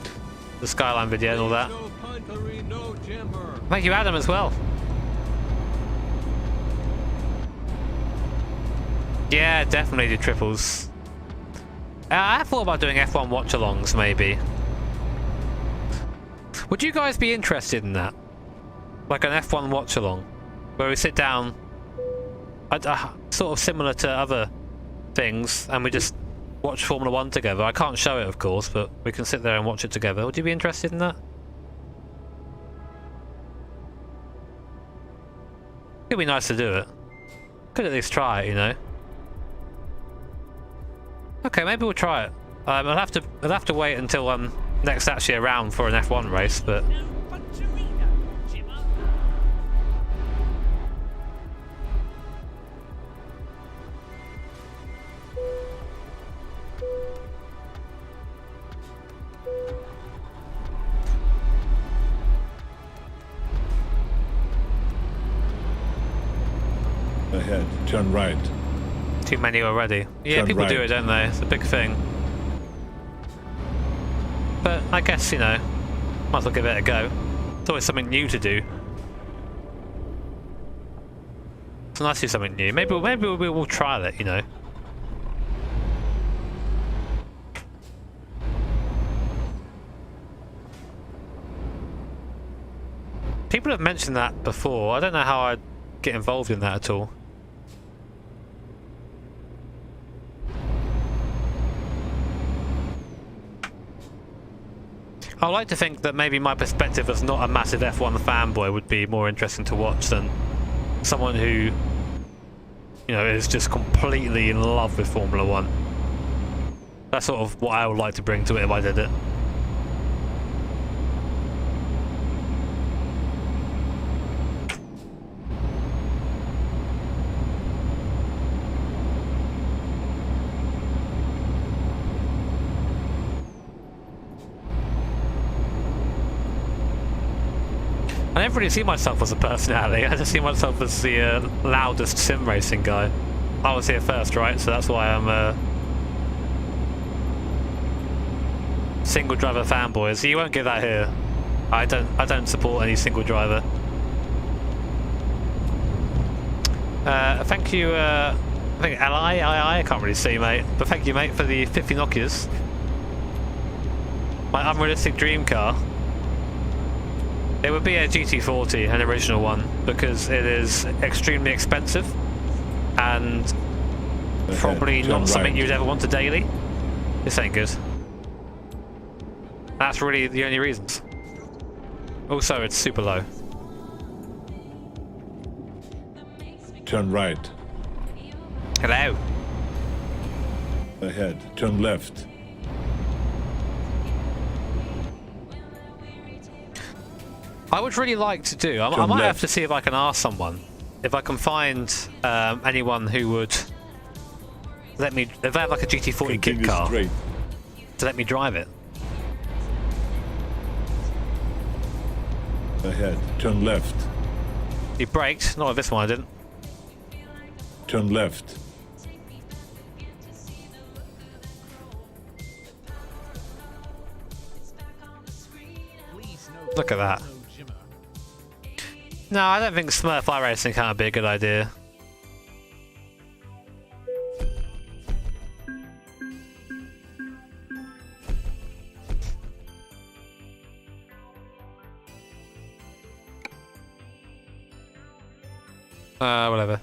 the Skyline video and all that. No puntery, no jimmer. Thank you, Adam, as well. Yeah, definitely do triples. I thought about doing F1 watch-alongs, maybe. Would you guys be interested in that? Like an F1 watch-along, where we sit down, sort of similar to other things, and we just watch Formula 1 together. I can't show it, of course, but we can sit there and watch it together. Would you be interested in that? It'd be nice to do it. Could at least try it, you know. Okay, maybe we'll try it. I'll have to wait until I'm next actually around for an F1 race, but No puncherino, Jimmer. Ahead, turn right. too many already. Yeah, Turn people do right. it, don't they? It's a big thing. But I guess, you know, might as well give it a go. It's always something new to do. It's nice to do something new. Maybe we'll try it, you know. People have mentioned that before. I don't know how I'd get involved in that at all. I like to think that maybe my perspective as not a massive F1 fanboy would be more interesting to watch than someone who, you know, is just completely in love with Formula 1. That's sort of what I would like to bring to it if I did it. I never really see myself as a personality. I just see myself as the loudest sim racing guy. I was here first, right? So that's why I'm a single driver fanboy. So you won't get that here. I don't support any single driver. Thank you. I think LI, I can't really see, mate. But thank you, mate, for the 50 Nokias. My unrealistic dream car. It would be a GT40, an original one, because it is extremely expensive and probably turn not something right. you'd ever want to daily. This ain't good. That's really the only reasons. Also, it's super low. Turn right. Hello. Ahead, turn left. I would really like to do. I Turn might have left. to see if I can ask someone, if I can find anyone who would let me, if they have like a GT40 kit Continue car, straight. to let me drive it. Ahead, turn left. You braked, not with this one I didn't. Turn left. Look at that. No, I don't think Smurf iRacing can't be a good idea. Whatever.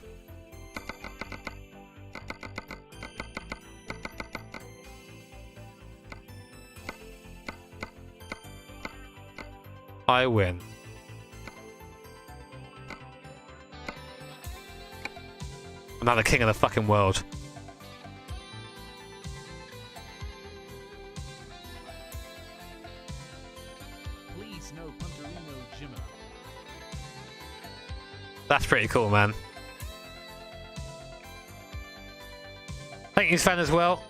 I win. I'm now the king of the fucking world. Please no Punterino Jimmo. That's pretty cool, man. Thank you, Sven, as well.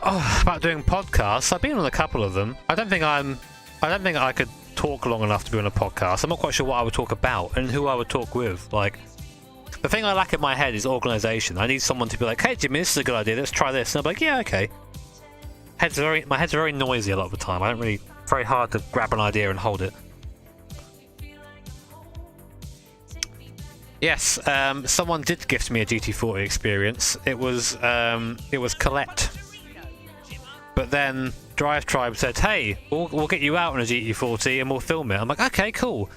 Oh, about doing podcasts. I've been on a couple of them. I don't think I could talk long enough to be on a podcast. I'm not quite sure what I would talk about and who I would talk with. Like, the thing I lack in my head is organisation. I need someone to be like, "Hey, Jimmy, this is a good idea. Let's try this." And I'm like, "Yeah, okay." My head's very noisy a lot of the time. I don't really. Very hard to grab an idea and hold it. Yes, someone did gift me a GT40 experience. It was Colette. But then Drive Tribe said, "Hey, we'll get you out on a GT40 and we'll film it." I'm like, "Okay, cool."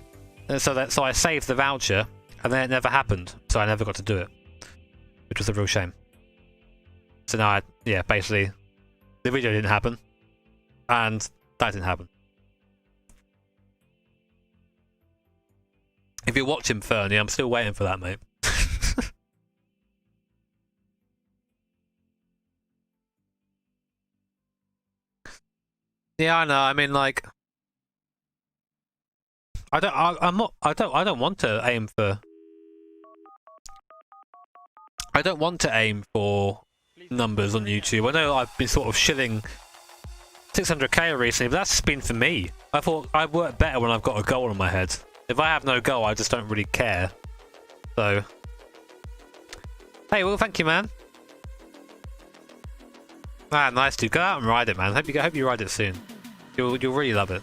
And so I saved the voucher, and then it never happened. So I never got to do it, which was a real shame. So now, basically, the video didn't happen, and that didn't happen. If you're watching, Fernie, I'm still waiting for that, mate. Yeah, I know. I mean, like, I don't want to aim for. I don't want to aim for numbers on YouTube. I know I've been sort of shilling 600k recently, but that's just been for me. I thought I work better when I've got a goal on my head. If I have no goal, I just don't really care. So, hey, well, thank you, man. Ah, nice, dude. Go out and ride it, man. Hope you ride it soon. You'll really love it.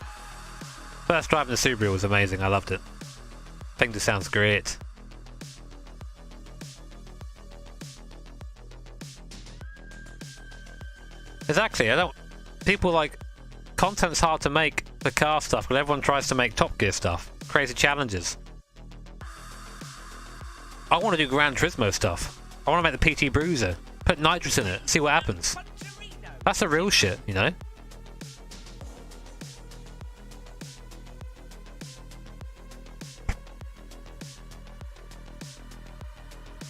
First driving the Subaru was amazing. I loved it. I think this sounds great. Exactly. People like content's hard to make for car stuff, but everyone tries to make Top Gear stuff. Crazy challenges. I want to do Gran Turismo stuff. I want to make the PT Bruiser. Put nitrous in it. See what happens. That's the real shit, you know?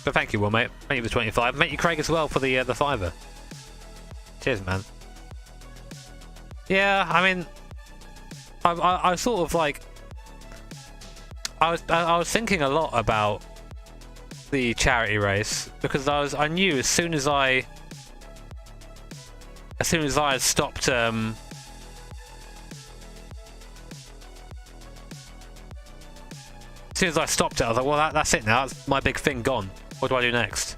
So thank you, Will, mate. Thank you for 25. Thank you, Craig, as well, for the fiver. Cheers, man. Yeah, I mean, I sort of like, I was thinking a lot about the charity race because I knew as soon as I had stopped as soon as I stopped it, I was like, well, that's it now. That's my big thing gone. What do I do next?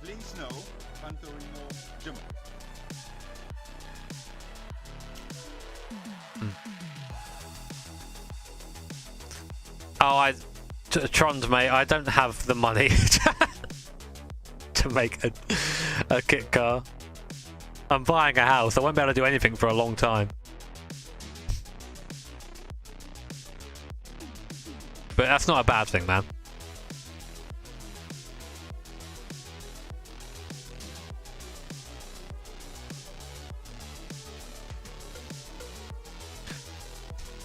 Please no Punterino Jimmo. Oh, Trond, mate, I don't have the money to make a kit car. I'm buying a house. I won't be able to do anything for a long time. But that's not a bad thing, man.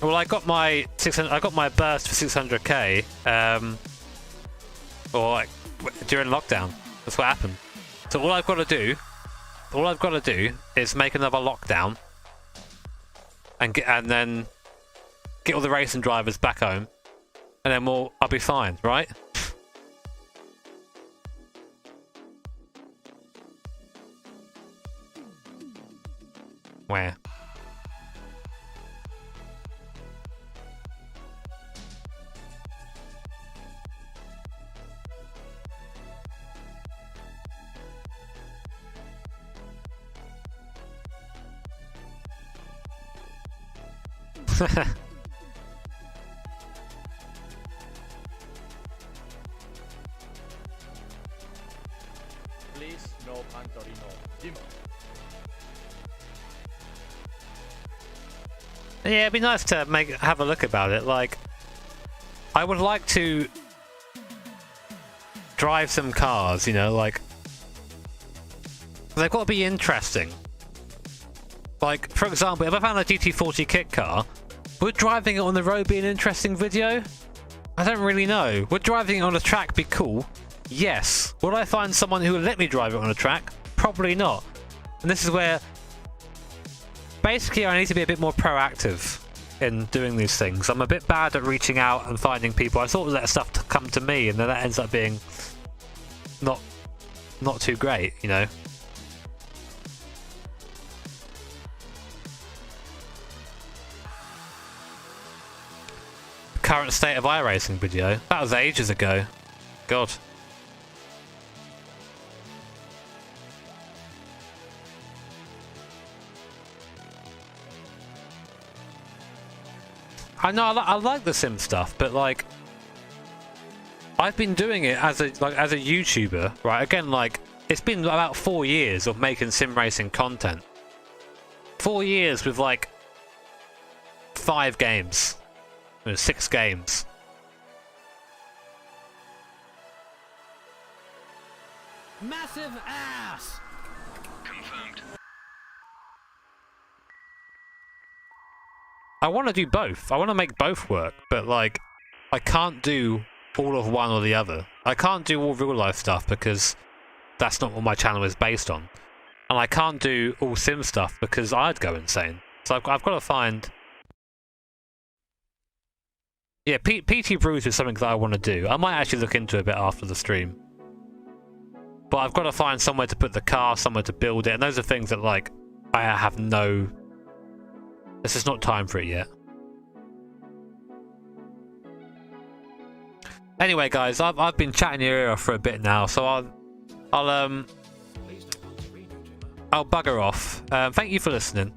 Well, I got my burst for 600k, or like during lockdown. That's what happened. So all I've got to do is make another lockdown, and then get all the racing drivers back home, and then I'll be fine, right? Where? Please no country, no Jimmer. Yeah, it'd be nice to have a look about it. Like, I would like to drive some cars, you know, like they've got to be interesting. Like, for example, if I found a GT40 kit car, would driving it on the road be an interesting video? I don't really know. Would driving it on a track be cool? Yes. Would I find someone who would let me drive it on a track? Probably not. And this is where basically I need to be a bit more proactive in doing these things. I'm a bit bad at reaching out and finding people. I sort of let stuff come to me, and then that ends up being not too great, you know. Current state of iRacing video. That was ages ago. God. I know I like the sim stuff, but like I've been doing it as a YouTuber, right? Again, like it's been about 4 years of making sim racing content. 4 years with like 5 games. 6 games. Massive ass! I want to do both. I want to make both work, but like I can't do all of one or the other. I can't do all real life stuff because that's not what my channel is based on. And I can't do all sim stuff because I'd go insane. So I've got to find... Yeah, PT Brews is something that I want to do. I might actually look into it a bit after the stream. But I've got to find somewhere to put the car, somewhere to build it, and those are things that, like, I have no... This is not time for it yet. Anyway, guys, I've been chatting your ear off for a bit now, so I'll bugger off. Thank you for listening.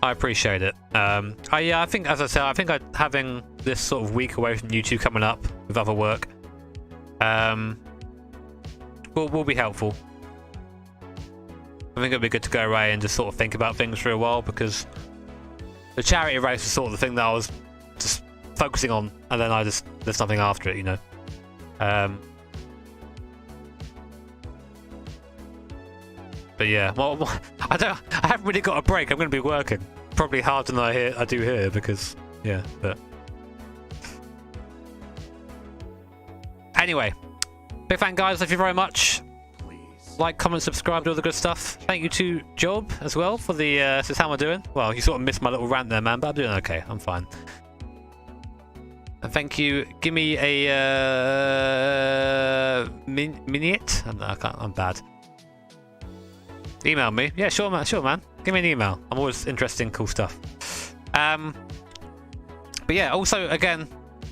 I appreciate it. Yeah, I think, as I said, having this sort of week away from YouTube coming up with other work will be helpful. I think it'll be good to go away and just sort of think about things for a while, because the charity race is sort of the thing that I was just focusing on, and then there's nothing after it, you know. But yeah, well, I haven't really got a break. I'm going to be working probably harder than I do here, because yeah. But anyway, big fan, guys. Thank you very much. Like, comment, subscribe, do all the good stuff. Thank you to Job as well for the says, how am I doing? Well, you sort of missed my little rant there, man, but I'm doing okay. I'm fine. And thank you. Give me a minute. I'm bad. Email me. Yeah, sure, man. Sure, man. Give me an email. I'm always interested in cool stuff. But yeah, also, again,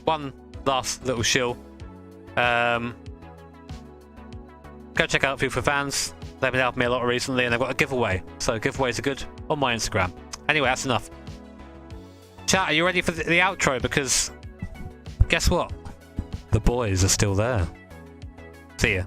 one last little shill. Go check out Food for Fans. They've been helping me a lot recently, and they've got a giveaway. So giveaways are good on my Instagram. Anyway, that's enough. Chat, are you ready for the outro? Because guess what? The boys are still there. See ya.